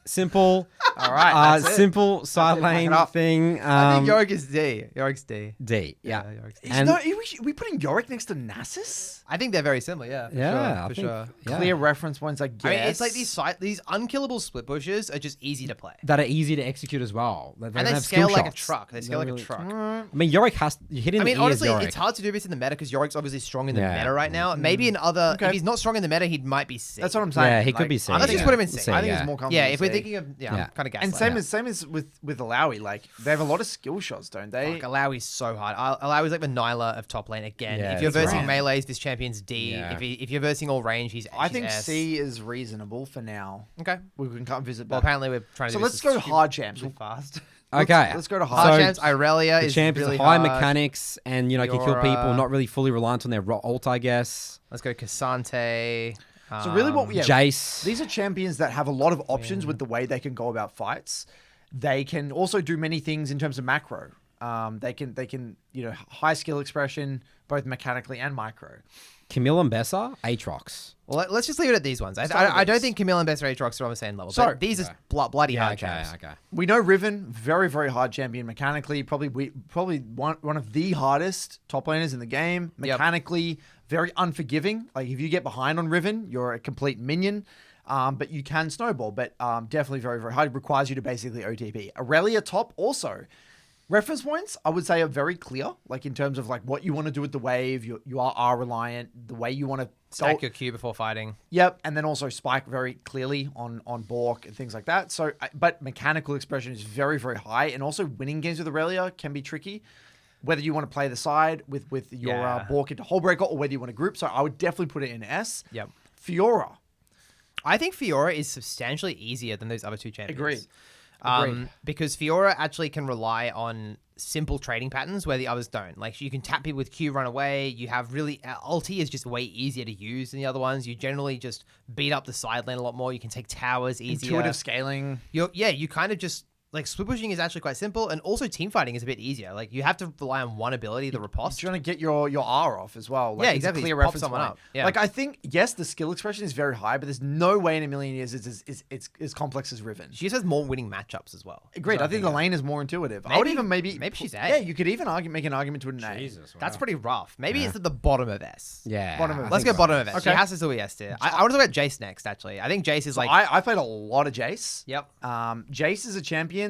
Speaker 1: simple.
Speaker 3: All right, that's it.
Speaker 1: Simple side
Speaker 3: Back it
Speaker 1: lane
Speaker 3: up.
Speaker 1: thing.
Speaker 2: I think Yorick is D. Yorick's D.
Speaker 1: D. Yeah.
Speaker 2: Yorick's D.
Speaker 1: And-
Speaker 3: Are we putting Yorick next to Nasus?
Speaker 2: I think they're very similar. Yeah. For
Speaker 1: Yeah, I
Speaker 2: Sure, for
Speaker 1: think-
Speaker 2: sure.
Speaker 1: Yeah.
Speaker 3: Clear reference points, I guess.
Speaker 2: I mean, it's like these unkillable split pushes are just easy to play.
Speaker 1: That are easy to execute as well. They
Speaker 2: And
Speaker 1: don't
Speaker 2: they
Speaker 1: have
Speaker 2: scale
Speaker 1: skill
Speaker 2: like a
Speaker 1: shots.
Speaker 2: truck. They scale like a truck.
Speaker 1: I mean, Yorick has hitting.
Speaker 2: I mean,
Speaker 1: the
Speaker 2: honestly,
Speaker 1: Yorick.
Speaker 2: it's hard to do this in the meta because Yorick's obviously strong in the
Speaker 1: Yeah.
Speaker 2: meta right now. Maybe in other,
Speaker 3: Okay.
Speaker 2: if he's not strong in the meta, he might be C.
Speaker 3: That's what I'm saying.
Speaker 1: Yeah, he could be C.
Speaker 2: Let's just put him in C.
Speaker 1: C,
Speaker 3: I think
Speaker 1: yeah.
Speaker 3: it's more comfortable.
Speaker 2: Yeah, if we're
Speaker 3: C.
Speaker 2: thinking of,
Speaker 1: Yeah.
Speaker 2: I'm kind of gaslighting.
Speaker 3: And same as with Alawi, like they have a lot of skill shots, don't they?
Speaker 2: Fuck, Alawi's so hard. Alawi's like the Nilah of top lane again.
Speaker 1: Yeah,
Speaker 2: if you're
Speaker 1: that's
Speaker 2: versing
Speaker 1: right.
Speaker 2: melees, this champion's D.
Speaker 1: Yeah.
Speaker 2: If you're versing all range, he's
Speaker 3: I think
Speaker 2: S.
Speaker 3: C is reasonable for now.
Speaker 2: Okay.
Speaker 3: We can come visit
Speaker 2: Well,
Speaker 3: back.
Speaker 2: apparently we're trying to
Speaker 3: So
Speaker 2: do
Speaker 3: let's
Speaker 2: this
Speaker 3: go
Speaker 2: stupid-
Speaker 3: hard champs.
Speaker 2: really fast.
Speaker 1: Okay.
Speaker 3: Let's go to
Speaker 2: Hard
Speaker 3: hard.
Speaker 2: champs. Irelia
Speaker 1: The
Speaker 2: is
Speaker 1: champ
Speaker 2: really
Speaker 1: is high
Speaker 2: hard.
Speaker 1: mechanics and can kill people,
Speaker 2: Fiora.
Speaker 1: not really fully reliant on their ult, I guess.
Speaker 2: Let's go Cassante.
Speaker 3: So really, what we
Speaker 1: Jace.
Speaker 3: These are champions that have a lot of options with the way they can go about fights. They can also do many things in terms of macro. They can high skill expression both mechanically and micro.
Speaker 1: Camille Ambessa, Aatrox.
Speaker 2: Well, let's just leave it at these ones.
Speaker 3: Start
Speaker 2: I
Speaker 3: with
Speaker 2: don't
Speaker 3: these.
Speaker 2: think Camille and Best Aatrox are on the same level.
Speaker 3: So-
Speaker 2: But these are bloody hard champs.
Speaker 1: Okay.
Speaker 3: We know Riven, very very hard champion mechanically. Probably one of the hardest top laners in the game.
Speaker 2: Yep.
Speaker 3: Mechanically, very unforgiving. Like if you get behind on Riven, you're a complete minion. But you can snowball. But definitely very very hard. It requires you to basically OTP. Aurelia top also. Reference points, I would say, are very clear. Like in terms of like what you want to do with the wave, you are reliant. The way you want to
Speaker 2: Stack your Q before fighting.
Speaker 3: Yep, and then also spike very clearly on Bork and things like that. So, but mechanical expression is very very high, and also winning games with Aurelia can be tricky. Whether you want to play the side with your
Speaker 2: Yeah.
Speaker 3: Bork into Hullbreaker, or whether you want to group. So, I would definitely put it in S.
Speaker 2: Yep.
Speaker 3: Fiora,
Speaker 2: I think Fiora is substantially easier than those other two champions.
Speaker 3: Agreed.
Speaker 2: Because Fiora actually can rely on simple trading patterns where the others don't. Like you can tap people with Q, run away. You have really ulti is just way easier to use than the other ones. You generally just beat up the side lane a lot more. You can take towers easier.
Speaker 3: intuitive scaling.
Speaker 2: You kind of just like split pushing is actually quite simple, and also team fighting is a bit easier. Like you have to rely on one ability, the riposte.
Speaker 3: You're trying to get your R off as well. Like,
Speaker 2: Yeah,
Speaker 3: it's a
Speaker 2: exactly.
Speaker 3: Clear
Speaker 2: Pop
Speaker 3: reference
Speaker 2: someone
Speaker 3: point.
Speaker 2: up. Yeah.
Speaker 3: Like I think yes, the skill expression is very high, but there's no way in a million years it's as complex as Riven.
Speaker 2: She just has more winning matchups as well.
Speaker 3: Agreed.
Speaker 2: So
Speaker 3: I think the lane is more intuitive. I would even maybe
Speaker 2: she's A.
Speaker 3: Yeah, you could even make an argument to an A.
Speaker 1: Jesus,
Speaker 2: That's
Speaker 1: wow.
Speaker 2: pretty rough. Maybe it's at the bottom of S.
Speaker 1: Yeah.
Speaker 3: Bottom of
Speaker 1: I
Speaker 2: Let's
Speaker 1: think
Speaker 2: go
Speaker 1: so.
Speaker 2: bottom of S. She
Speaker 3: Okay.
Speaker 2: has to still be S tier. I want to talk about Jace next, actually. I think Jace is like...
Speaker 3: I played a lot of Jace.
Speaker 2: Yep.
Speaker 3: Jace is a champion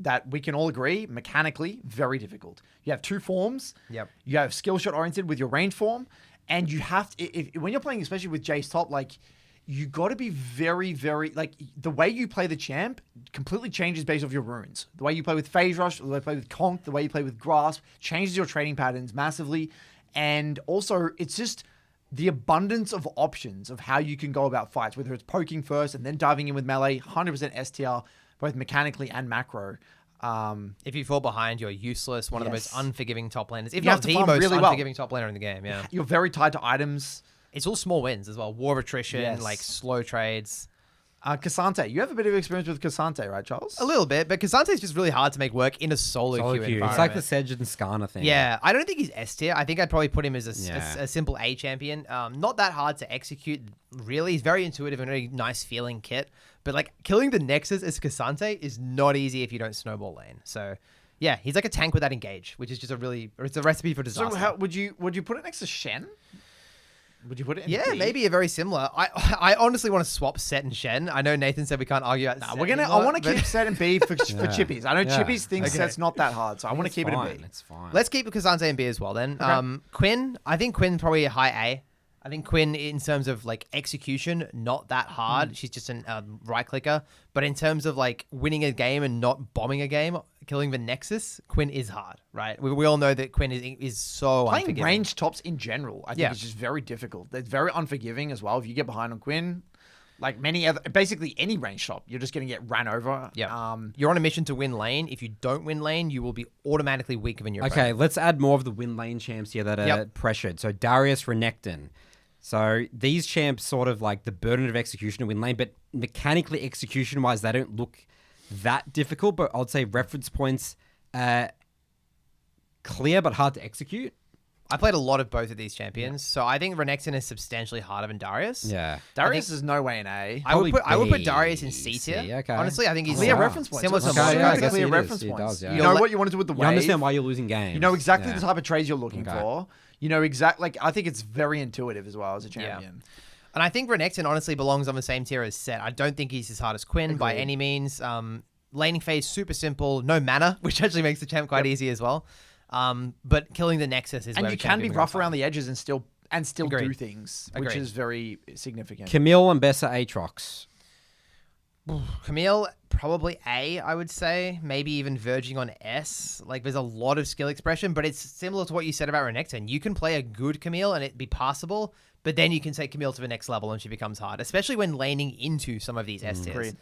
Speaker 3: that we can all agree mechanically very difficult. You have two forms.
Speaker 2: Yep.
Speaker 3: You have skill shot oriented with your range form, and you have to when you're playing, especially with Jace top, like you got to be very very like the way you play the champ completely changes based off your runes. The way you play with Phase Rush, the way you play with Conk, the way you play with Grasp changes your trading patterns massively, and also it's just the abundance of options of how you can go about fights, whether it's poking first and then diving in with melee, 100% STR, both mechanically and macro.
Speaker 2: If you fall behind, you're useless. One of the most
Speaker 3: Yes.
Speaker 2: unforgiving top laners. If
Speaker 3: You have
Speaker 2: not
Speaker 3: to
Speaker 2: the
Speaker 3: farm
Speaker 2: most
Speaker 3: really well.
Speaker 2: unforgiving top laner in the game, yeah.
Speaker 3: You're very tied to items.
Speaker 2: It's all small wins as well. War of attrition,
Speaker 3: Yes.
Speaker 2: like slow trades.
Speaker 3: Cassante, you have a bit of experience with Cassante, right, Charles?
Speaker 2: A little bit, but Cassante is just really hard to make work in a solo
Speaker 1: Solo
Speaker 2: queue
Speaker 1: queue.
Speaker 2: environment.
Speaker 1: It's like the Sedge and Skarner thing.
Speaker 2: Yeah, I don't think he's S tier. I think I'd probably put him as
Speaker 1: Yeah.
Speaker 2: a simple A champion. Not that hard to execute, really. He's very intuitive and a really nice feeling kit. But like killing the Nexus as Cassante is not easy if you don't snowball lane. So yeah, he's like a tank without engage, which is just it's a recipe for disaster.
Speaker 3: So how would you put it next to Shen? Would you put it in
Speaker 2: Yeah,
Speaker 3: B?
Speaker 2: maybe a very similar. I honestly want to swap Set and Shen. I know Nathan said we can't argue about Set
Speaker 3: I
Speaker 2: anymore,
Speaker 3: want to
Speaker 2: but
Speaker 3: keep Set and B for Chippies. I know
Speaker 1: Yeah.
Speaker 3: Chippies thinks
Speaker 2: Okay.
Speaker 3: Set's not that hard, so I want to keep it in B.
Speaker 1: It's fine.
Speaker 2: Let's keep Kazanze and B as well then. Quinn, I think Quinn probably a high A. I think Quinn, in terms of like execution, not that hard. She's just a right clicker. But in terms of like winning a game and not bombing a game, killing the Nexus, Quinn is hard, right? We all know that Quinn is so
Speaker 3: Playing
Speaker 2: unforgiving.
Speaker 3: range tops in general, I think
Speaker 2: Yeah.
Speaker 3: is just very difficult. It's very unforgiving as well. If you get behind on Quinn, like many other, basically any range top, you're just going to get ran over.
Speaker 2: Yeah. You're on a mission to win lane. If you don't win lane, you will be automatically weaker than your
Speaker 1: Okay,
Speaker 2: opponent.
Speaker 1: let's add more of the win lane champs here that are pressured. So Darius, Renekton. So these champs sort of like the burden of execution to win lane, but mechanically execution-wise, they don't look that difficult. But I'd say reference points clear but hard to execute.
Speaker 2: I played a lot of both of these champions, so I think Renekton is substantially harder than Darius.
Speaker 1: Yeah.
Speaker 3: Darius is no way in A.
Speaker 2: I would
Speaker 1: Probably
Speaker 2: put Darius in
Speaker 1: B,
Speaker 2: C tier.
Speaker 1: C, okay.
Speaker 2: Honestly, I think he's
Speaker 3: Clear
Speaker 1: Wow.
Speaker 3: reference points.
Speaker 2: similar to
Speaker 3: Okay,
Speaker 2: Maokai.
Speaker 3: yeah,
Speaker 1: I guess
Speaker 3: clear
Speaker 1: it
Speaker 3: reference
Speaker 1: is. It
Speaker 3: points.
Speaker 1: does, yeah.
Speaker 3: You know what you want to do with the
Speaker 1: You
Speaker 3: wave.
Speaker 1: understand why you're losing games.
Speaker 3: You know exactly
Speaker 1: Yeah.
Speaker 3: the type of trades you're looking
Speaker 1: Okay.
Speaker 3: for. You know exactly. Like I think it's very intuitive as well as a champion.
Speaker 2: And I think Renekton honestly belongs on the same tier as Set. I don't think he's as hard as Quinn by
Speaker 3: Agreed.
Speaker 2: any means. Laning phase, super simple, no mana, which actually makes the champ quite easy as well. But killing the Nexus is
Speaker 3: And
Speaker 2: where
Speaker 3: you
Speaker 2: the
Speaker 3: can be
Speaker 2: champion
Speaker 3: rough
Speaker 2: becomes
Speaker 3: around the edges and still do
Speaker 2: Agreed.
Speaker 3: things, which
Speaker 2: Agreed.
Speaker 3: is very significant.
Speaker 1: Camille, Ambessa, Aatrox.
Speaker 2: Camille, probably A, I would say. Maybe even verging on S. Like, there's a lot of skill expression, but it's similar to what you said about Renekton. You can play a good Camille and it be passable, but then you can take Camille to the next level and she becomes hard, especially when laning into some of these S tiers.
Speaker 3: Agreed.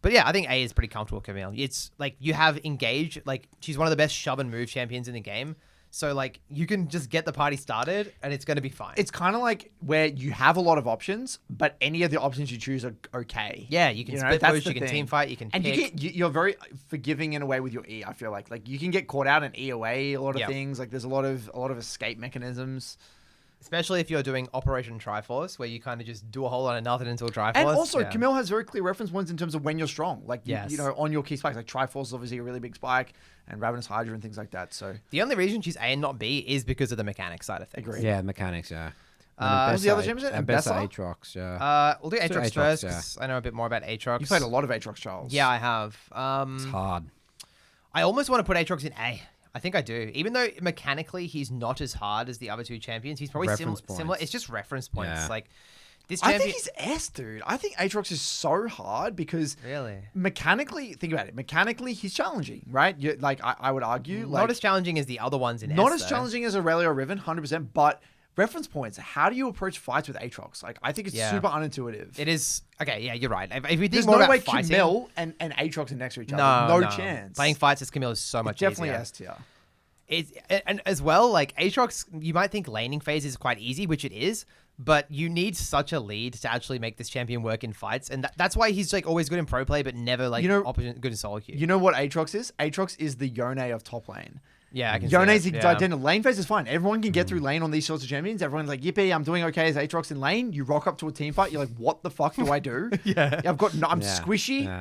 Speaker 2: But yeah, I think A is pretty comfortable with Camille. It's like you have Engage. Like, she's one of the best shove and move champions in the game. So, like, you can just get the party started and it's going to be fine.
Speaker 3: It's kind of like where you have a lot of options, but any of the options you choose are okay.
Speaker 2: Yeah, you can split
Speaker 3: that's
Speaker 2: push,
Speaker 3: the
Speaker 2: you can
Speaker 3: thing.
Speaker 2: team fight, you can
Speaker 3: and
Speaker 2: pick.
Speaker 3: you're very forgiving in a way with your E. I feel like you can get caught out and E away a lot of
Speaker 2: Yep.
Speaker 3: things. Like there's a lot of escape mechanisms.
Speaker 2: Especially if you're doing Operation Triforce, where you kind of just do a whole lot of nothing until Triforce.
Speaker 3: And also,
Speaker 2: yeah.
Speaker 3: Camille has very clear reference points in terms of when you're strong. Like,
Speaker 2: Yes.
Speaker 3: you know, on your key spikes. Like, Triforce is obviously a really big spike, and Ravenous Hydra and things like that. So,
Speaker 2: The only reason she's A and not B is because of the mechanics side of things.
Speaker 3: Agreed.
Speaker 1: Yeah, mechanics, yeah.
Speaker 3: what was the other champion?
Speaker 1: Ambessa,
Speaker 3: Ambessa?
Speaker 1: Aatrox, yeah.
Speaker 2: We'll do
Speaker 1: Let's do
Speaker 2: Aatrox
Speaker 1: Aatrox,
Speaker 2: first,
Speaker 1: yeah.
Speaker 2: 'cause I know a bit more about Aatrox.
Speaker 3: You played a lot of Aatrox, Charles.
Speaker 2: Yeah, I have.
Speaker 1: It's hard.
Speaker 2: I almost want to put Aatrox in A. I think I do. Even though mechanically he's not as hard as the other two champions, he's probably
Speaker 1: Reference
Speaker 2: similar.
Speaker 1: points.
Speaker 2: It's just reference points.
Speaker 1: Yeah.
Speaker 2: Like, this
Speaker 3: I
Speaker 2: champion...
Speaker 3: think he's S, dude. I think Aatrox is so hard because
Speaker 2: Really?
Speaker 3: mechanically, think about it. Mechanically, he's challenging, right? Like, I would argue.
Speaker 2: Not
Speaker 3: Like,
Speaker 2: as challenging as the other ones in
Speaker 3: not
Speaker 2: S,
Speaker 3: as
Speaker 2: though.
Speaker 3: challenging as Aurelia or Riven, 100%, but reference points. How do you approach fights with Aatrox? Like, I think it's
Speaker 2: Yeah.
Speaker 3: super unintuitive.
Speaker 2: It is... Okay, yeah, you're right. If we think
Speaker 3: There's
Speaker 2: more
Speaker 3: no
Speaker 2: about
Speaker 3: way
Speaker 2: fighting...
Speaker 3: Camille and Aatrox are next to each other.
Speaker 2: No,
Speaker 3: No chance.
Speaker 2: Playing fights as Camille is so much
Speaker 3: Definitely
Speaker 2: easier.
Speaker 3: S tier.
Speaker 2: And as well, like Aatrox, you might think laning phase is quite easy, which it is, but you need such a lead to actually make this champion work in fights, and that's why he's like always good in pro play, but never like good in solo queue.
Speaker 3: You know what Aatrox is? Aatrox is the Yone of top lane.
Speaker 2: Yeah, I can see
Speaker 3: Yone's
Speaker 2: that.
Speaker 3: identical. Lane phase is fine. Everyone can get through lane on these sorts of champions. Everyone's like, yippee, I'm doing okay as Aatrox in lane. You rock up to a team fight. You're like, what the fuck do I do?
Speaker 2: Yeah.
Speaker 3: I'm
Speaker 1: Yeah.
Speaker 3: squishy.
Speaker 1: Yeah.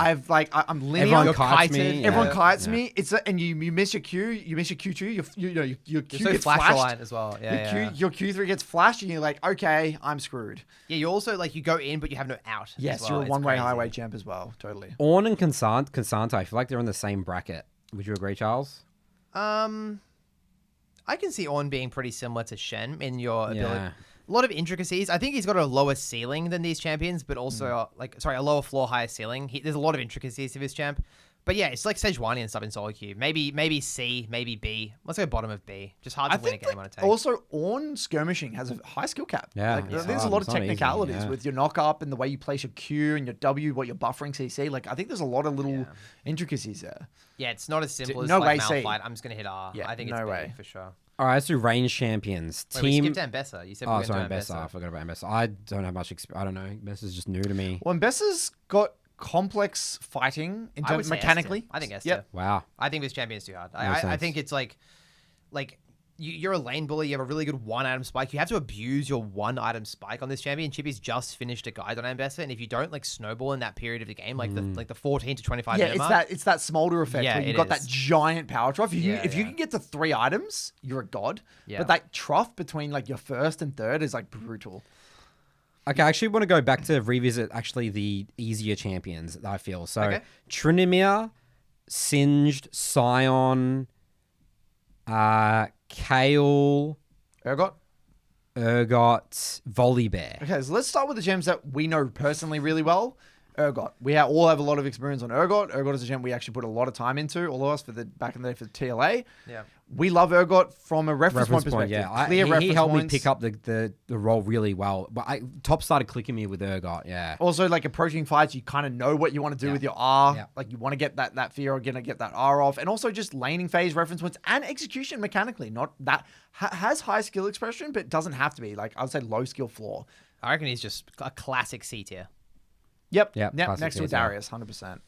Speaker 3: I'm linear.
Speaker 1: Everyone
Speaker 2: You're
Speaker 1: kites me.
Speaker 2: kited.
Speaker 1: yeah.
Speaker 3: Everyone kites
Speaker 1: Yeah.
Speaker 3: me. And you miss your Q. You miss your Q2. Your Q
Speaker 2: You're so
Speaker 3: gets
Speaker 2: flash
Speaker 3: flashed.
Speaker 2: reliant as well. Yeah,
Speaker 3: Your Q3 gets flashed, and you're like, okay, I'm screwed.
Speaker 2: yeah. You also like you go in, but you have no out.
Speaker 3: Yes,
Speaker 2: as well.
Speaker 3: you're a
Speaker 2: It's
Speaker 3: one-way
Speaker 2: crazy.
Speaker 3: highway champ as well. Totally.
Speaker 1: Ornn and Consant, I feel like they're in the same bracket. Would you agree, Charles?
Speaker 2: I can see Ornn being pretty similar to Shen in your ability.
Speaker 1: Yeah.
Speaker 2: A lot of intricacies. I think he's got a lower ceiling than these champions, but also a lower floor, higher ceiling. There's a lot of intricacies to this champ. But yeah, it's like Sejuani and stuff in solo queue. Maybe C, maybe B. Let's go bottom of B. Just hard to win a game on a tank.
Speaker 3: Also, Ornn skirmishing has a high skill cap.
Speaker 1: Yeah,
Speaker 3: Like,
Speaker 1: it's
Speaker 3: there's a
Speaker 1: hard.
Speaker 3: lot of
Speaker 1: It's not easy,
Speaker 3: technicalities
Speaker 1: yeah.
Speaker 3: with your knock up and the way you place your Q and your W, what you're buffering CC. Like, I think there's a lot of little intricacies there.
Speaker 2: Yeah, it's not as simple as
Speaker 3: no
Speaker 2: like
Speaker 3: way C.
Speaker 2: Malphite. I'm just gonna hit R.
Speaker 3: Yeah,
Speaker 2: I think it's
Speaker 3: no
Speaker 2: B
Speaker 3: way.
Speaker 2: for sure.
Speaker 1: All right, let's do range champions.
Speaker 2: Wait,
Speaker 1: Team.
Speaker 2: we skipped Ambessa. You said we
Speaker 1: Oh,
Speaker 2: were
Speaker 1: sorry,
Speaker 2: going to do
Speaker 1: Ambessa. I forgot about Ambessa. I don't have much experience. I don't know. Ambessa's just new to me.
Speaker 3: Well, Ambessa's got complex fighting in
Speaker 2: I would
Speaker 3: terms
Speaker 2: say
Speaker 3: mechanically.
Speaker 2: S tier. I think S
Speaker 3: Yep.
Speaker 2: tier.
Speaker 1: Wow.
Speaker 2: I think this champion's too hard.
Speaker 1: Makes
Speaker 2: I
Speaker 1: sense.
Speaker 2: think it's like you're a lane bully. You have a really good one-item spike. You have to abuse your one-item spike on this champion. Chippy's just finished a guide on Ambessa, and if you don't like snowball in that period of the game, like the 14 to 25 minute mark,
Speaker 3: it's that smolder effect
Speaker 2: Yeah,
Speaker 3: where you've
Speaker 2: it
Speaker 3: got
Speaker 2: is.
Speaker 3: that giant power trough. If you
Speaker 2: Yeah,
Speaker 3: if you
Speaker 2: yeah.
Speaker 3: can get to 3 items, you're a god.
Speaker 2: Yeah.
Speaker 3: But that trough between like your first and third is like brutal.
Speaker 1: Okay, I actually want to go back to revisit actually the easier champions that I feel. So
Speaker 2: Okay.
Speaker 1: Trinimir, Singed, Sion, Kayle,
Speaker 3: Urgot.
Speaker 1: Urgot, Volibear.
Speaker 3: Okay, so let's start with the gems that we know personally really well. Urgot. We all have a lot of experience on Urgot. Urgot is a gem we actually put a lot of time into, all of us, back in the day for the TLA.
Speaker 2: Yeah.
Speaker 3: We love Urgot from a reference point
Speaker 1: Point,
Speaker 3: perspective.
Speaker 1: yeah.
Speaker 3: Clear
Speaker 1: He
Speaker 3: reference
Speaker 1: helped
Speaker 3: points.
Speaker 1: me pick up the role really well. But Top started clicking me with Urgot, yeah.
Speaker 3: Also, like approaching fights, you kind of know what you want to do with your R.
Speaker 1: Yeah.
Speaker 3: Like you want to get that fear or gonna get that R off, and also just laning phase reference points and execution mechanically. Not that has high skill expression, but doesn't have to be. Like I would say, low skill floor.
Speaker 2: I reckon he's just a classic C tier.
Speaker 3: Yep.
Speaker 1: Yep, classic
Speaker 3: Next to
Speaker 1: tier,
Speaker 3: Darius, 100%.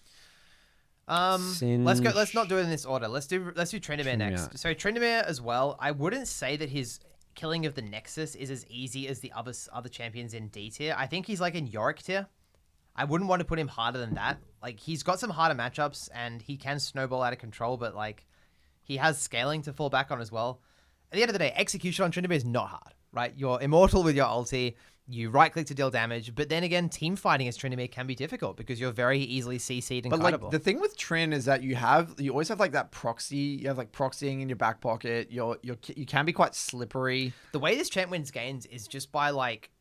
Speaker 2: Let's go. Let's not do it in this order. Let's do Tryndamere next.
Speaker 1: Tryndamere.
Speaker 2: So Tryndamere as well. I wouldn't say that his killing of the Nexus is as easy as the other champions in D tier. I think he's like in Yorick tier. I wouldn't want to put him harder than that. Like he's got some harder matchups and he can snowball out of control, but like he has scaling to fall back on as well. At the end of the day, execution on Tryndamere is not hard, right? You're immortal with your ulti. You right click to deal damage, but then again, team fighting as Tryndamere can be difficult because you're very easily CC'd and
Speaker 3: But
Speaker 2: kiteable.
Speaker 3: like the thing with Tryn is that you always have like that proxy. You have like proxying in your back pocket. You can be quite slippery.
Speaker 2: The way this champ wins games is just by like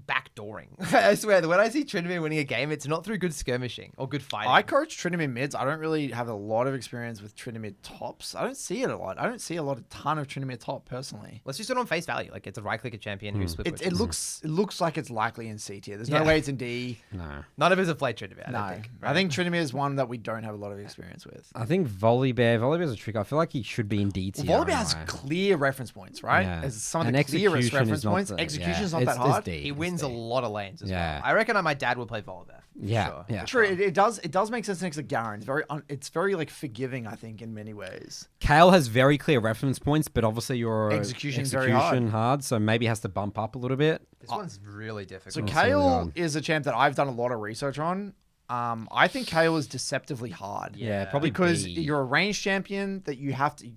Speaker 2: backdooring. I swear that when I see Tryndamere winning a game, it's not through good skirmishing or good fighting.
Speaker 3: I coach Tryndamere mids. I don't really have a lot of experience with Tryndamere tops. I don't see it a lot. I don't see a ton of Tryndamere top personally.
Speaker 2: Let's just do it on face value. Like it's a right clicker champion who's split
Speaker 3: It looks like it's likely in C tier. There's
Speaker 2: Yeah.
Speaker 3: no way it's in D.
Speaker 1: No.
Speaker 2: None of us have played Tryndamere. I
Speaker 3: No,
Speaker 2: don't think.
Speaker 3: I think Tryndamere is one that we don't have a lot of experience with.
Speaker 1: I think Volibear's a trick. I feel like he should be in D tier.
Speaker 3: Volibear has
Speaker 1: anyway.
Speaker 3: clear reference points, right?
Speaker 1: Yeah.
Speaker 3: As some of
Speaker 1: And
Speaker 3: the clearest
Speaker 1: execution
Speaker 3: reference
Speaker 1: is not
Speaker 3: points.
Speaker 1: the-
Speaker 3: Execution's
Speaker 1: yeah,
Speaker 3: not that
Speaker 1: it's
Speaker 3: hard.
Speaker 1: D.
Speaker 2: He
Speaker 1: It's
Speaker 2: wins a
Speaker 1: D.
Speaker 2: lot of lanes as
Speaker 1: Yeah.
Speaker 2: well. I reckon my dad would play Volibear.
Speaker 1: Yeah,
Speaker 2: Sure.
Speaker 1: yeah.
Speaker 3: True, it does make sense next to Garen. It's very like forgiving, I think, in many ways.
Speaker 1: Kayle has very clear reference points, but obviously your
Speaker 3: Execution's very hard.
Speaker 1: hard, so maybe has to bump up a little bit.
Speaker 2: This one's really
Speaker 3: So
Speaker 2: difficult.
Speaker 3: Kayle is a champ that I've done a lot of research on. I think Kayle is deceptively hard.
Speaker 1: Yeah, probably
Speaker 3: because
Speaker 1: B.
Speaker 3: you're a ranged champion that you have to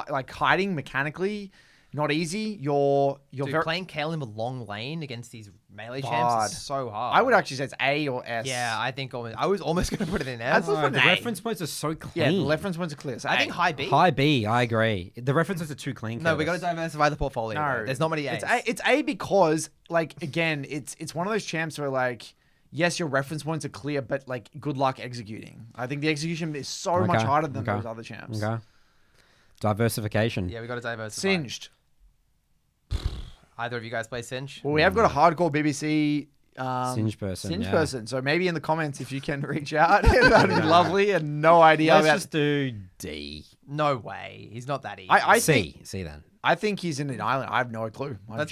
Speaker 3: like hiding mechanically, not easy. You're
Speaker 2: Dude,
Speaker 3: very.
Speaker 2: playing Kayle in a long lane against these melee
Speaker 3: Hard.
Speaker 2: champs is so hard.
Speaker 3: I would actually say it's A or S.
Speaker 2: Yeah, I think I was almost going to put it in
Speaker 3: I'd
Speaker 2: S.
Speaker 3: put it in
Speaker 1: the
Speaker 3: A.
Speaker 1: reference points are so clean.
Speaker 3: Yeah, the reference points are clear. So
Speaker 2: I
Speaker 3: A.
Speaker 2: think high B.
Speaker 1: High B, I agree. The references are too clean.
Speaker 2: No, we got to
Speaker 1: Curtis.
Speaker 2: diversify the portfolio.
Speaker 3: No,
Speaker 2: though. There's not many A's.
Speaker 3: It's A because like again, it's one of those champs where like. Yes, your reference points are clear, but like good luck executing. I think the execution is so much harder than those other champs.
Speaker 1: Okay. Diversification.
Speaker 2: Yeah, we got to diversify.
Speaker 3: Singed.
Speaker 2: Either of you guys play Singe?
Speaker 3: Well, we have got a hardcore BBC
Speaker 1: Singe person,
Speaker 3: Singe
Speaker 1: yeah.
Speaker 3: person. So maybe in the comments if you can reach out, that'd be lovely. And no idea
Speaker 1: Let's
Speaker 3: about.
Speaker 1: just do D.
Speaker 2: No way. He's not that easy.
Speaker 3: I think
Speaker 1: C then.
Speaker 3: I think he's in an island. I have no clue.
Speaker 2: let's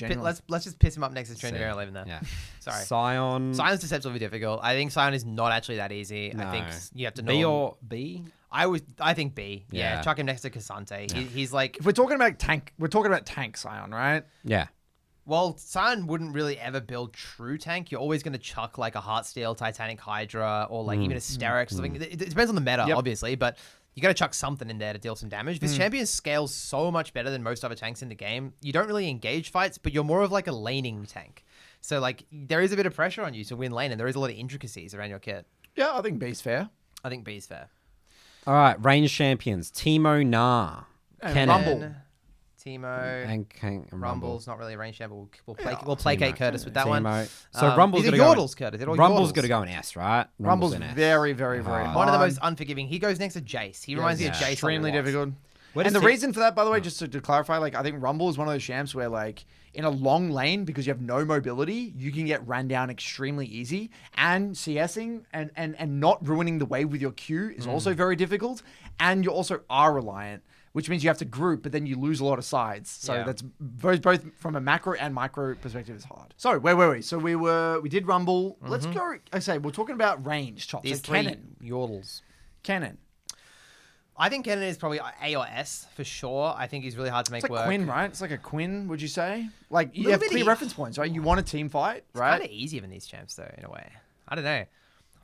Speaker 2: just piss him up next to Trinity and leave him there.
Speaker 1: Yeah.
Speaker 2: Sorry.
Speaker 1: Sion.
Speaker 2: Sion's deceptively difficult. I think Sion is not actually that easy. I think you have to know.
Speaker 1: B
Speaker 2: him.
Speaker 1: or B?
Speaker 2: I think B. Yeah.
Speaker 1: Yeah.
Speaker 2: Chuck him next to Cassante. He's like,
Speaker 3: If we're talking about tank, we're talking about tank Sion, right?
Speaker 1: Yeah.
Speaker 2: well, Sion wouldn't really ever build true tank. You're always going to chuck like a Heartsteel, Titanic Hydra, or like even a Sterix or something. It depends on the meta,
Speaker 3: Yep.
Speaker 2: obviously, but you got to chuck something in there to deal some damage. This champion scales so much better than most other tanks in the game. You don't really engage fights, but you're more of like a laning tank. So like there is a bit of pressure on you to win lane, and there is a lot of intricacies around your kit.
Speaker 3: Yeah, I think B's fair.
Speaker 2: I think B's fair.
Speaker 1: All right. Range champions. Timo Nah.
Speaker 3: And
Speaker 1: Kennen.
Speaker 3: Rumble.
Speaker 2: Timo.
Speaker 1: And Rumble.
Speaker 2: Rumble's not really a range champ. We'll
Speaker 3: Yeah,
Speaker 2: placate Curtis with that one.
Speaker 1: Timo. So Rumble's
Speaker 2: these
Speaker 1: got
Speaker 2: are
Speaker 1: to go.
Speaker 2: Yordles, Curtis. They're all
Speaker 1: Rumble's
Speaker 2: Yordles.
Speaker 1: got to go in S, right?
Speaker 3: Rumble's
Speaker 1: in S.
Speaker 3: very, very, very hard.
Speaker 2: One of the most unforgiving. He goes next to Jace. He reminds me of Jace.
Speaker 3: Extremely
Speaker 2: a lot.
Speaker 3: difficult.
Speaker 1: Where
Speaker 3: And
Speaker 1: does
Speaker 3: the
Speaker 1: he-
Speaker 3: reason for that, by the way, just to clarify, like I think Rumble is one of those champs where like in a long lane, because you have no mobility, you can get ran down extremely easy. And CSing and not ruining the wave with your Q is also very difficult. And you also are reliant, which means you have to group, but then you lose a lot of sides. So
Speaker 2: Yeah.
Speaker 3: that's both from a macro and micro perspective is hard. So where were we? So we did Rumble. Let's go. I say we're talking about range chops.
Speaker 2: These
Speaker 3: So
Speaker 2: three
Speaker 3: Kennen.
Speaker 2: Yordles.
Speaker 3: Kennen.
Speaker 2: I think Kennen is probably A or S for sure. I think he's really hard to make
Speaker 3: It's like
Speaker 2: work.
Speaker 3: Quinn, right? It's like a Quinn, would you say? Like, you
Speaker 2: Little
Speaker 3: have
Speaker 2: bit
Speaker 3: clear
Speaker 2: e-
Speaker 3: reference points, right? You want a team fight,
Speaker 2: It's
Speaker 3: right?
Speaker 2: kind of easier than these champs, though, in a way. I don't know.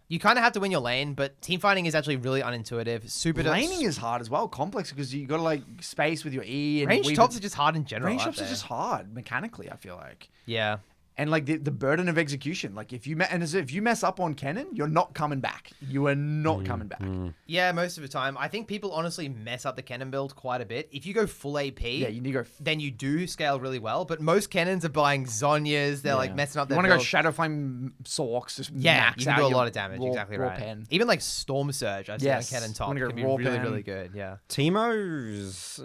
Speaker 2: You kind of have to win your lane, but team fighting is actually really unintuitive. Super
Speaker 3: Laning is hard as well, complex, because you got to like space with your E. And
Speaker 2: range
Speaker 3: weave
Speaker 2: tops
Speaker 3: it-
Speaker 2: are just hard in general.
Speaker 3: range
Speaker 2: aren't
Speaker 3: tops are
Speaker 2: they?
Speaker 3: just hard mechanically, I feel like.
Speaker 2: Yeah.
Speaker 3: And like the burden of execution, like if you if you mess up on Kennen, you're not coming back. You are not coming back.
Speaker 2: Yeah, most of the time. I think people honestly mess up the Kennen build quite a bit. If you go full AP,
Speaker 3: Yeah, you need to go.
Speaker 2: then you do scale really well. But most Kennens are buying Zonyas. They're like messing up
Speaker 3: You
Speaker 2: their
Speaker 3: want to go
Speaker 2: build.
Speaker 3: Shadow Flame Sorks, just
Speaker 2: Yeah,
Speaker 3: max
Speaker 2: you can
Speaker 3: out
Speaker 2: do a
Speaker 3: your
Speaker 2: lot of damage.
Speaker 3: raw-
Speaker 2: Exactly
Speaker 3: raw
Speaker 2: right.
Speaker 3: pen.
Speaker 2: Even like Storm Surge, I've
Speaker 3: Yes,
Speaker 2: seen on Kennen
Speaker 3: you
Speaker 2: top
Speaker 3: wanna go
Speaker 2: can be
Speaker 3: raw
Speaker 2: really,
Speaker 3: pen.
Speaker 2: really good. Yeah.
Speaker 1: Teemo's.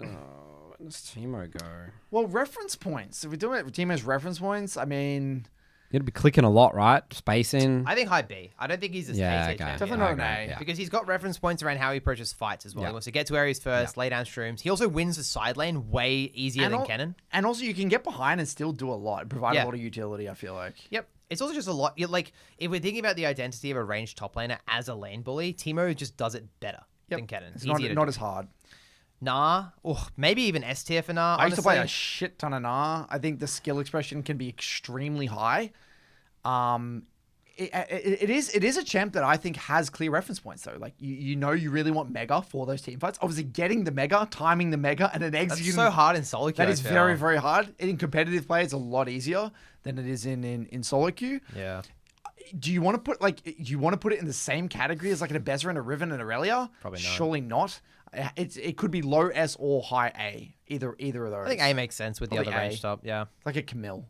Speaker 1: Where does Teemo go?
Speaker 3: Well, reference points. If we're doing it with Teemo's reference points, I mean,
Speaker 1: You'd be clicking a lot, right? Spacing.
Speaker 2: I think high B. I don't think he's a
Speaker 1: Yeah,
Speaker 2: A
Speaker 1: okay.
Speaker 2: champion.
Speaker 3: Definitely not an
Speaker 1: Okay,
Speaker 3: A.
Speaker 1: yeah.
Speaker 2: Because he's got reference points around how he approaches fights as well.
Speaker 1: Yeah.
Speaker 2: He wants to get to areas first, lay down shrooms. He also wins the side lane way easier than Kennen.
Speaker 3: And also, you can get behind and still do a lot, provide
Speaker 2: Yeah.
Speaker 3: a lot of utility. I feel like.
Speaker 2: Yep. It's also just a lot. Like, if we're thinking about the identity of a ranged top laner as a lane bully, Teemo just does it better than Kennen.
Speaker 3: It's
Speaker 2: Easier to
Speaker 3: not
Speaker 2: do.
Speaker 3: as hard.
Speaker 2: Nah. Oh, maybe even S tier for Nah.
Speaker 3: I used to play a
Speaker 2: honestly.
Speaker 3: shit ton of Nah. I think the skill expression can be extremely high. It is a champ that I think has clear reference points though. Like you know you really want Mega for those team fights. Obviously, getting the Mega, timing the Mega, and then
Speaker 2: That's
Speaker 3: executing.
Speaker 2: so hard in solo queue.
Speaker 3: That
Speaker 2: I
Speaker 3: is
Speaker 2: feel.
Speaker 3: very, very hard. In competitive play, it's a lot easier than it is in solo queue.
Speaker 2: Yeah.
Speaker 3: Do you want to put it in the same category as like an Ambessa and a Riven and Aurelia?
Speaker 2: Probably not.
Speaker 3: Surely not. It could be low S or high A. Either of those.
Speaker 2: I think A makes sense with the
Speaker 3: Probably
Speaker 2: other
Speaker 3: A.
Speaker 2: range top. Yeah.
Speaker 3: Like a Camille.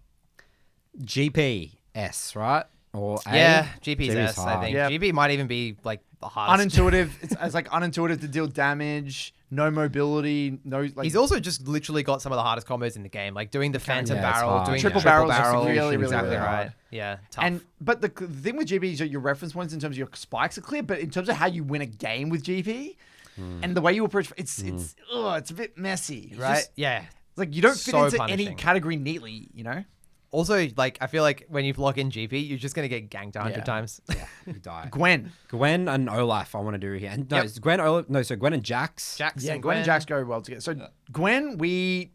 Speaker 1: GPS, right? Or A?
Speaker 2: Yeah. GP's
Speaker 1: GP's
Speaker 2: S, I
Speaker 1: hard.
Speaker 2: think.
Speaker 3: Yeah.
Speaker 2: GP might even be like the hardest.
Speaker 3: Unintuitive. it's like unintuitive to deal damage. No mobility. No like.
Speaker 2: He's also just literally got some of the hardest combos in the game, like doing the Phantom
Speaker 1: Yeah, it's
Speaker 2: barrel,
Speaker 1: hard.
Speaker 2: doing
Speaker 3: Triple
Speaker 2: the triple
Speaker 3: barrels is
Speaker 2: barrel.
Speaker 3: really, really,
Speaker 2: exactly
Speaker 3: really
Speaker 2: right.
Speaker 3: hard.
Speaker 2: Yeah, tough.
Speaker 3: But the thing with GP is that your reference points in terms of your spikes are clear, but in terms of how you win a game with GP and the way you approach, it's a bit messy, right?
Speaker 2: Just- yeah.
Speaker 3: It's like you don't fit
Speaker 2: so
Speaker 3: into any
Speaker 2: punishing.
Speaker 3: category neatly, you know?
Speaker 2: Also, like, I feel like when you lock in GP, you're just gonna get ganked 100
Speaker 3: Yeah.
Speaker 2: times.
Speaker 1: You die.
Speaker 3: Gwen.
Speaker 1: Gwen and Olaf, I want to do here. And, no,
Speaker 2: Yep.
Speaker 1: it's Gwen, Olaf. No, so Gwen and Jax.
Speaker 2: Jax
Speaker 3: Yeah,
Speaker 2: and
Speaker 3: Gwen and Jax go well together. So Gwen, we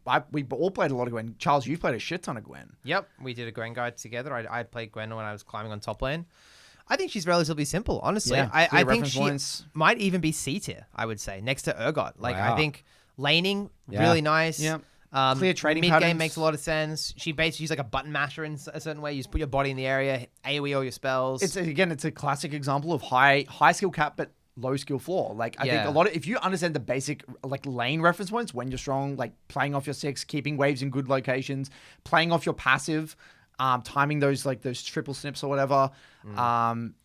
Speaker 3: all played a lot of Gwen. Charles, you played a shit ton of Gwen.
Speaker 2: Yep, we did a Gwen guide together. I played Gwen when I was climbing on top lane. I think she's relatively simple, honestly.
Speaker 3: Yeah,
Speaker 2: I
Speaker 3: clear
Speaker 2: think
Speaker 3: reference
Speaker 2: she
Speaker 3: points.
Speaker 2: might even be C tier, I would say, next to Urgot. Like,
Speaker 1: Wow.
Speaker 2: I think laning,
Speaker 1: Yeah.
Speaker 2: really nice.
Speaker 3: Yeah.
Speaker 2: Um,
Speaker 3: Clear trading
Speaker 2: mid-game
Speaker 3: patterns.
Speaker 2: makes a lot of sense. She basically, she's like a button masher in a certain way. You just put your body in the area, AoE all your spells.
Speaker 3: It's a classic example of high skill cap but low skill floor. Like I think
Speaker 2: Yeah.
Speaker 3: a lot of if you understand the basic like lane reference points when you're strong, like playing off your 6, keeping waves in good locations, playing off your passive, timing those triple snips or whatever.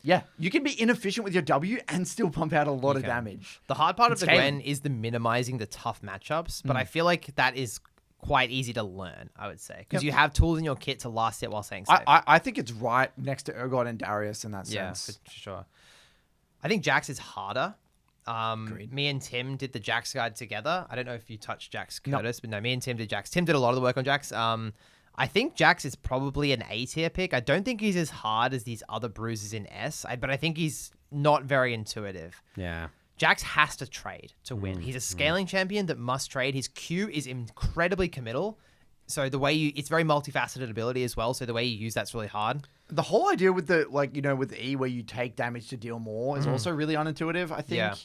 Speaker 3: Yeah, you can be inefficient with your W and still pump out a lot of damage.
Speaker 2: The hard part of
Speaker 3: It's
Speaker 2: the
Speaker 3: scaling.
Speaker 2: Gwen is the minimizing the tough matchups, but I feel like that is quite easy to learn, I would say, because you have tools in your kit to last it while staying safe.
Speaker 3: I think it's right next to Urgot and Darius in that
Speaker 2: Yeah,
Speaker 3: sense.
Speaker 2: for sure. I think Jax is harder. Me and Tim did the Jax guide together. I don't know if you touched Jax, Curtis, but no, me and Tim did Jax. Tim did a lot of the work on Jax. I think Jax is probably an A tier pick. I don't think he's as hard as these other bruises in S, but I think he's not very intuitive.
Speaker 1: Yeah.
Speaker 2: Jax has to trade to win. He's a scaling champion that must trade. His Q is incredibly committal. So the way it's very multifaceted ability as well. So the way you use that's really hard.
Speaker 3: The whole idea with the with the E where you take damage to deal more is also really unintuitive. I think.
Speaker 2: Yeah.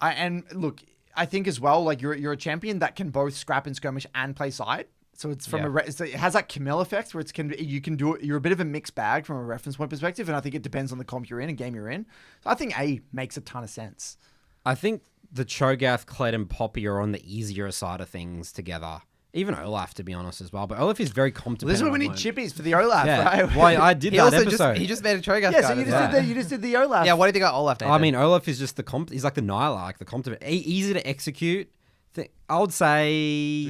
Speaker 3: I think as well, like you're a champion that can both scrap and skirmish and play side. So it's from so it has that Camille effect where you can do it. You're a bit of a mixed bag from a reference point perspective, and I think it depends on the comp you're in and game you're in. So I think A makes a ton of sense.
Speaker 1: I think the Cho'Gath, Kled, and Poppy are on the easier side of things together. Even Olaf, to be honest, as well. But Olaf is very comp
Speaker 3: This is where we need chippies for the Olaf,
Speaker 1: Yeah.
Speaker 3: right?
Speaker 1: Well, I did
Speaker 2: He
Speaker 1: that
Speaker 2: also
Speaker 1: episode.
Speaker 2: just made a Cho'Gath
Speaker 3: Yeah,
Speaker 2: guide
Speaker 3: so you
Speaker 2: as
Speaker 3: just
Speaker 2: well.
Speaker 3: did you just did the Olaf.
Speaker 2: Yeah, what do you think about Olaf, Nathan?
Speaker 1: I mean, Olaf is just the comp. He's like the Nilah, like the comp. Easy to execute. I would say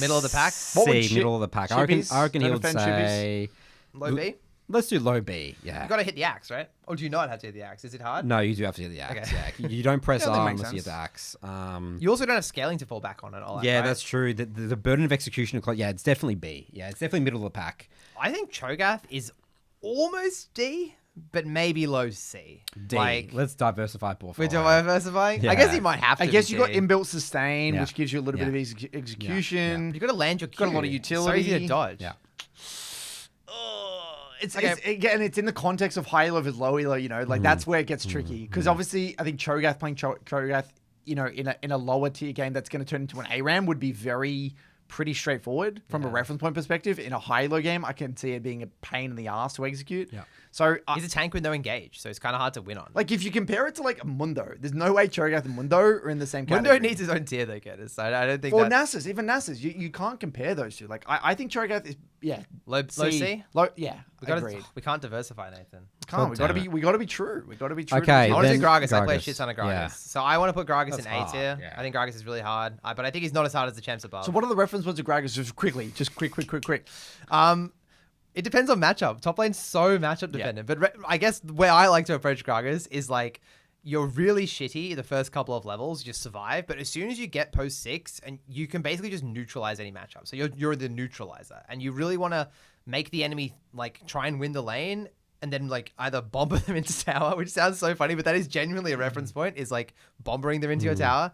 Speaker 2: middle of the pack?
Speaker 3: What would
Speaker 1: C, middle of the pack. I
Speaker 3: chippies?
Speaker 1: reckon he
Speaker 3: No
Speaker 1: would
Speaker 3: offense,
Speaker 1: say
Speaker 2: Low B?
Speaker 1: let's do low B. Yeah.
Speaker 2: You got to hit the axe, right? Or do you not have to hit the axe? Is it hard?
Speaker 1: No, you do have to hit the axe.
Speaker 2: Okay.
Speaker 1: Yeah, you don't press
Speaker 3: Yeah, that
Speaker 1: R
Speaker 3: makes
Speaker 1: unless you hit
Speaker 3: sense.
Speaker 1: the axe.
Speaker 2: You also don't have scaling to fall back on at all.
Speaker 1: Yeah,
Speaker 2: right?
Speaker 1: that's true. The burden of execution. Yeah, it's definitely B. Yeah, it's definitely middle of the pack.
Speaker 2: I think Cho'Gath is almost D but maybe low C.
Speaker 1: D. Let's diversify portfolio.
Speaker 2: We're diversifying?
Speaker 1: Yeah.
Speaker 2: I guess he might have to
Speaker 3: I guess
Speaker 2: be
Speaker 3: you got
Speaker 2: D.
Speaker 3: inbuilt sustain,
Speaker 1: Yeah.
Speaker 3: which gives you a little bit
Speaker 1: Yeah.
Speaker 3: of execution.
Speaker 2: You got to land your Q.
Speaker 3: Got a lot of utility.
Speaker 2: So easy to dodge.
Speaker 1: Yeah.
Speaker 3: Again, it's in the context of high elo versus low elo, you know, like that's where it gets tricky. Because obviously, I think Cho'Gath playing Cho'Gath, you know, in a lower tier game that's going to turn into an ARAM would be pretty straightforward from a reference point perspective. In a high elo game, I can see it being a pain in the ass to execute.
Speaker 1: Yeah.
Speaker 3: So
Speaker 2: He's a tank with no engage, so it's kind of hard to win on.
Speaker 3: like if you compare it to like Mundo, there's no way Cho'Gath and Mundo are in the same category.
Speaker 2: Mundo needs his own tier, though, Curtis. So I don't think
Speaker 3: Or
Speaker 2: that...
Speaker 3: Nasus, even Nasus, you can't compare those two. Like I think Cho'Gath is
Speaker 2: Low C?
Speaker 3: Low, yeah,
Speaker 2: We can't diversify, Nathan.
Speaker 3: can't. We got to be true. We got to be true.
Speaker 1: Okay,
Speaker 2: I want to
Speaker 1: then
Speaker 2: do Gragas. I play a
Speaker 1: Gragas.
Speaker 2: shit ton of Gragas.
Speaker 1: Yeah.
Speaker 2: So I want to put Gragas
Speaker 1: That's
Speaker 2: in A tier.
Speaker 1: hard, yeah.
Speaker 2: I think Gragas is really hard. But I think he's not as hard as the champs above.
Speaker 3: So what are the reference points of Gragas? Just quickly, quick.
Speaker 2: It depends on matchup. Top lane's so matchup dependent. But I guess the way I like to approach Gragas is like, you're really shitty the first couple of levels, you just survive. But as soon as you get post 6, and you can basically just neutralize any matchup. So you're the neutralizer, and you really want to make the enemy like try and win the lane, and then like either bomber them into tower, which sounds so funny, but that is genuinely a reference point. Is like bombering them into your tower,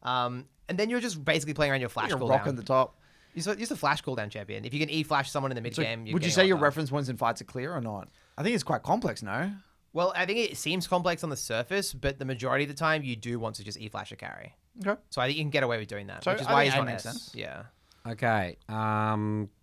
Speaker 2: and then you're just basically playing around your flash
Speaker 3: You're
Speaker 2: cooldown.
Speaker 3: rocking the top.
Speaker 2: You're just a flash cooldown champion. If you can E-flash someone in the mid
Speaker 3: So
Speaker 2: game,
Speaker 3: would you say your reference points in fights are clear or not? I think it's quite complex, no?
Speaker 2: Well, I think it seems complex on the surface, but the majority of the time you do want to just E-flash a carry.
Speaker 3: Okay.
Speaker 2: So I think you can get away with doing that,
Speaker 3: So
Speaker 2: which is
Speaker 3: I
Speaker 2: why
Speaker 3: think
Speaker 2: he's
Speaker 3: A
Speaker 2: on
Speaker 3: makes
Speaker 2: S.
Speaker 3: sense.
Speaker 2: Yeah.
Speaker 1: Okay.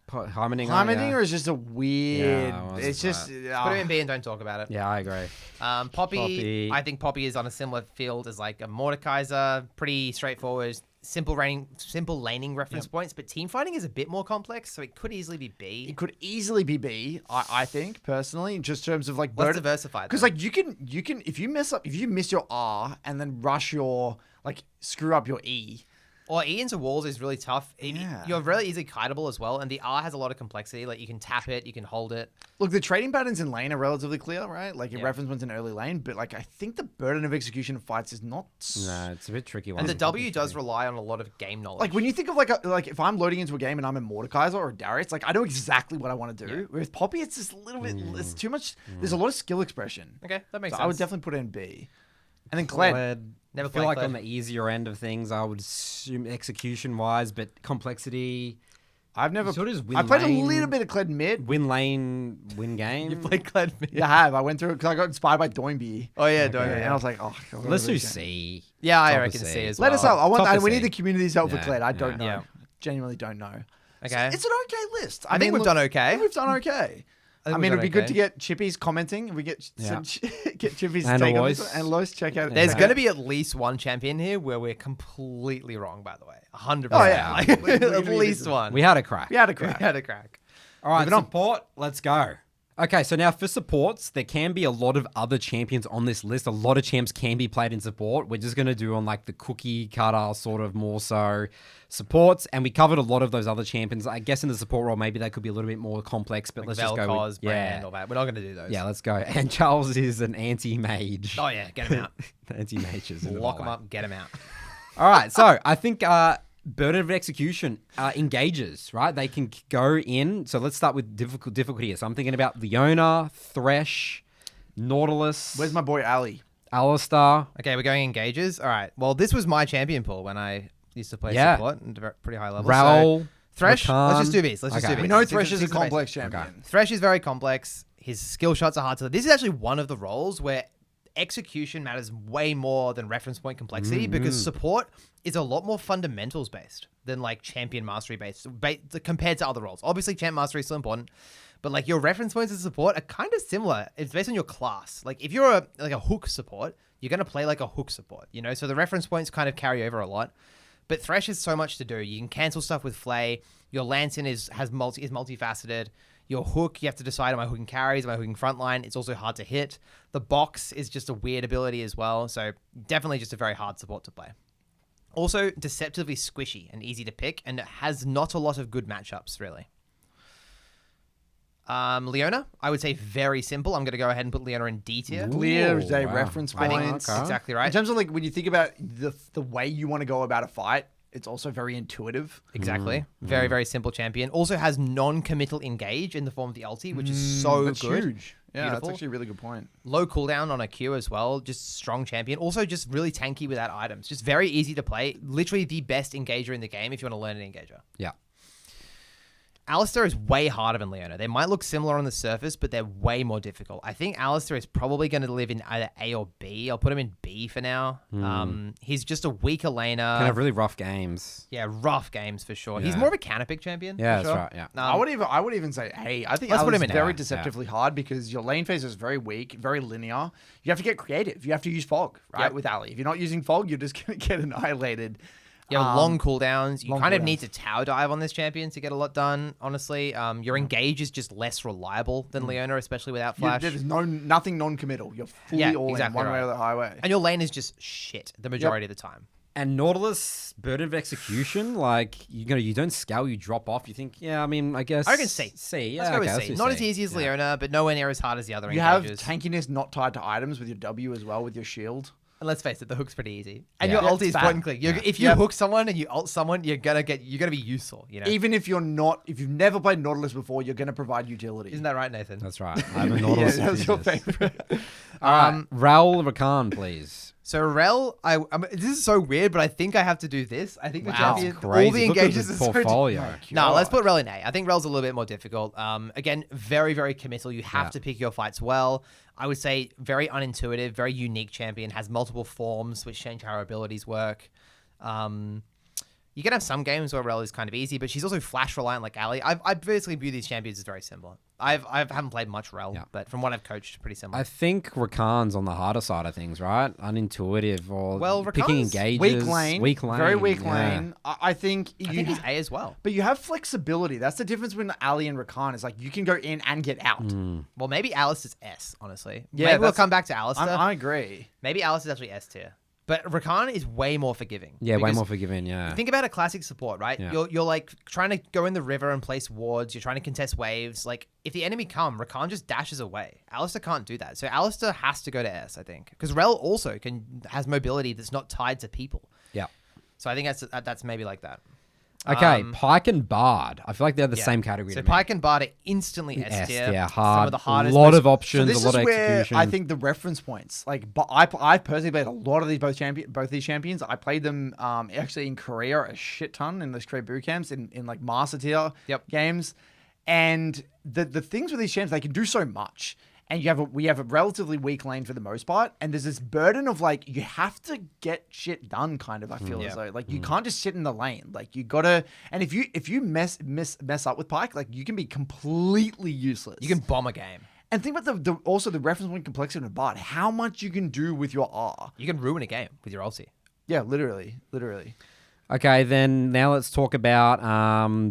Speaker 3: Heimerdinger is just a weird.
Speaker 1: Yeah, I wasn't
Speaker 3: it's just.
Speaker 2: Put him in B and don't talk about it.
Speaker 1: Yeah, I agree.
Speaker 2: Poppy, I think Poppy is on a similar field as like a Mordekaiser. Pretty straightforward, simple laning reference points, but team fighting is a bit more complex, so it could easily be B.
Speaker 3: It could easily be B. I think personally, in just terms of like.
Speaker 2: Let's diversify.
Speaker 3: Because like you can if you miss your R and then rush your screw up your E.
Speaker 2: Or E into walls is really tough.
Speaker 3: Yeah.
Speaker 2: You're really easily kiteable as well, and the R has a lot of complexity. Like you can tap it, you can hold it.
Speaker 3: Look, the trading patterns in lane are relatively clear, right? Like your reference one's in early lane, but like I think the burden of execution in fights is not.
Speaker 1: No, it's a bit tricky.
Speaker 2: And the W does rely on a lot of game knowledge.
Speaker 3: Like when you think of like if I'm loading into a game and I'm a Mordekaiser or a Darius, like I know exactly what I want to do.
Speaker 2: Yeah.
Speaker 3: With Poppy, it's just a little bit. It's too much. There's a lot of skill expression.
Speaker 2: Okay, that makes
Speaker 3: So
Speaker 2: sense.
Speaker 3: I would definitely put it in B. And then Kled.
Speaker 2: Never
Speaker 1: I feel
Speaker 2: played
Speaker 1: like
Speaker 2: Kled.
Speaker 1: on the easier end of things, I would assume execution-wise, but complexity.
Speaker 3: I've never.
Speaker 1: Sort of win
Speaker 3: I played
Speaker 1: lane.
Speaker 3: a little bit of Kled mid.
Speaker 1: Win lane, win game.
Speaker 2: You played Kled.
Speaker 3: Yeah, I have. I went through it because I got inspired by Doinby.
Speaker 2: Oh yeah,
Speaker 1: Okay.
Speaker 2: don't.
Speaker 3: And I was like, oh. God,
Speaker 1: Let's do
Speaker 3: this
Speaker 1: C.
Speaker 2: Yeah, I
Speaker 1: Top of
Speaker 2: reckon
Speaker 1: C.
Speaker 2: C as well.
Speaker 3: Let us know. I want.
Speaker 1: Top of
Speaker 3: We
Speaker 1: C.
Speaker 3: need the community's help
Speaker 1: Yeah,
Speaker 3: for Kled. I don't know.
Speaker 2: yeah.
Speaker 3: Genuinely don't know.
Speaker 2: Okay.
Speaker 3: It's an okay list.
Speaker 2: I think we've done okay.
Speaker 3: I think we've done okay. I
Speaker 2: we've
Speaker 3: mean,
Speaker 2: done
Speaker 3: it'd be good
Speaker 2: okay.
Speaker 3: to get Chippy's commenting. If we get get Chippy's
Speaker 1: And
Speaker 3: take on
Speaker 1: Alois.
Speaker 3: this. And Lois, check out.
Speaker 2: There's
Speaker 3: check
Speaker 2: going to
Speaker 3: out-
Speaker 2: be at least one champion here where we're completely wrong, by the way. 100%.
Speaker 3: Oh, yeah.
Speaker 2: Like,
Speaker 3: We're gonna
Speaker 2: at
Speaker 3: be
Speaker 2: least
Speaker 3: busy.
Speaker 2: one.
Speaker 1: We had a crack.
Speaker 3: We had a
Speaker 2: We
Speaker 3: crack.
Speaker 2: had a crack.
Speaker 1: All right,
Speaker 3: Moving on.
Speaker 1: support. Let's go. Okay, so now for supports, there can be a lot of other champions on this list. A lot of champs can be played in support. We're just going to do on like the cookie cutter sort of more so supports. And we covered a lot of those other champions. I guess in the support role, maybe they could be a little bit more complex, but let's just go
Speaker 2: Vel'Koz,
Speaker 1: with...
Speaker 2: Brand, all that. We're not going to do those.
Speaker 1: Yeah, let's go. And Charles is an anti-mage.
Speaker 2: Oh, yeah. Get him out.
Speaker 1: Anti-mages.
Speaker 2: Lock him up. Get him out.
Speaker 1: All right, so I think burden of execution engages, right? They can go in. So let's start with difficulty here. So I'm thinking about Leona, Thresh, Nautilus,
Speaker 3: Where's my boy Ali?
Speaker 1: Alistar.
Speaker 2: Okay, we're going engages. All right. Well, this was my champion pool when I used to play
Speaker 1: Yeah.
Speaker 2: support at a pretty high level.
Speaker 1: Raoul,
Speaker 2: So, Thresh,
Speaker 1: Rakan.
Speaker 2: let's just do these. Let's just
Speaker 1: Okay.
Speaker 2: do these.
Speaker 3: We know
Speaker 2: These are-
Speaker 3: Thresh is a
Speaker 2: these are the
Speaker 3: complex
Speaker 2: basics.
Speaker 3: champion.
Speaker 2: Thresh is very complex. His skill shots are hard to... This is actually one of the roles where execution matters way more than reference point complexity because support is a lot more fundamentals based than like champion mastery based compared to other roles. Obviously, champ mastery is still important, but like your reference points of support are kind of similar. It's based on your class. Like if you're a hook support, you're going to play like a hook support, you know? So the reference points kind of carry over a lot. But Thresh has so much to do. You can cancel stuff with Flay. Your Lantern is multifaceted. Your hook, you have to decide, am I hooking carries? Am I hooking frontline? It's also hard to hit. The box is just a weird ability as well. So definitely just a very hard support to play. Also deceptively squishy and easy to pick, and it has not a lot of good matchups, really. Leona, I would say very simple. I'm going to go ahead and put Leona in D tier.
Speaker 3: Clear as a
Speaker 1: wow.
Speaker 3: reference
Speaker 2: I
Speaker 3: point.
Speaker 2: think that's
Speaker 1: Okay.
Speaker 2: exactly
Speaker 3: In
Speaker 2: right.
Speaker 3: terms of like when you think about the way you want to go about a fight, it's also very intuitive.
Speaker 2: Exactly. Very, very simple champion. Also has non-committal engage in the form of the ulti, which is so
Speaker 3: That's
Speaker 2: good.
Speaker 3: huge. Yeah,
Speaker 2: Beautiful.
Speaker 3: that's actually a really good point.
Speaker 2: Low cooldown on a Q as well. Just strong champion. Also just really tanky without items. Just very easy to play. Literally the best engager in the game if you want to learn an engager.
Speaker 1: Yeah.
Speaker 2: Alistar is way harder than Leona. They might look similar on the surface, but they're way more difficult. I think Alistar is probably going to live in either A or B. I'll put him in B for now. He's just a weaker laner.
Speaker 1: Can have really rough games.
Speaker 2: Yeah, rough games for sure. He's
Speaker 1: Yeah.
Speaker 2: more of a Canopic champion.
Speaker 1: Yeah,
Speaker 2: for
Speaker 1: that's
Speaker 2: sure.
Speaker 1: right. Yeah.
Speaker 3: I would even say A. I think
Speaker 2: Let's put
Speaker 3: Alistar's
Speaker 2: him in A.
Speaker 3: very
Speaker 2: Yeah.
Speaker 3: deceptively hard because your lane phase is very weak, very linear. You have to get creative. You have to use fog, right?
Speaker 2: Yep.
Speaker 3: With Ali. If you're not using fog, you're just going to get annihilated.
Speaker 2: You have long cooldowns. You
Speaker 3: long
Speaker 2: kind of
Speaker 3: cooldowns.
Speaker 2: need to tower dive on this champion to get a lot done, honestly. Your engage is just less reliable than Leona, especially without flash.
Speaker 3: There's nothing non-committal. You're fully
Speaker 2: Yeah,
Speaker 3: all
Speaker 2: exactly
Speaker 3: in one way
Speaker 2: right.
Speaker 3: or the highway.
Speaker 2: And your lane is just shit the majority of the time.
Speaker 1: And Nautilus, burden of execution, like you don't scale, you drop off. You think, yeah, I mean, I guess
Speaker 2: I reckon C.
Speaker 1: C, yeah,
Speaker 2: Let's go
Speaker 1: okay,
Speaker 2: with C. Not as easy as Leona, but nowhere near as hard as the other
Speaker 3: You have
Speaker 2: engagers.
Speaker 3: tankiness not tied to items with your W as well, with your shield.
Speaker 2: And let's face it, the hook's pretty easy. And
Speaker 1: Yeah.
Speaker 2: your ult is
Speaker 3: Bad.
Speaker 2: point and click. If you hook someone and you ult someone, you're gonna be useful. You know,
Speaker 3: Even if you've never played Nautilus before, you're going to provide utility.
Speaker 2: isn't that right, Nathan?
Speaker 1: That's right. I'm a Nautilus
Speaker 3: yeah, that's your
Speaker 1: enthusiast.
Speaker 3: favorite.
Speaker 1: All right, Raul Rakan, please.
Speaker 2: So Rel, this is so weird, but I think I have to do this. I think the
Speaker 1: Wow,
Speaker 2: champion,
Speaker 1: crazy.
Speaker 2: all the
Speaker 1: Look at
Speaker 2: engages
Speaker 1: his
Speaker 2: are so
Speaker 1: portfolio.
Speaker 2: No, let's put Rel in A. I think Rel's a little bit more difficult. Again, very, very committal. You have to pick your fights well. I would say very unintuitive, very unique champion, has multiple forms which change how her abilities work. You can have some games where Rel is kind of easy, but she's also flash reliant like Ali. I basically view these champions as very similar. I haven't played much Rel, but from what I've coached, pretty similar.
Speaker 1: I think Rakan's on the harder side of things, right? Unintuitive or picking
Speaker 2: Rakan's
Speaker 1: engages.
Speaker 3: Weak lane. Very weak
Speaker 1: yeah.
Speaker 3: lane. I think
Speaker 2: I think he's A as well.
Speaker 3: But you have flexibility. That's the difference between Ali and Rakan. Is like you can go in and get out.
Speaker 2: Well, maybe Alice is S, honestly.
Speaker 3: Yeah,
Speaker 2: maybe we'll
Speaker 3: that's-
Speaker 2: come back to Alistair.
Speaker 3: I agree.
Speaker 2: Maybe Alice is actually S tier. But Rakan is way more forgiving.
Speaker 1: Yeah, way
Speaker 2: because
Speaker 1: more forgiving, yeah.
Speaker 2: Think about a classic support, right?
Speaker 1: Yeah.
Speaker 2: You're like trying to go in the river and place wards. You're trying to contest waves. Like if the enemy come, Rakan just dashes away. Alistair can't do that. So Alistair has to go to S, I think. Because Rel also has mobility that's not tied to people.
Speaker 1: Yeah.
Speaker 2: So I think that's maybe like that.
Speaker 1: Okay, Pyke and Bard. I feel like they're the
Speaker 2: Yeah.
Speaker 1: same category.
Speaker 2: So
Speaker 1: to me.
Speaker 2: Pyke and Bard are instantly S tier.
Speaker 1: yeah,
Speaker 2: Some
Speaker 1: hard.
Speaker 2: of the hardest.
Speaker 1: A lot
Speaker 2: most-
Speaker 1: of options,
Speaker 3: this
Speaker 1: a lot
Speaker 3: is
Speaker 1: of
Speaker 3: where
Speaker 1: execution.
Speaker 3: I think the reference points. Like, but I personally played a lot of these both these champions. I played them actually in Korea a shit ton in those Korea boot camps in like master tier games. And the things with these champs, they can do so much. And we have a relatively weak lane for the most part, and there's this burden of like you have to get shit done, kind of. I feel as though like you can't just sit in the lane, like you gotta. And if you mess up with Pyke, like you can be completely useless.
Speaker 2: You can bomb a game.
Speaker 3: And think about also the reference point complexity of Bard, how much you can do with your R.
Speaker 2: You can ruin a game with your ulti.
Speaker 3: Yeah, literally.
Speaker 1: Okay, then now let's talk about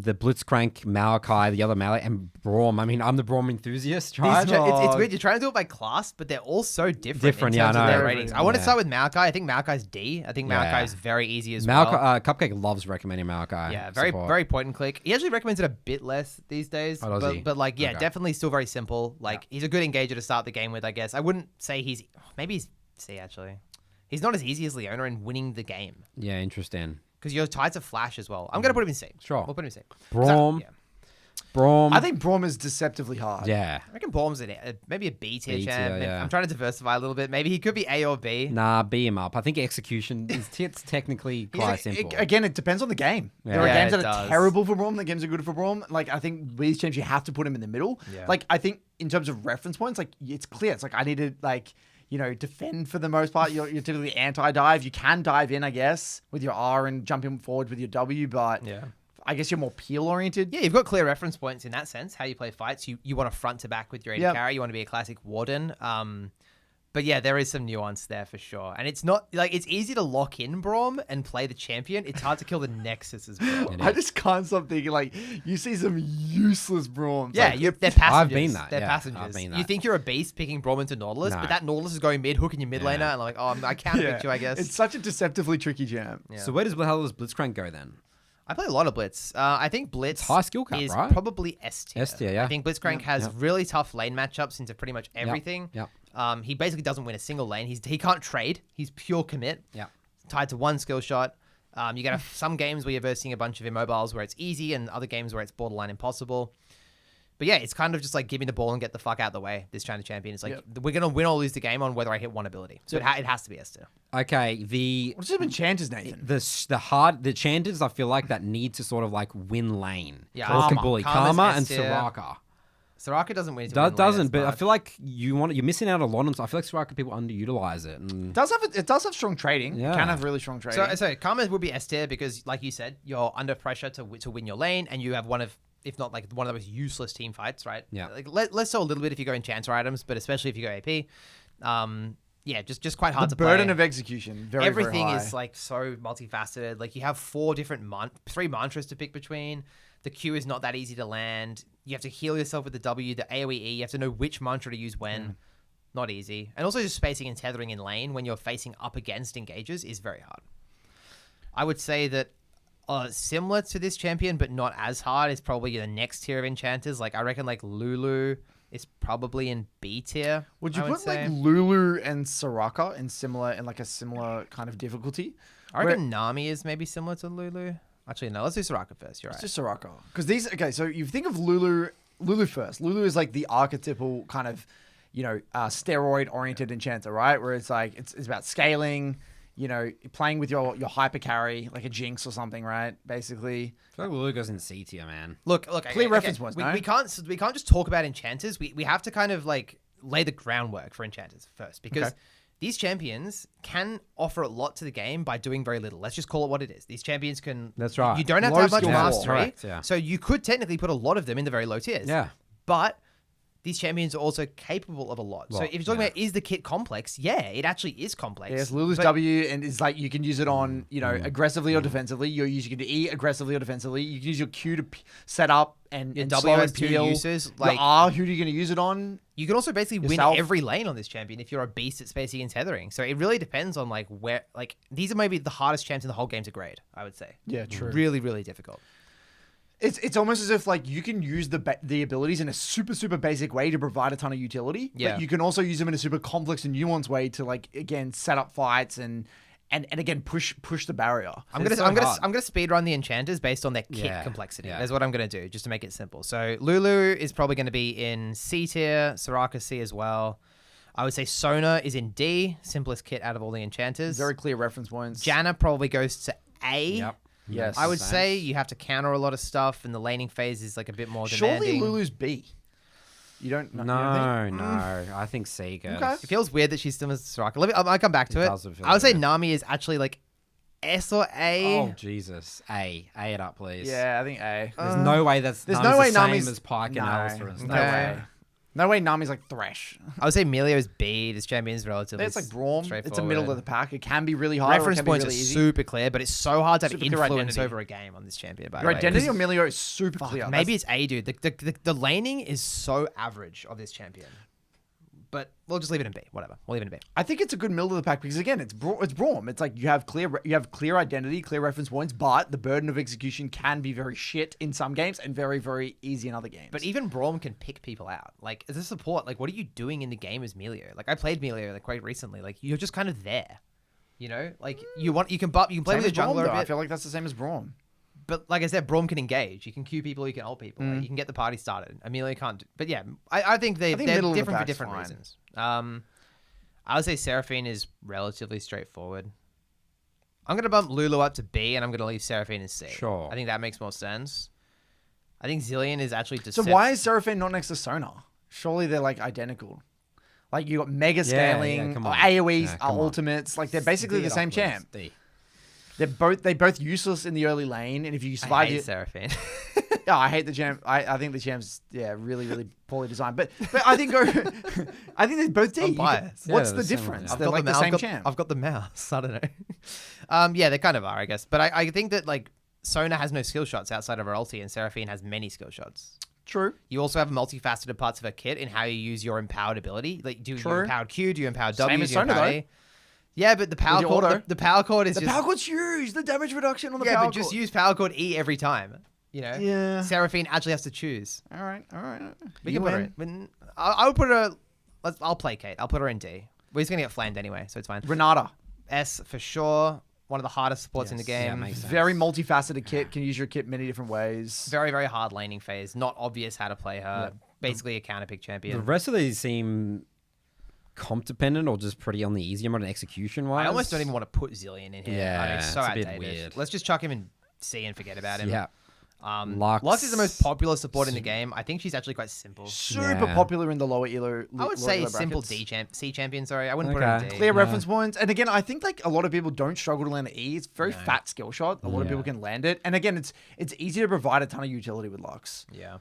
Speaker 1: the Blitzcrank, Maokai, the other Maokai, and Braum. I mean, I'm the Braum enthusiast, right?
Speaker 2: It's weird. You're trying to do it by class, but they're all so different in
Speaker 1: yeah,
Speaker 2: terms
Speaker 1: I
Speaker 2: of
Speaker 1: know.
Speaker 2: their ratings. I want to start with Maokai. I think Maokai's D. I think Maokai is very easy as well.
Speaker 1: Cupcake loves recommending Maokai.
Speaker 2: Yeah, very point and click. He actually recommends it a bit less these days.
Speaker 1: Oh, does he?
Speaker 2: But like, yeah,
Speaker 1: Okay.
Speaker 2: definitely still very simple. Like, he's a good engager to start the game with, I guess. I wouldn't say maybe he's C, actually. He's not as easy as Leona in winning the game.
Speaker 1: Yeah, interesting.
Speaker 2: Because you're tied to Flash as well. I'm going to put him in C.
Speaker 1: Sure.
Speaker 2: We'll put him in C.
Speaker 1: Braum.
Speaker 2: Yeah.
Speaker 1: Braum.
Speaker 3: I think Braum is deceptively hard.
Speaker 1: Yeah.
Speaker 2: I reckon Braum's maybe a B tier
Speaker 1: B tier,
Speaker 2: champ.
Speaker 1: yeah.
Speaker 2: I'm trying to diversify a little bit. Maybe he could be A or B.
Speaker 1: Nah, B him up. I think execution it's technically quite simple.
Speaker 3: Again, it depends on the game.
Speaker 1: Yeah.
Speaker 3: There are
Speaker 2: Yeah,
Speaker 3: games
Speaker 2: it
Speaker 3: that
Speaker 2: does.
Speaker 3: are terrible for Braum, the games are good for Braum. Like, I think these champs, you have to put him in the middle.
Speaker 2: Yeah.
Speaker 3: Like, I think in terms of reference points, like, it's clear. It's like, I need to, like, defend for the most part. You're typically anti-dive. You can dive in, I guess, with your R and jumping forward with your W, but
Speaker 2: Yeah.
Speaker 3: I guess you're more peel-oriented.
Speaker 2: Yeah, you've got clear reference points in that sense, how you play fights. You want to front to back with your AD
Speaker 3: Yep.
Speaker 2: carry. You want to be a classic Warden. But yeah, there is some nuance there for sure. And it's not, like, it's easy to lock in Braum and play the champion. It's hard to kill the Nexus as well.
Speaker 3: I just can't stop thinking, like, you see some useless Braum.
Speaker 2: Yeah,
Speaker 3: Like,
Speaker 2: they're passengers.
Speaker 1: I've been that,
Speaker 2: They're
Speaker 1: yeah,
Speaker 2: passengers.
Speaker 1: I've been
Speaker 2: You
Speaker 1: that.
Speaker 2: think you're a beast picking Braum into Nautilus,
Speaker 1: No.
Speaker 2: but that Nautilus is going mid, hooking your mid laner, and like, oh, I can't pick you, I guess.
Speaker 3: It's such a deceptively tricky jam.
Speaker 2: Yeah.
Speaker 1: So where does Blitzcrank go then?
Speaker 2: I play a lot of Blitz. I think Blitz
Speaker 1: high skill cap,
Speaker 2: is
Speaker 1: right?
Speaker 2: probably S tier.
Speaker 1: S tier, yeah.
Speaker 2: I think Blitzcrank has really tough lane matchups into pretty much everything.
Speaker 1: Yep.
Speaker 2: He basically doesn't win a single lane. He can't trade. He's pure commit.
Speaker 1: Yeah.
Speaker 2: Tied to one skill shot. You get some games where you're versing a bunch of immobiles where it's easy, and other games where it's borderline impossible. But yeah, it's kind of just like give me the ball and get the fuck out of the way. This China champion is like, we're gonna win or lose the game on whether I hit one ability. So it has to be S tier.
Speaker 1: Okay,
Speaker 3: What's even Enchanters, Nathan?
Speaker 1: the Chanters, I feel like that need to sort of like win lane.
Speaker 2: Yeah,
Speaker 1: Orc and Bully,
Speaker 2: Karma's
Speaker 1: Karma and
Speaker 2: S tier.
Speaker 1: Soraka.
Speaker 2: Soraka doesn't win.
Speaker 1: Doesn't, but I feel like you're missing out a lot on. I feel like Soraka people underutilize it. And
Speaker 3: It does have strong trading.
Speaker 1: Yeah.
Speaker 3: It can have really strong trading.
Speaker 2: So Karma would be S tier because, like you said, you're under pressure to win your lane, and you have one of, if not like one of the most useless team fights, right?
Speaker 1: Yeah.
Speaker 2: Like less so a little bit if you go enchanter items, but especially if you go AP. Yeah, just quite hard
Speaker 3: the
Speaker 2: to play.
Speaker 3: burden of execution, very,
Speaker 2: Everything
Speaker 3: very high.
Speaker 2: is like so multifaceted. Like you have 3 mantras to pick between. The Q is not that easy to land. You have to heal yourself with the W, the AoE E. You have to know which mantra to use when. Not easy. And also just spacing and tethering in lane when you're facing up against engagers is very hard. I would say that similar to this champion, but not as hard, is probably the next tier of enchanters. Like I reckon like Lulu is probably in B tier.
Speaker 3: Would you
Speaker 2: I
Speaker 3: put
Speaker 2: say.
Speaker 3: like Lulu and Soraka in a similar kind of difficulty?
Speaker 2: I reckon Nami is maybe similar to Lulu. Actually, no. Let's do Soraka first. You're right.
Speaker 3: It's just Soraka. Because so you think of Lulu first. Lulu is like the archetypal kind of, steroid-oriented enchanter, right? Where it's like, it's about scaling, playing with your hyper carry, like a Jinx or something, right? Basically.
Speaker 1: I feel like Lulu goes in C tier, man.
Speaker 2: Look.
Speaker 3: Clear reference points, no?
Speaker 2: We can't just talk about enchanters. We have to kind of like lay the groundwork for enchanters first, because these champions can offer a lot to the game by doing very little. Let's just call it what it is. These champions can...
Speaker 1: That's right.
Speaker 2: You don't have
Speaker 3: Low
Speaker 2: to have much
Speaker 3: skill
Speaker 2: mastery.
Speaker 1: Correct, yeah.
Speaker 2: So you could technically put a lot of them in the very low tiers.
Speaker 1: Yeah.
Speaker 2: But these champions are also capable of a lot. So if you're talking about, is the kit complex? Yeah, it actually is complex.
Speaker 3: Yes, Lulu's
Speaker 2: But-
Speaker 3: W, and it's like you can use it on, aggressively or defensively. You're using the E aggressively or defensively. You can use your Q to set up and
Speaker 2: Your
Speaker 3: and
Speaker 2: W
Speaker 3: slow
Speaker 2: has
Speaker 3: and
Speaker 2: 2
Speaker 3: peel.
Speaker 2: uses.
Speaker 3: Your
Speaker 2: Like
Speaker 3: R, who are you going to use it on?
Speaker 2: you can also basically
Speaker 3: Yourself.
Speaker 2: win every lane on this champion if you're a beast at spacing and tethering. So it really depends on like where. Like these are maybe the hardest champs in the whole game to grade. I would say.
Speaker 3: Yeah, true.
Speaker 2: Really, really difficult.
Speaker 3: It's almost as if like you can use the abilities in a super basic way to provide a ton of utility.
Speaker 2: Yeah.
Speaker 3: But you can also use them in a super complex and nuanced way to like again set up fights and again push the barrier.
Speaker 2: I'm
Speaker 1: It's
Speaker 2: gonna
Speaker 1: so hard.
Speaker 2: I'm gonna speed run the enchanters based on their kit
Speaker 1: Yeah,
Speaker 2: complexity.
Speaker 1: yeah.
Speaker 2: That's what I'm gonna do, just to make it simple. So Lulu is probably gonna be in C tier, Soraka C as well. I would say Sona is in D, simplest kit out of all the enchanters.
Speaker 3: Very clear reference points.
Speaker 2: Janna probably goes to A.
Speaker 1: Yep.
Speaker 3: Yes.
Speaker 2: I would
Speaker 1: Same.
Speaker 2: say you have to counter a lot of stuff, and the laning phase is like a bit more
Speaker 3: Surely
Speaker 2: demanding.
Speaker 3: Lulu's B. You don't.
Speaker 1: No,
Speaker 3: you don't think?
Speaker 1: no. I think C goes.
Speaker 3: Okay.
Speaker 2: It feels weird that she's still as Soraka. I'll come back to
Speaker 1: It
Speaker 2: it.
Speaker 1: does feel
Speaker 2: I would say
Speaker 1: weird.
Speaker 2: Nami is actually like S or A.
Speaker 1: Oh, Jesus. A it up, please.
Speaker 3: Yeah, I think A.
Speaker 1: There's no way that's
Speaker 3: There's
Speaker 1: Nami's
Speaker 3: no way
Speaker 1: the same
Speaker 3: Nami's
Speaker 1: as Pyke and Alice, for instance.
Speaker 3: No
Speaker 2: Okay.
Speaker 3: way. No way Nami's like Thresh.
Speaker 2: I would say Melio is B. This champion is relatively
Speaker 3: It's like Braum. It's a middle of the pack. It can be really hard.
Speaker 2: Reference
Speaker 3: or it can
Speaker 2: points
Speaker 3: be
Speaker 2: are
Speaker 3: really easy.
Speaker 2: super clear, but it's so hard to have
Speaker 3: Super clear
Speaker 2: influence
Speaker 3: identity.
Speaker 2: over a game on this champion. By the
Speaker 3: Your
Speaker 2: way.
Speaker 3: identity on Melio is super clear.
Speaker 2: Maybe it's A, dude. The laning is so average of this champion. But we'll just leave it in B. Whatever. We'll leave it in B.
Speaker 3: I think it's a good middle of the pack because again, it's Braum. It's like you have clear identity, clear reference points, but the burden of execution can be very shit in some games and very, very easy in other games.
Speaker 2: But even Braum can pick people out. Like, as a support, like, what are you doing in the game as Melio? Like, I played Melio like quite recently. Like, you're just kind of there. You know, like you can play
Speaker 3: Same
Speaker 2: with the
Speaker 3: as Braum,
Speaker 2: jungler
Speaker 3: though.
Speaker 2: a
Speaker 3: I
Speaker 2: bit.
Speaker 3: feel like that's the same as Braum.
Speaker 2: But like I said, Braum can engage. You can queue people. You can ult people. Like, you can get the party started. Amelia can't. But yeah, I think they're
Speaker 3: middle of the
Speaker 2: different for
Speaker 3: pack's
Speaker 2: different
Speaker 3: fine.
Speaker 2: reasons. I would say Seraphine is relatively straightforward. I'm gonna bump Lulu up to B, and I'm gonna leave Seraphine in C.
Speaker 1: Sure.
Speaker 2: I think that makes more sense. I think Zillion is actually
Speaker 3: So why is Seraphine not next to Sonar? Surely they're like identical. Like you got mega scaling,
Speaker 1: come on.
Speaker 3: AoEs,
Speaker 1: Yeah, come on.
Speaker 3: ultimates. Like they're basically
Speaker 1: D
Speaker 3: the
Speaker 1: it
Speaker 3: same
Speaker 1: up, please.
Speaker 3: champ.
Speaker 1: D.
Speaker 3: They both useless in the early lane, and if you
Speaker 2: I
Speaker 3: survive
Speaker 2: hate
Speaker 3: it,
Speaker 2: Seraphine.
Speaker 3: yeah, I hate the champ. I think the champ's really poorly designed. But I think I think they're both D.
Speaker 2: I'm biased.
Speaker 3: What's
Speaker 1: Yeah,
Speaker 3: the
Speaker 1: they're
Speaker 3: difference?
Speaker 1: similar,
Speaker 3: They're like the same champ.
Speaker 2: I've got the mouse. I don't know. Yeah, they kind of are, I guess. But I think that like Sona has no skill shots outside of her ulti, and Seraphine has many skill shots.
Speaker 3: True.
Speaker 2: You also have multifaceted parts of her kit in how you use your empowered ability. Like, do you
Speaker 3: True.
Speaker 2: empowered Q? Do you empowered
Speaker 3: Same
Speaker 2: W?
Speaker 3: as
Speaker 2: Do you
Speaker 3: Sona,
Speaker 2: empower
Speaker 3: though.
Speaker 2: A? Yeah, but the power
Speaker 3: your
Speaker 2: chord,
Speaker 3: auto.
Speaker 2: the power chord is
Speaker 3: The
Speaker 2: just
Speaker 3: power chord's huge. The damage reduction on the
Speaker 2: yeah,
Speaker 3: power
Speaker 2: but just
Speaker 3: chord.
Speaker 2: use power chord E every time. You know,
Speaker 3: Yeah.
Speaker 2: Seraphine actually has to choose.
Speaker 3: All right.
Speaker 2: We can put her in. I would put her. I'll placate. I'll put her in D. We're just gonna get flamed anyway, so it's fine.
Speaker 3: Renata.
Speaker 2: S for sure. one of the hardest supports in the game.
Speaker 1: Yeah, makes sense.
Speaker 3: Very multifaceted kit. Can use your kit many different ways.
Speaker 2: Very, very hard laning phase. Not obvious how to play her. Basically a counter pick champion.
Speaker 1: The rest of these seem comp dependent or just pretty on the easier mode and execution wise.
Speaker 2: I almost don't even want to put Zillion in here.
Speaker 1: Yeah,
Speaker 2: it's so
Speaker 1: it's a bit
Speaker 2: outdated.
Speaker 1: weird.
Speaker 2: Let's just chuck him in C and forget about him.
Speaker 1: Yeah.
Speaker 2: Lux is the most popular support in the game. I think she's actually quite simple.
Speaker 3: Super
Speaker 1: Yeah.
Speaker 3: popular in the lower elo.
Speaker 2: I would say
Speaker 3: elo
Speaker 2: simple
Speaker 3: brackets.
Speaker 2: C champion. Sorry, I wouldn't put her in D.
Speaker 3: Clear reference points. And again, I think like a lot of people don't struggle to land an E. It's a very fat skill shot. A lot of people can land it. And again, it's easy to provide a ton of utility with Lux.
Speaker 2: Yeah.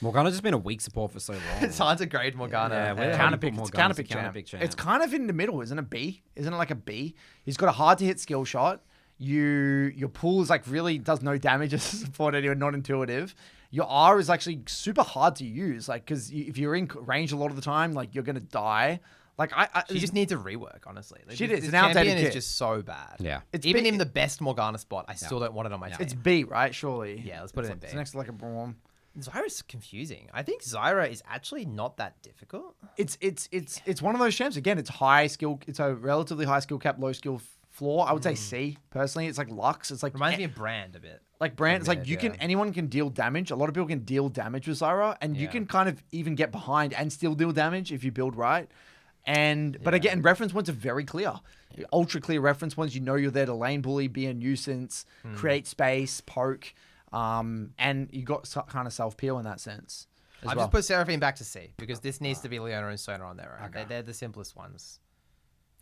Speaker 1: Morgana's just been a weak support for so long.
Speaker 2: It's hard to grade Morgana.
Speaker 1: Yeah, where the hell
Speaker 3: Counter
Speaker 1: do you
Speaker 3: pick.
Speaker 1: put
Speaker 3: It's
Speaker 1: Morgana?
Speaker 3: counter pick champ.
Speaker 1: Counter-pick champ.
Speaker 3: It's kind of in the middle, isn't it? B? Isn't it like a B? He's got a hard to hit skill shot. Your pool is like really does no damage as a support anyway, not intuitive. Your R is actually super hard to use, like because if you're in range a lot of the time, like you're gonna die. Like
Speaker 2: She just needs a rework, honestly. Like,
Speaker 3: She
Speaker 2: this
Speaker 3: is. An outdated
Speaker 2: champion
Speaker 3: kit.
Speaker 2: is just so bad.
Speaker 1: Yeah.
Speaker 2: Even in the best Morgana spot, I still don't want it on my team.
Speaker 3: It's B, right? Surely.
Speaker 2: Yeah, let's put it in B.
Speaker 3: It's next to like a Braum.
Speaker 2: Zyra's confusing. I think Xayah is actually not that difficult.
Speaker 3: It's one of those champs. Again, it's high skill. It's a relatively high skill cap, low skill floor. I would say C personally. It's like Lux. It's like
Speaker 2: Reminds me of Brand a bit.
Speaker 3: like Brand. It's like
Speaker 2: Mid,
Speaker 3: you can anyone can deal damage. A lot of people can deal damage with Xayah, and you
Speaker 2: Yeah.
Speaker 3: can kind of even get behind and still deal damage if you build right. And but again, reference points are very clear. Ultra clear reference points. You know you're there to lane bully, be a nuisance, create space, poke, and you got kind of self peel in that sense.
Speaker 2: I've just put Seraphine back to C because this needs to be Leona and Sona on their own. They're the simplest ones.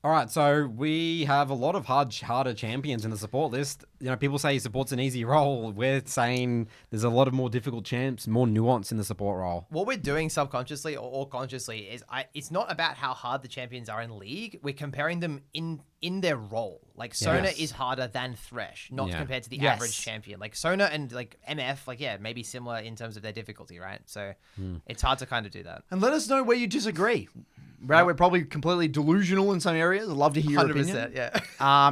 Speaker 1: All right, so we have a lot of harder champions in the support list. You know, people say support's an easy role. We're saying there's a lot of more difficult champs, more nuance in the support role.
Speaker 2: What we're doing subconsciously or consciously is it's not about how hard the champions are in League. We're comparing them in their role. Like Sona is harder than Thresh, not compared to the average champion. Like Sona and like MF, like maybe similar in terms of their difficulty, right? So it's hard to kind of do that.
Speaker 3: And let us know where you disagree. Right, we're probably completely delusional in some areas. I'd love to hear your opinion.
Speaker 2: Yeah.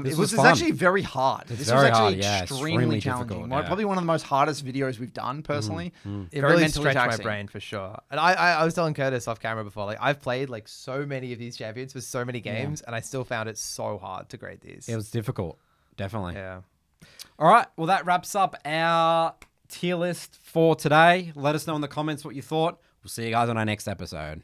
Speaker 3: It's
Speaker 1: fun.
Speaker 3: actually very hard. This was
Speaker 1: very
Speaker 3: actually
Speaker 1: hard, yeah.
Speaker 3: extremely challenging.
Speaker 1: difficult,
Speaker 3: One-
Speaker 1: yeah.
Speaker 3: Probably one of the most hardest videos we've done personally.
Speaker 2: It
Speaker 3: Very
Speaker 2: really
Speaker 3: mentally
Speaker 2: stretched my
Speaker 3: taxing.
Speaker 2: brain for sure. And I was telling Curtis off camera before, like I've played like so many of these champions for so many games, and I still found it so hard to grade these.
Speaker 1: It was difficult, definitely.
Speaker 2: Yeah.
Speaker 1: All right, well, that wraps up our tier list for today. Let us know in the comments what you thought. We'll see you guys on our next episode.